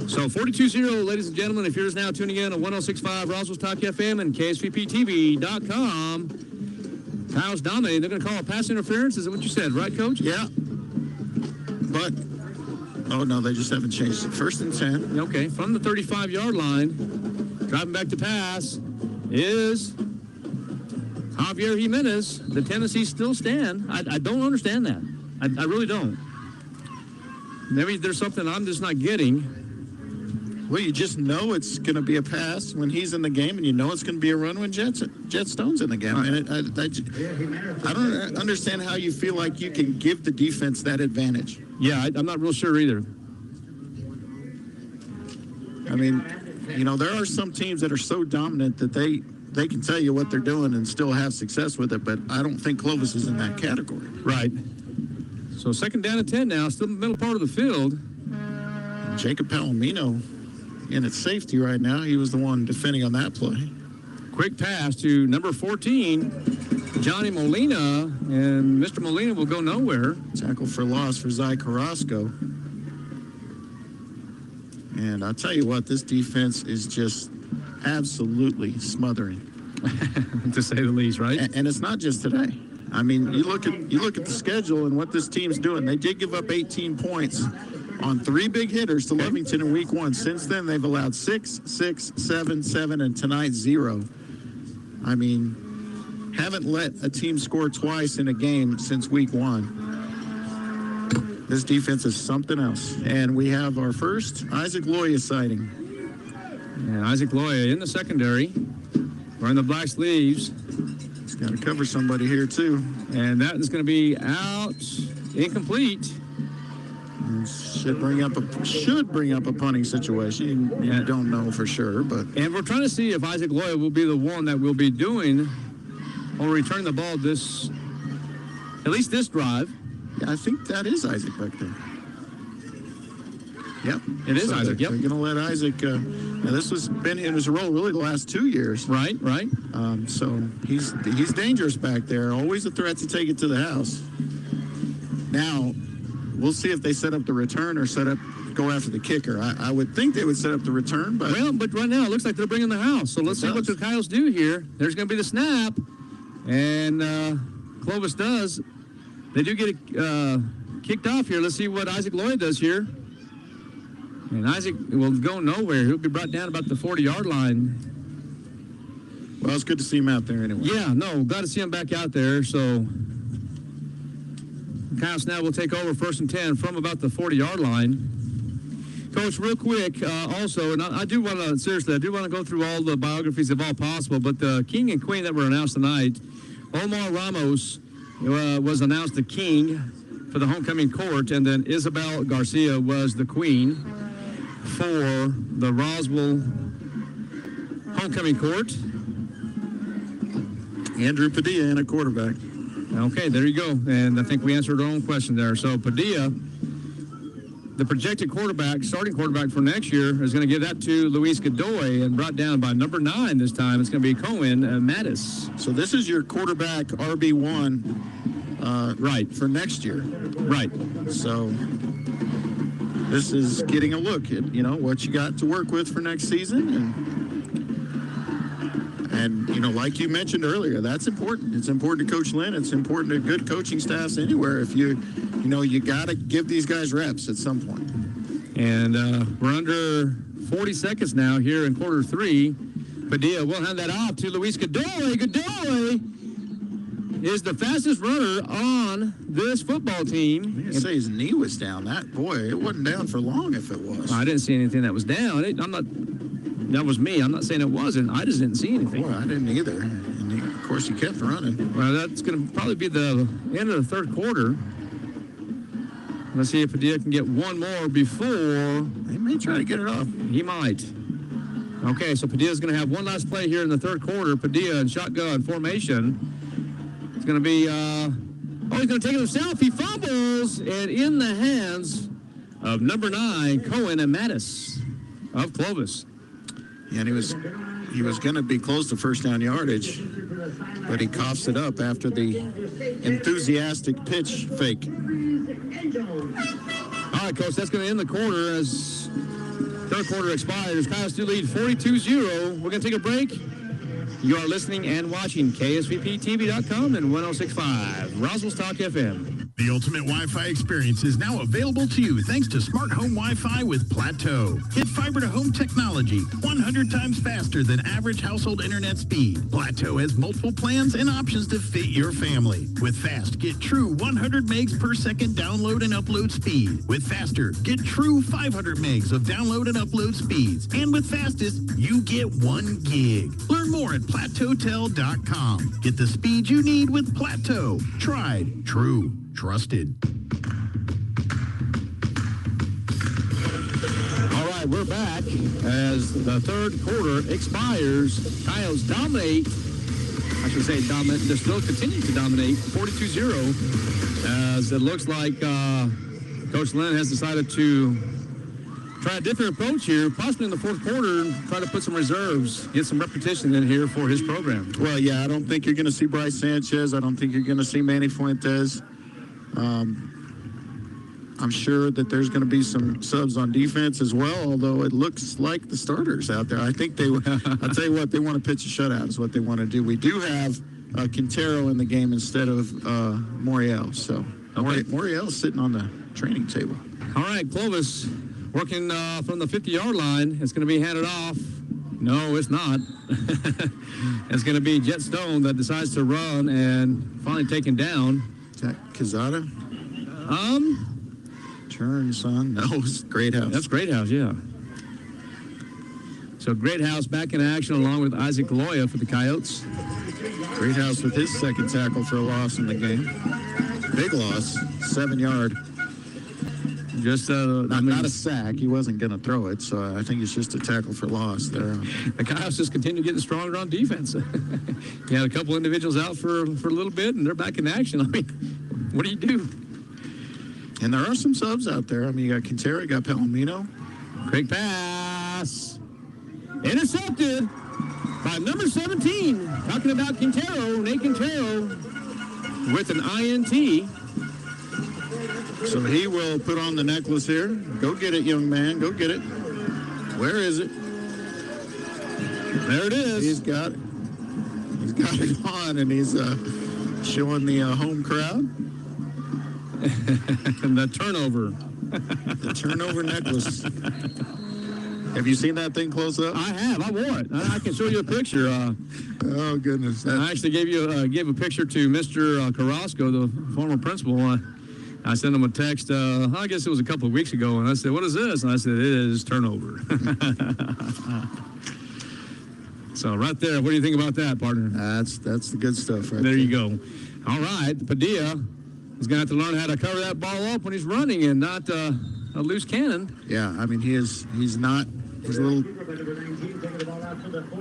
So 42-0, ladies and gentlemen, if you're just now tuning in on 106.5 Roswell's Talk FM and KSVPTV.com, Kyle's dominating. They're going to call it pass interference. Is that what you said, right, Coach? Yeah. But, oh, no, they just haven't changed it. 1st and 10. Okay, from the 35-yard line, driving back to pass is Javier Jimenez. The Tennessee still stand. I don't understand that. I really don't. Maybe there's something I'm just not getting. Well, you just know it's going to be a pass when he's in the game, and you know it's going to be a run when Jet Stone's in the game. I mean, I don't understand how you feel like you can give the defense that advantage. Yeah, I'm not real sure either. I mean, you know, there are some teams that are so dominant that they can tell you what they're doing and still have success with it, but I don't think Clovis is in that category. Right. So 2nd down and 10 now, still in the middle part of the field. Jacob Palomino in at safety right now. He was the one defending on that play. Quick pass to number 14, Johnny Molina, and Mr. Molina will go nowhere. Tackle for loss for Zy Carrasco. And I'll tell you what, this defense is just absolutely smothering. To say the least, right? And it's not just today. I mean, you look at the schedule and what this team's doing. They did give up 18 points on 3 big hitters to Lovington in week 1. Since then, they've allowed 6, 6, 7, 7, and tonight 0. I mean, haven't let a team score twice in a game since week 1. This defense is something else. And we have our first Isaac Loya sighting. And Isaac Loya in the secondary, wearing the black sleeves. He's got to cover somebody here, too. And that is going to be out, incomplete. Should bring up a punting situation. You don't know for sure, but and we're trying to see if Isaac Loya will be the one that will be doing or returning the ball at least this drive. Yeah, I think that is Isaac back there. Yep, it is Isaac. Yep, they're going to let Isaac. Now this has been in his role really the last 2 years. Right. So he's dangerous back there. Always a threat to take it to the house. Now, we'll see if they set up the return or go after the kicker. I would think they would set up the return, but right now it looks like they're bringing the house. So let's see what the Coyotes do here. There's going to be the snap, and Clovis does. They do get it kicked off here. Let's see what Isaac Loya does here. And Isaac will go nowhere. He'll be brought down about the 40-yard line. Well, it's good to see him out there anyway. Yeah, no, glad to see him back out there. So Kyle Snell will take over 1st and 10 from about the 40-yard line. Coach, real quick, also, and I do want to go through all the biographies if all possible, but the king and queen that were announced tonight, Omar Ramos was announced the king for the homecoming court, and then Isabel Garcia was the queen for the Roswell homecoming court. Andrew Padilla and a quarterback. Okay, there you go. And I think we answered our own question there. So Padilla, the projected starting quarterback for next year, is going to give that to Luis Godoy, and brought down by number 9 this time. It's going to be Cohen Mattis. So this is your quarterback RB1 right for next year. Right. So this is getting a look at, what you got to work with for next season. And like you mentioned earlier, that's important. It's important to Coach Lynn. It's important to good coaching staffs anywhere. If you got to give these guys reps at some point. And we're under 40 seconds now here in quarter 3. Padilla will hand that off to Luis Godoy. Godoy is the fastest runner on this football team. You say his knee was down. It wasn't down for long if it was. I didn't see anything that was down. That was me. I'm not saying it wasn't. I just didn't see anything. Boy, I didn't either. And of course, he kept running. Well, that's going to probably be the end of the third quarter. Let's see if Padilla can get one more before. He may try to get it off. He might. Okay, so Padilla's going to have one last play here in the third quarter. Padilla in shotgun formation. It's going to be, he's going to take it himself. He fumbles, and in the hands of number 9, Cohen and Mattis of Clovis. Yeah, and he was going to be close to first down yardage, but he coughs it up after the enthusiastic pitch fake. All right, Coach, that's going to end the quarter as third quarter expires. Coyotes do lead 42-0. We're going to take a break. You are listening and watching KSVPTV.com and 106.5 Roswell's Talk FM. The ultimate Wi-Fi experience is now available to you thanks to smart home Wi-Fi with Plateau. Hit fiber-to-home technology 100 times faster than average household internet speed. Plateau has multiple plans and options to fit your family. With Fast, get true 100 megs per second download and upload speed. With Faster, get true 500 megs of download and upload speeds. And with Fastest, you get 1 gig. Learn more at PlateauTel.com. Get the speed you need with Plateau. Tried, true, trusted. All right, we're back as the third quarter expires. Coyotes dominate. I should say dominate. They're still continuing to dominate 42-0 as it looks like Coach Lynn has decided to try a different approach here, possibly in the fourth quarter, and try to put some reserves, get some repetition in here for his program. Well, yeah, I don't think you're going to see Bryce Sanchez. I don't think you're going to see Manny Fuentes. I'm sure that there's going to be some subs on defense as well, although it looks like the starters out there. I think I'll tell you what, they want to pitch a shutout is what they want to do. We do have Quintero in the game instead of Moriel. So okay. Moriel's sitting on the training table. All right, Clovis working from the 50-yard line. It's going to be handed off. No, it's not. It's going to be Jet Stone that decides to run and finally taken down. Is that Quezada? Turns on. No, it's Greathouse. That's Greathouse, yeah. So Greathouse back in action along with Isaac Loya for the Coyotes. Greathouse with his second tackle for a loss in the game. Big loss, 7-yard. Just not a sack. He wasn't going to throw it, so I think it's just a tackle for loss there. The Coyotes just continue getting stronger on defense. You had a couple individuals out for a little bit, and they're back in action. I mean, what do you do? And there are some subs out there. I mean, you got Quintero, you got Palomino. Quick pass. Intercepted by number 17. Talking about Quintero, Nate Quintero with an INT. So he will put on the necklace here. Go get it, young man. Go get it. Where is it? There it is. He's got it. He's got it on, and he's showing the home crowd. And the turnover. The turnover necklace. Have you seen that thing close up? I have. I wore it. I can show you a picture. Oh, goodness. I actually gave a picture to Mr. Carrasco, the former principal. I sent him a text, I guess it was a couple of weeks ago, and I said, what is this? And I said, it is turnover. So right there, what do you think about that, partner? That's the good stuff right there. You go. All right, Padilla is going to have to learn how to cover that ball up when he's running and not a loose cannon. Yeah, I mean, he's a little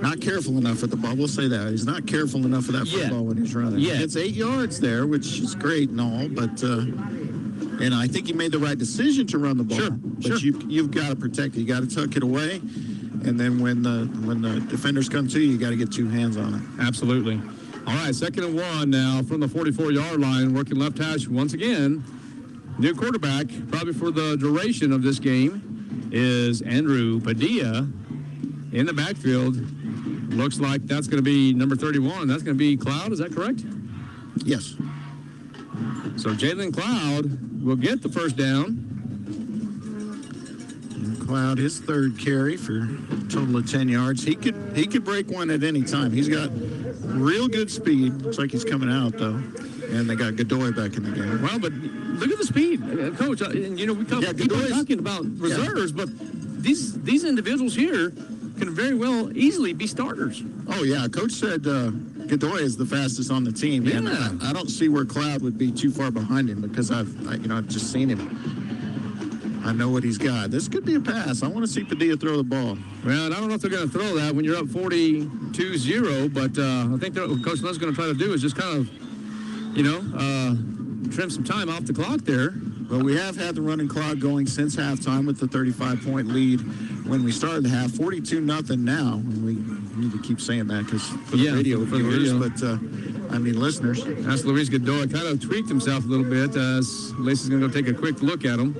not careful enough at the ball. We'll say that. He's not careful enough of that football when he's running. Yeah. It's 8 yards there, which is great and all, but and I think he made the right decision to run the ball. But you've got to protect it. You got to tuck it away, and then when the defenders come to you, you got to get 2 hands on it. Absolutely. All right, 2nd and 1 now from the 44-yard line, working left hash once again. New quarterback, probably for the duration of this game, is Andrew Padilla in the backfield. Looks like that's going to be number 31. That's going to be Cloud. Is that correct? Yes. So Jalen Cloud will get the first down. Cloud, his 3rd carry for a total of 10 yards. He could break one at any time. He's got real good speed. Looks like he's coming out, though. And they got Godoy back in the game. Well, but look at the speed, Coach. And, we keep talking about reserves, but these individuals here can very well easily be starters. Oh, yeah. Coach said Godoy is the fastest on the team. Yeah. And I don't see where Cloud would be too far behind him because I've just seen him. I know what he's got. This could be a pass. I want to see Padilla throw the ball. Well, I don't know if they're going to throw that when you're up 42-0, but I think what Coach Lunn's going to try to do is just kind of, trim some time off the clock there. Well, we have had the running clock going since halftime with the 35-point lead when we started the half. 42-0 now. And we need to keep saying that because for the radio viewers, but listeners. That's Luis Godoy. Kind of tweaked himself a little bit as Lacey's going to go take a quick look at him.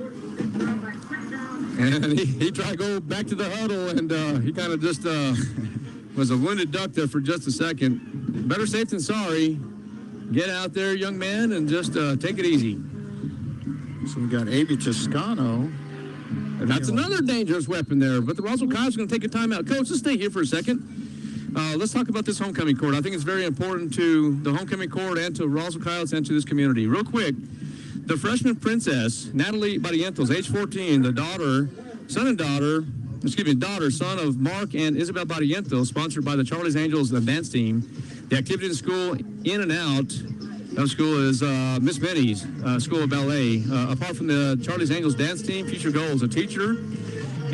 And he tried to go back to the huddle, and he kind of just was a wounded duck there for just a second. Better safe than sorry. Get out there, young man, and just take it easy. So we got Avi Toscano. That's another dangerous weapon there. But the Roswell Coyotes are going to take a timeout. Coach, let's stay here for a second. Let's talk about this homecoming court. I think it's very important to the homecoming court and to Roswell Coyotes and to this community. Real quick, the freshman princess, Natalie Barrientos, age 14, the daughter, son of Mark and Isabel Barrientos, sponsored by the Charlie's Angels, the dance team. The activity in the school, in and out of school, is Miss Minnie's School of Ballet. Apart from the Charlie's Angels dance team, future goals, a teacher,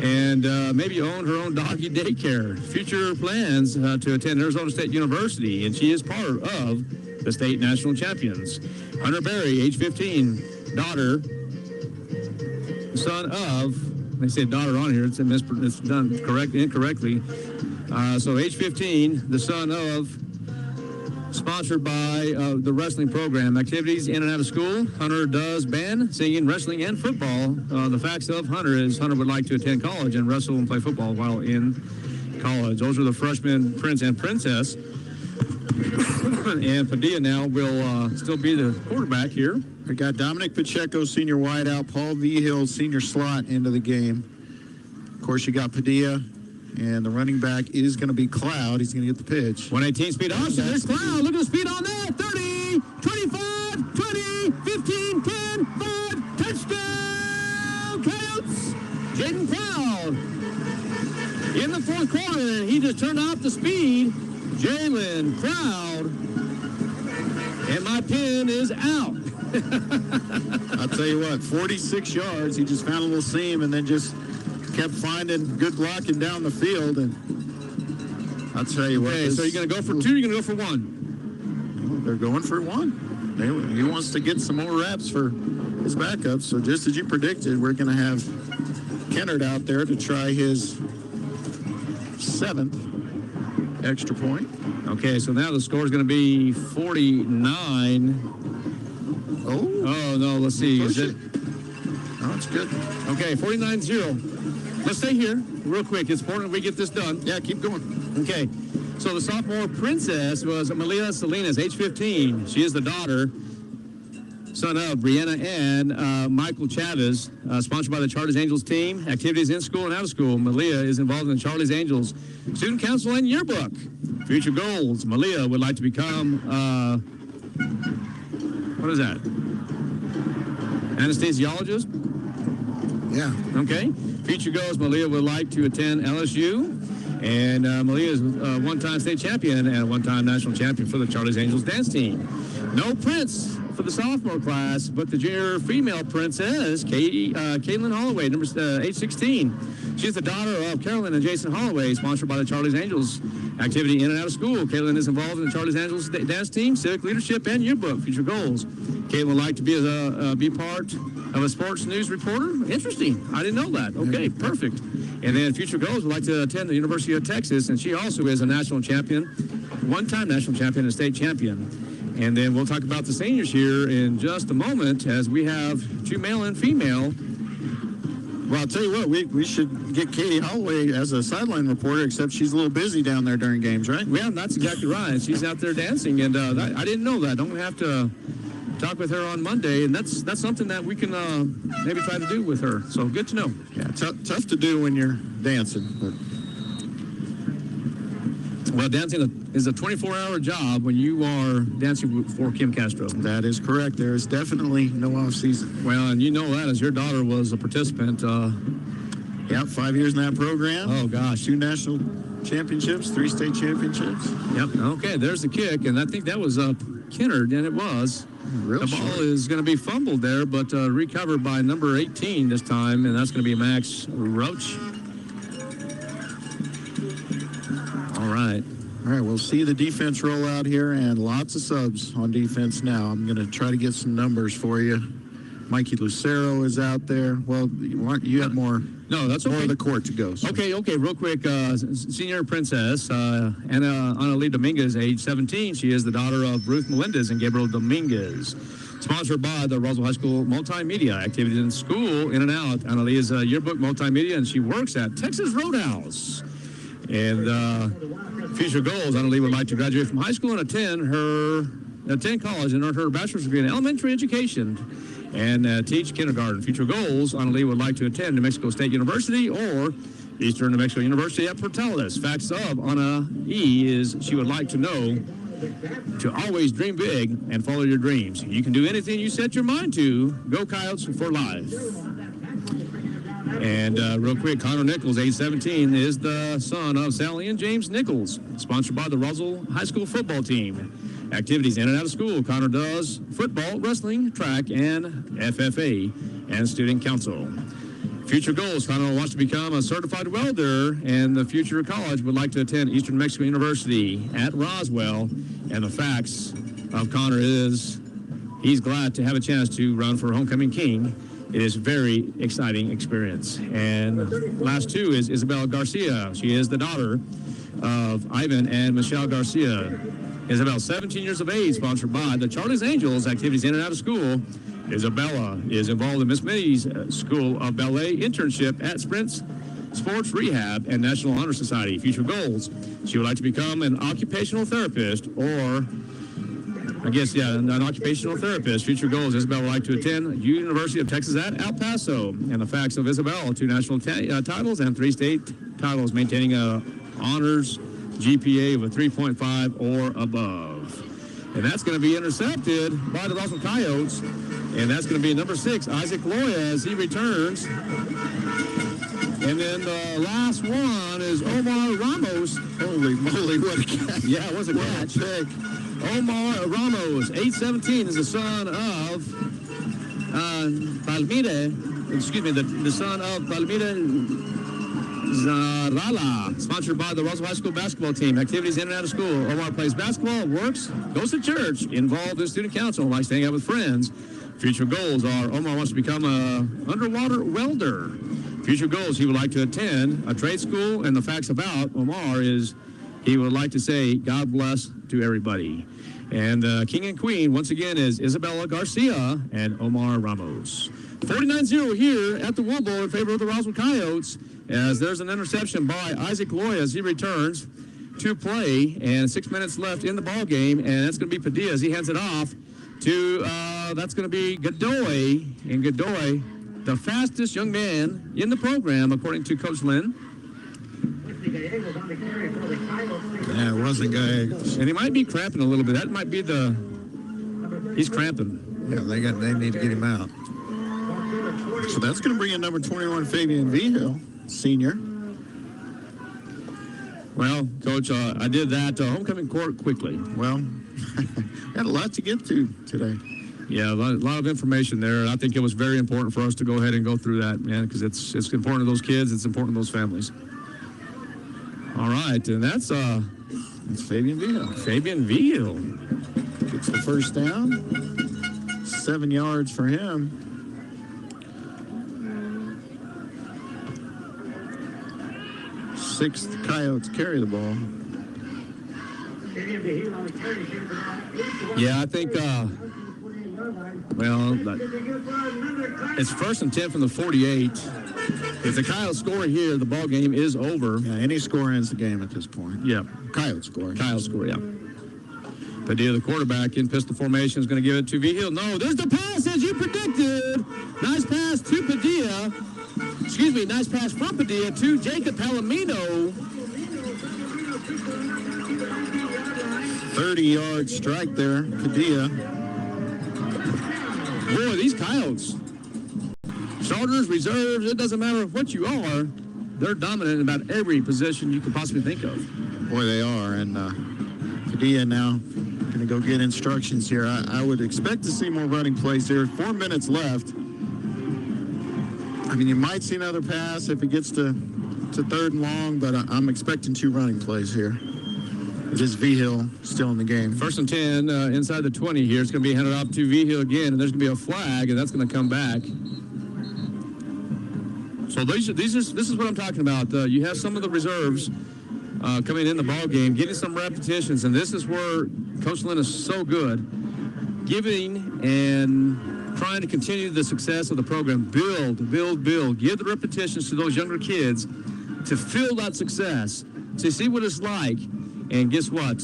and maybe own her own doggy daycare. Future plans to attend Arizona State University, and she is part of the state national champions. Hunter Berry, age 15, daughter, son of, they say daughter on here, it's done incorrectly. So age 15, the son of, sponsored by the wrestling program. Activities in and out of school. Hunter does band, singing, wrestling, and football. The facts of Hunter is Hunter would like to attend college and wrestle and play football while in college. Those are the freshman prince and princess. And Padilla now will still be the quarterback here. We got Dominic Pacheco, senior wideout, Paul Vigil, senior slot into the game. Of course, you got Padilla, and the running back is going to be Cloud. He's going to get the pitch. 118 speed option. There's Cloud. Look at the speed on that. 30, 25, 20, 15, 10, 5. Touchdown, Coyotes. Jaden Cloud in the 4th quarter. He just turned off the speed. Jalen Cloud. And my pin is out. I'll tell you what, 46 yards. He just found a little seam and then just kept finding good blocking down the field. And I'll tell you what. Okay, so you're going to go for 2, you're going to go for 1? They're going for 1. He wants to get some more reps for his backup. So just as you predicted, we're going to have Kennard out there to try his 7th extra point. Okay, so now the score is going to be 49. Oh, no, let's see. Is it? Oh, it's good. Okay, 49-0. Let's stay here real quick. It's important we get this done. Yeah, keep going. Okay, so the sophomore princess was Malia Salinas, age 15. She is the daughter, son of Brianna and Michael Chavez, sponsored by the Charlie's Angels team. Activities in school and out of school. Malia is involved in the Charlie's Angels Student Council and Yearbook. Future goals. Malia would like to become, what is that? Anesthesiologist? Yeah. Okay. Future goals. Malia would like to attend LSU. And Malia is a one-time state champion and a one-time national champion for the Charlie's Angels dance team. No prince for the sophomore class, but the junior female princess, Caitlin Holloway, age 16. She's the daughter of Carolyn and Jason Holloway, sponsored by the Charlie's Angels activity in and out of school. Caitlin is involved in the Charlie's Angels dance team, civic leadership, and yearbook. Future goals. Caitlin would like to be part of a sports news reporter. Interesting. I didn't know that. Okay, perfect. And then future goals would like to attend the University of Texas, and she also is a national champion, one-time national champion and state champion. And then we'll talk about the seniors here in just a moment as we have 2 male and female. Well, I'll tell you what, we should get Katie Holloway as a sideline reporter, except she's a little busy down there during games, right? Yeah, that's exactly right. She's out there dancing, and I didn't know that. I'm going to have to talk with her on Monday, and that's something that we can maybe try to do with her. So good to know. Yeah, tough to do when you're dancing, but... Well, dancing is a 24-hour job when you are dancing for Kim Castro. That is correct. There is definitely no off-season. Well, and you know that as your daughter was a participant. Yeah, 5 years in that program. Oh, gosh. 2 national championships, 3 state championships. Yep. Okay, there's the kick, and I think that was Kennard, and it was. Real the ball is going to be fumbled there, but recovered by number 18 this time, and that's going to be Max Roach. All right, we'll see the defense roll out here, and lots of subs on defense now. I'm going to try to get some numbers for you. Mikey Lucero is out there. Well, you have more. No, that's okay. More of the court to go. So. Okay, real quick. Senior princess, Ana Lee Dominguez, age 17. She is the daughter of Ruth Melendez and Gabriel Dominguez. Sponsored by the Roswell High School Multimedia Activities in School, in and out. Ana Lee is a yearbook multimedia, and she works at Texas Roadhouse. And future goals, Ana Lee would like to graduate from high school and attend college and earn her bachelor's degree in elementary education and teach kindergarten. Future goals, Ana Lee would like to attend New Mexico State University or Eastern New Mexico University at Portales. Facts of Ana E is she would like to know to always dream big and follow your dreams. You can do anything you set your mind to. Go Coyotes for life. And real quick, Connor Nichols, age 17, is the son of Sally and James Nichols, sponsored by the Roswell High School football team. Activities in and out of school. Connor does football, wrestling, track, and FFA, and student council. Future goals. Connor wants to become a certified welder, and the future of college would like to attend Eastern New Mexico University at Roswell. And the facts of Connor is he's glad to have a chance to run for homecoming king. It is a very exciting experience. And last 2 is Isabel Garcia. She is the daughter of Ivan and Michelle Garcia. Isabel, 17 years of age, sponsored by the Charlie's Angels, activities in and out of school. Isabella is involved in Miss Minnie's School of Ballet internship at Sprint's Sports Rehab and National Honor Society. Future goals, she would like to become an occupational therapist or an occupational therapist. Future goals, Isabel would like to attend University of Texas at El Paso. And the facts of Isabel, 2 national titles and 3 state titles, maintaining a honors GPA of a 3.5 or above. And that's going to be intercepted by the Roswell Coyotes. And that's going to be number 6, Isaac Loya, as he returns. And then the last one is Omar Ramos. Holy moly, what a catch. Yeah, it was a catch. Pick. Omar Ramos, 817, is the son of Palmira. Excuse me, the son of Palmira Zarala, sponsored by the Roswell High School basketball team. Activities in and out of school. Omar plays basketball, works, goes to church, involved in student council, likes to hang out with friends. Future goals are Omar wants to become an underwater welder. Future goals, he would like to attend a trade school, and the facts about Omar is he would like to say God bless to everybody. And king and queen, once again, is Isabella Garcia and Omar Ramos. 49-0 here at the Wool Bowl in favor of the Roswell Coyotes, as there's an interception by Isaac Loy as he returns to play, and 6 minutes left in the ball game, and that's going to be Padilla as he hands it off to, that's going to be Godoy, and Godoy, the fastest young man in the program, according to Coach Lynn. Yeah, it wasn't Gallegos. And he might be cramping a little bit. That might be he's cramping. Yeah, they need to get him out. So that's going to bring in number 21, Fabian Vigil, senior. Well, Coach, I did that homecoming court quickly. Well, had a lot to get to today. Yeah, a lot of information there. I think it was very important for us to go ahead and go through that, man, because it's important to those kids. It's important to those families. All right, and that's Fabian Vigil. Fabian Vigil gets the first down. 7 yards for him. Sixth Coyotes carry the ball. Yeah, I think, it's 1st and 10 from the 48. If the Coyotes score here, the ball game is over. Yeah, any score ends the game at this point. Yeah. Coyotes score. Yeah. Padilla, the quarterback, in pistol formation, is going to give it to Vigil. No, there's the pass as you predicted. Nice pass to Padilla. Excuse me, nice pass from Padilla to Jacob Palomino. 30-yard strike there, Padilla. Boy, these Coyotes, starters, reserves, it doesn't matter what you are, they're dominant in about every position you could possibly think of. Boy, they are. And Padilla now going to go get instructions here. I would expect to see more running plays here. 4 minutes left. I mean, you might see another pass if it gets to 3rd and long, but I'm expecting 2 running plays here. It is Vigil still in the game. 1st and 10 inside the 20 here. It's going to be handed off to Vigil again, and there's going to be a flag, and that's going to come back. So this is what I'm talking about. You have some of the reserves coming in the ball game, getting some repetitions, and this is where Coach Lynn is so good, giving and trying to continue the success of the program. Build. Give the repetitions to those younger kids to feel that success, to see what it's like. And guess what?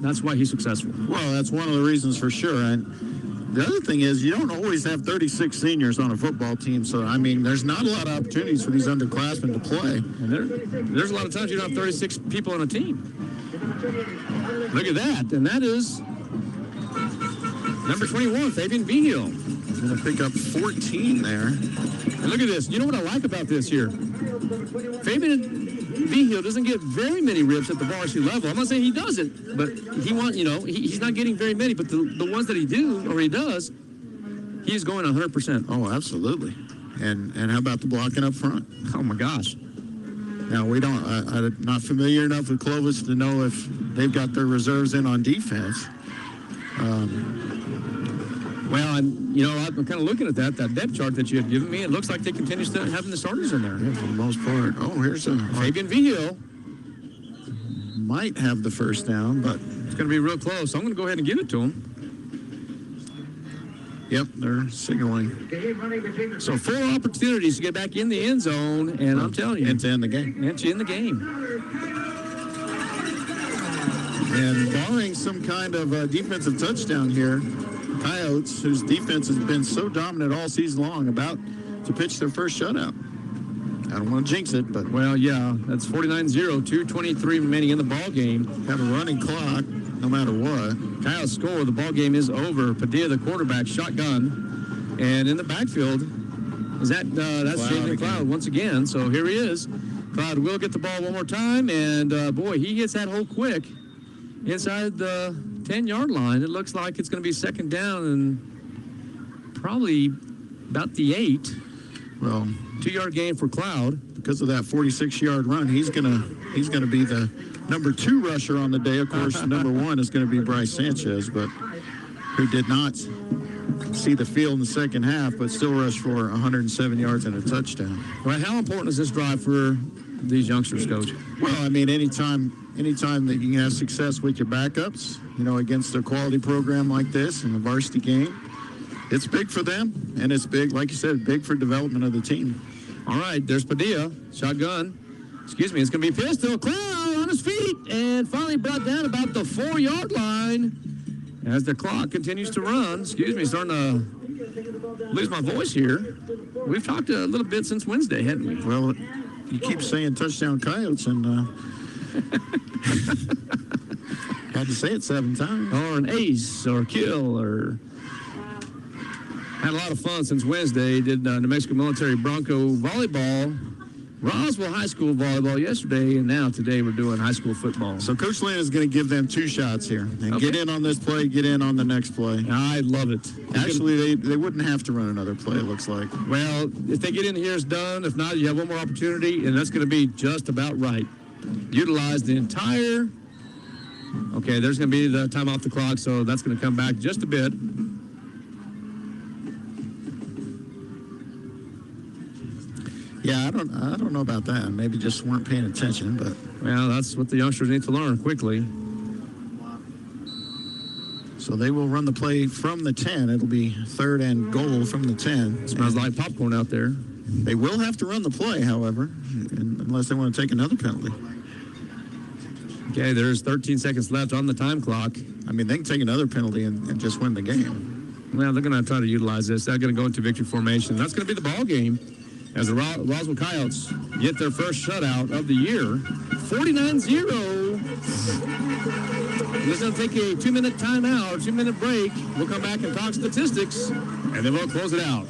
That's why he's successful. Well, that's one of the reasons for sure. And the other thing is you don't always have 36 seniors on a football team. So, I mean, there's not a lot of opportunities for these underclassmen to play. And there's a lot of times you don't have 36 people on a team. Look at that. And that is number 21, Fabian Vigil. Going to pick up 14 there. And look at this. You know what I like about this here? Fabian Vigil doesn't get very many rips at the varsity level. I'm not saying he doesn't, but he's not getting very many. But the ones that he does, he's going 100%. Oh, absolutely. And how about the blocking up front? Oh my gosh. Now I'm not familiar enough with Clovis to know if they've got their reserves in on defense. Well, and I'm kind of looking at that depth chart that you had given me. It looks like they continue still having the starters in there. Yeah, for the most part. Oh, here's Fabian Vigil. Might have the first down, but it's going to be real close. So I'm going to go ahead and give it to him. Yep, they're signaling. So 4 opportunities to get back in the end zone, and I'm telling you. And to end the game. And barring some kind of defensive touchdown here, Coyotes, whose defense has been so dominant all season long, about to pitch their first shutout. I don't want to jinx it, but... Well, yeah, that's 49-0, 2:23 remaining in the ball game. Have a running clock, no matter what. Coyotes score, the ball game is over. Padilla, the quarterback, shotgun. And in the backfield, that's Jaden Cloud once again. So here he is. Cloud will get the ball one more time, and boy, he hits that hole quick inside the 10-yard line. It looks like it's going to be second down and probably about the 8. Well, 2-yard gain for Cloud. Because of that 46-yard run, he's gonna be the number 2 rusher on the day. Of course, number 1 is going to be Bryce Sanchez, but who did not see the field in the second half, but still rushed for 107 yards and a touchdown. Well, how important is this drive for these youngsters, Coach? Well, I mean, anytime that you can have success with your backups, against a quality program like this in a varsity game, it's big for them, and it's big, like you said, big for development of the team. All right, there's Padilla, shotgun. Excuse me, it's going to be Pistol. Cloud on his feet, and finally brought down about the 4-yard line as the clock continues to run. Excuse me, starting to lose my voice here. We've talked a little bit since Wednesday, hadn't we? Well, you keep saying touchdown Coyotes, and had to say it 7 times. Or an ace, or kill, or... Had a lot of fun since Wednesday. Did New Mexico Military Bronco volleyball, Roswell High School volleyball yesterday, and now today we're doing high school football. So Coach Lynn is going to give them 2 shots here. And get in on this play, get in on the next play. I love it. Actually, they wouldn't have to run another play, it looks like. Well, if they get in here, it's done. If not, you have one more opportunity, and that's going to be just about right. Utilize the entire... Okay, there's going to be the time off the clock, so that's going to come back just a bit. Yeah, I don't know about that. Maybe just weren't paying attention, but... Well, that's what the youngsters need to learn quickly. So they will run the play from the 10. It'll be 3rd and goal from the 10. Smells like popcorn out there. They will have to run the play, however, unless they want to take another penalty. Okay, there's 13 seconds left on the time clock. I mean, they can take another penalty and just win the game. Well, they're going to try to utilize this. They're going to go into victory formation. That's going to be the ball game as the Roswell Coyotes get their first shutout of the year. 49-0. We're going to take a 2-minute timeout, 2-minute break. We'll come back and talk statistics, and then we'll close it out.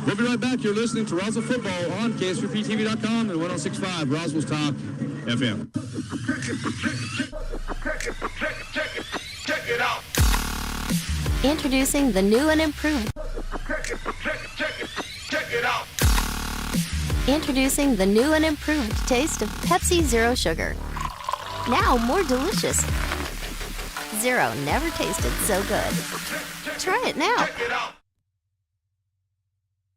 We'll be right back. You're listening to Roswell Football on KSVPTV.com and 106.5 Roswell's Talk FM. Check it out. Introducing the new and improved. Check it out. Introducing the new and improved taste of Pepsi Zero Sugar. Now more delicious. Zero never tasted so good. Try it now.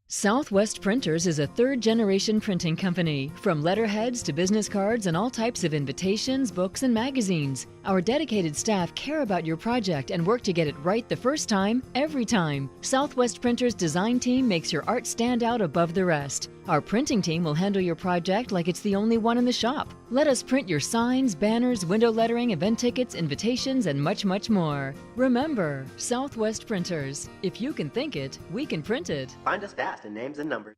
Southwest Printers is a third-generation printing company. From letterheads to business cards and all types of invitations, books, and magazines. Our dedicated staff care about your project and work to get it right the first time, every time. Southwest Printers' design team makes your art stand out above the rest. Our printing team will handle your project like it's the only one in the shop. Let us print your signs, banners, window lettering, event tickets, invitations, and much, much more. Remember, Southwest Printers. If you can think it, we can print it. Find us fast in names and numbers.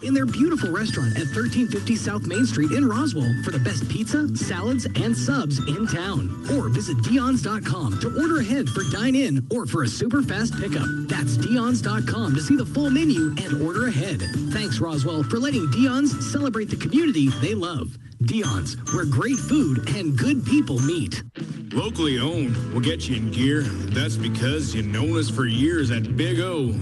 In their beautiful restaurant at 1350 South Main Street in Roswell for the best pizza, salads, and subs in town. Or visit Dion's.com to order ahead for dine-in or for a super fast pickup. That's Dion's.com to see the full menu and order ahead. Thanks, Roswell, for letting Dion's celebrate the community they love. Dion's, where great food and good people meet. Locally owned will get you in gear. That's because you've known us for years at Big O.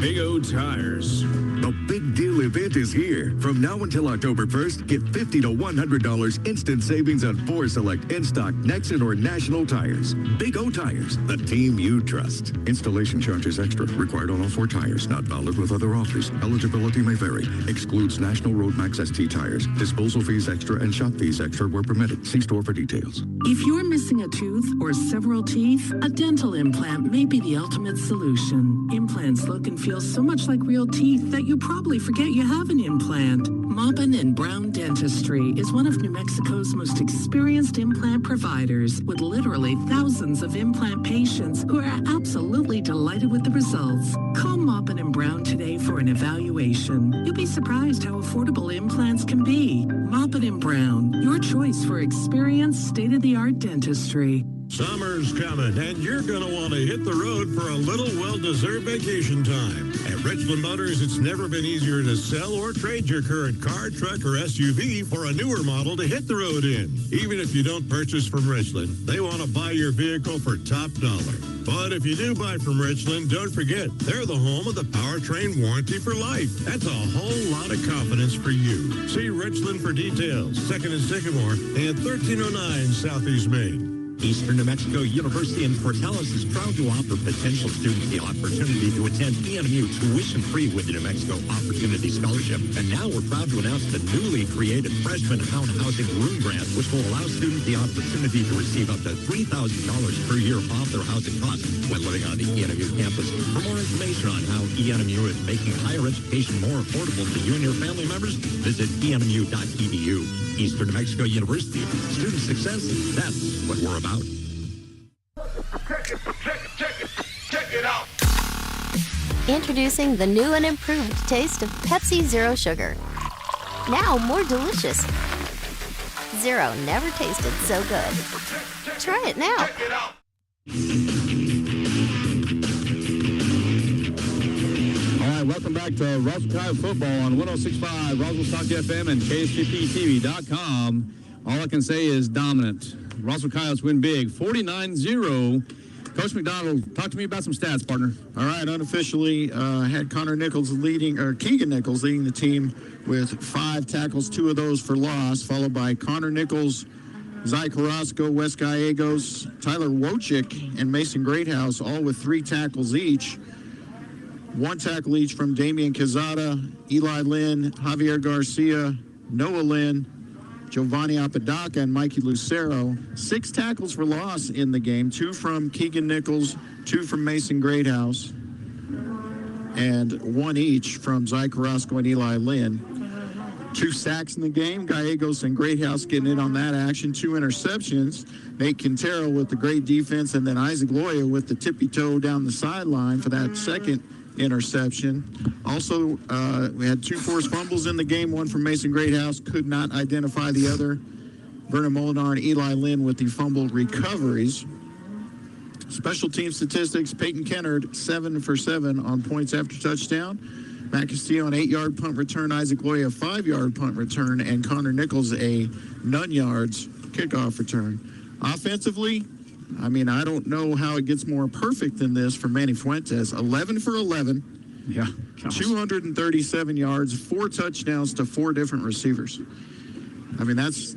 Big O Tires. The big deal event is here. From now until October 1st, get $50 to $100 instant savings on 4 select in-stock Nexen or National tires. Big O Tires, the team you trust. Installation charges extra. Required on all 4 tires. Not valid with other offers. Eligibility may vary. Excludes National Road Max ST tires. Disposal fees extra and shop fees extra where permitted. See store for details. If you're missing a tooth or several teeth, a dental implant may be the ultimate solution. Implants look and feel so much like real teeth that you probably forget you have an implant. Maupin and Brown Dentistry is one of New Mexico's most experienced implant providers, with literally thousands of implant patients who are absolutely delighted with the results. Call Maupin and Brown today for an evaluation. You'll be surprised how affordable implants can be. Maupin and Brown, your choice for experienced, state-of-the-art dentistry. Summer's coming, and you're going to want to hit the road for a little well-deserved vacation time. At Richland Motors, it's never been easier to sell or trade your current car, truck, or SUV for a newer model to hit the road in. Even if you don't purchase from Richland, they want to buy your vehicle for top dollar. But if you do buy from Richland, don't forget, they're the home of the powertrain warranty for life. That's a whole lot of confidence for you. See Richland for details. 2nd and Sycamore and 1309 Southeast Main. Eastern New Mexico University in Portales is proud to offer potential students the opportunity to attend ENMU tuition-free with the New Mexico Opportunity Scholarship. And now we're proud to announce the newly created Freshman Hound Housing Room Grant, which will allow students the opportunity to receive up to $3,000 per year off their housing costs when living on the ENMU campus. For more information on how ENMU is making higher education more affordable to you and your family members, visit enmu.edu. Eastern New Mexico University. Student success, that's what we're about. Check it out. Introducing the new and improved taste of Pepsi Zero Sugar. Now more delicious. Zero never tasted so good. Try it now. Check it out. All right, welcome back to Roswell Coyote Football on 106.5 Roswell Talk FM and KSPPTV.com. All I can say is dominant. Roswell Coyotes win big, 49-0. Coach McDonald, talk to me about some stats, partner. All right, unofficially had Keegan Nichols leading the team with 5 tackles, 2 of those for loss, followed by Connor Nichols, Zy Carrasco, Wes Gallegos, Tyler Wojcik, and Mason Greathouse, all with 3 tackles each. 1 tackle each from Damian Quezada, Eli Lynn, Javier Garcia, Noah Lynn, Giovanni Apodaca, and Mikey Lucero. 6 tackles for loss in the game, 2 from Keegan Nichols, 2 from Mason Greathouse, and 1 each from Zy Carrasco and Eli Lynn. 2 sacks in the game, Gallegos and Greathouse getting in on that action. 2 interceptions, Nate Quintero with the great defense, and then Isaac Loya with the tippy toe down the sideline for that second interception. Also, we had 2 forced fumbles in the game, 1 from Mason Greathouse, could not identify the other. Vernon Molinar and Eli Lynn with the fumble recoveries. Special team statistics, Peyton Kennard 7 for 7 on points after touchdown. Matt Castillo an 8-yard punt return, Isaac Loya a 5-yard punt return, and Connor Nichols a none yards kickoff return. Offensively, I mean, I don't know how it gets more perfect than this for Manny Fuentes. 11 for 11. Yeah. Gosh. 237 yards, 4 touchdowns to 4 different receivers. I mean, that's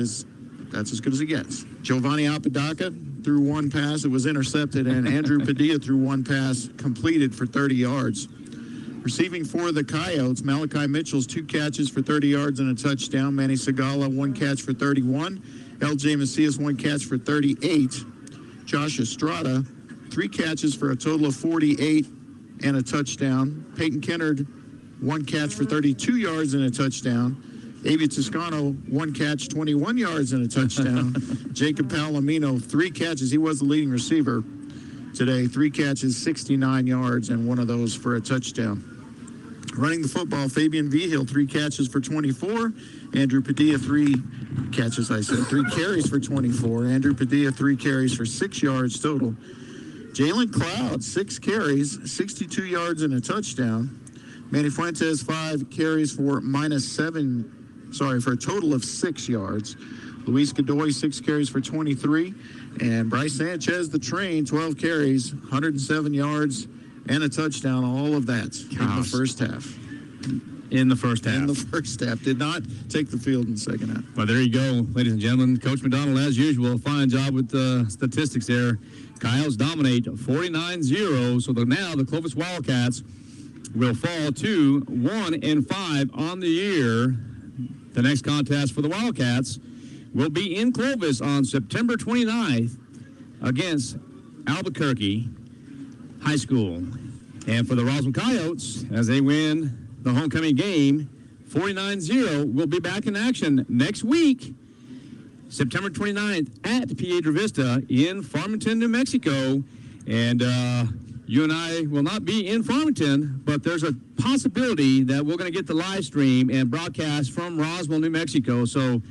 as good as it gets. Giovanni Apodaca threw 1 pass. It was intercepted, and Andrew Padilla threw 1 pass completed for 30 yards. Receiving for the Coyotes, Malachi Mitchell's 2 catches for 30 yards and a touchdown. Manny Segala 1 catch for 31. L.J. Macias 1 catch for 38. Josh Estrada 3 catches for a total of 48 and a touchdown. Peyton Kennard 1 catch for 32 yards and a touchdown. Avi Toscano 1 catch, 21 yards and a touchdown. Jacob Palomino 3 catches. He was the leading receiver today. 3 catches, 69 yards, and 1 of those for a touchdown. Running the football, Fabian Vigil 3 catches for 24. Andrew Padilla 3 carries for 24. Andrew Padilla 3 carries for 6 yards total. Jalen Cloud 6 carries, 62 yards and a touchdown. Manny Fuentes 5 carries for for a total of 6 yards. Luis Godoy 6 carries for 23. And Bryce Sanchez, the train, 12 carries, 107 yards and a touchdown. All of that in the first half. In the first half. Did not take the field in the second half. Well, there you go, ladies and gentlemen. Coach McDonald, as usual, fine job with the statistics there. Coyotes dominate 49-0. So now the Clovis Wildcats will fall to 1-5 on the year. The next contest for the Wildcats will be in Clovis on September 29th against Albuquerque High School. And for the Roswell Coyotes, as they win the homecoming game, 49-0, we'll be back in action next week, September 29th at Piedra Vista in Farmington, New Mexico. And you and I will not be in Farmington, but there's a possibility that we're going to get the live stream and broadcast from Roswell, New Mexico. So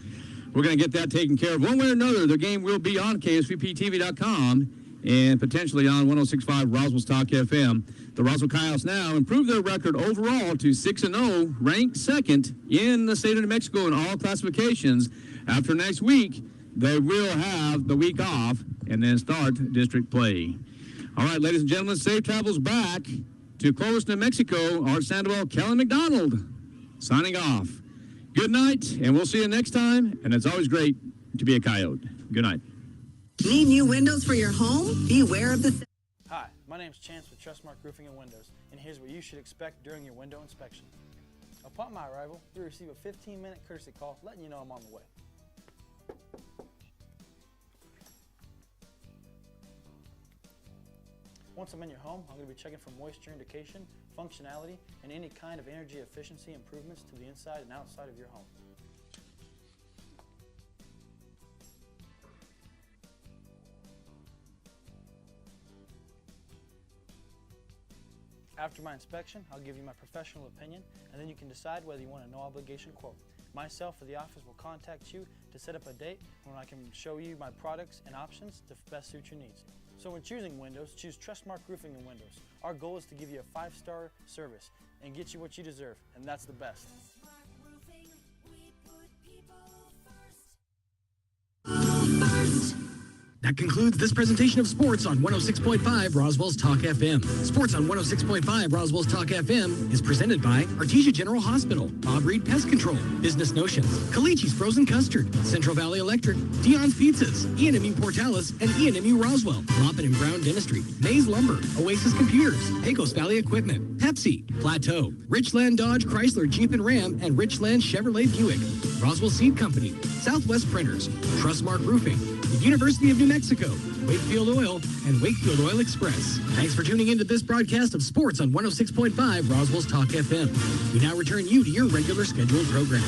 we're going to get that taken care of. One way or another, the game will be on KSVPTV.com and potentially on 106.5 Roswell's Talk FM. The Roswell Coyotes now improve their record overall to 6-0, ranked second in the state of New Mexico in all classifications. After next week, they will have the week off and then start district play. All right, ladies and gentlemen, safe travels back to Clovis, New Mexico. Art Sandoval, Kellen McDonald, signing off. Good night, and we'll see you next time. And it's always great to be a Coyote. Good night. Need new windows for your home? Beware of the... Hi, my name's Chance with Trustmark Roofing and Windows, and here's what you should expect during your window inspection. Upon my arrival, you'll receive a 15-minute courtesy call letting you know I'm on the way. Once I'm in your home, I'm going to be checking for moisture indication, functionality, and any kind of energy efficiency improvements to the inside and outside of your home. After my inspection, I'll give you my professional opinion, and then you can decide whether you want a no-obligation quote. Myself or the office will contact you to set up a date when I can show you my products and options to best suit your needs. So when choosing windows, choose Trustmark Roofing and Windows. Our goal is to give you a 5-star service and get you what you deserve, and that's the best. That concludes this presentation of sports on 106.5 Roswell's Talk FM. Sports on 106.5 Roswell's Talk FM is presented by Artesia General Hospital, Bob Reed Pest Control, Business Notions, Calici's Frozen Custard, Central Valley Electric, Dion's Pizzas, ENMU Portales, and ENMU Roswell, Loppin and Brown Dentistry, Maze Lumber, Oasis Computers, Pecos Valley Equipment, Pepsi, Plateau, Richland Dodge Chrysler Jeep and Ram, and Richland Chevrolet Buick, Roswell Seed Company, Southwest Printers, Trustmark Roofing, the University of New Mexico, Wakefield Oil, and Wakefield Oil Express. Thanks for tuning into this broadcast of sports on 106.5 Roswell's Talk FM. We now return you to your regular scheduled program.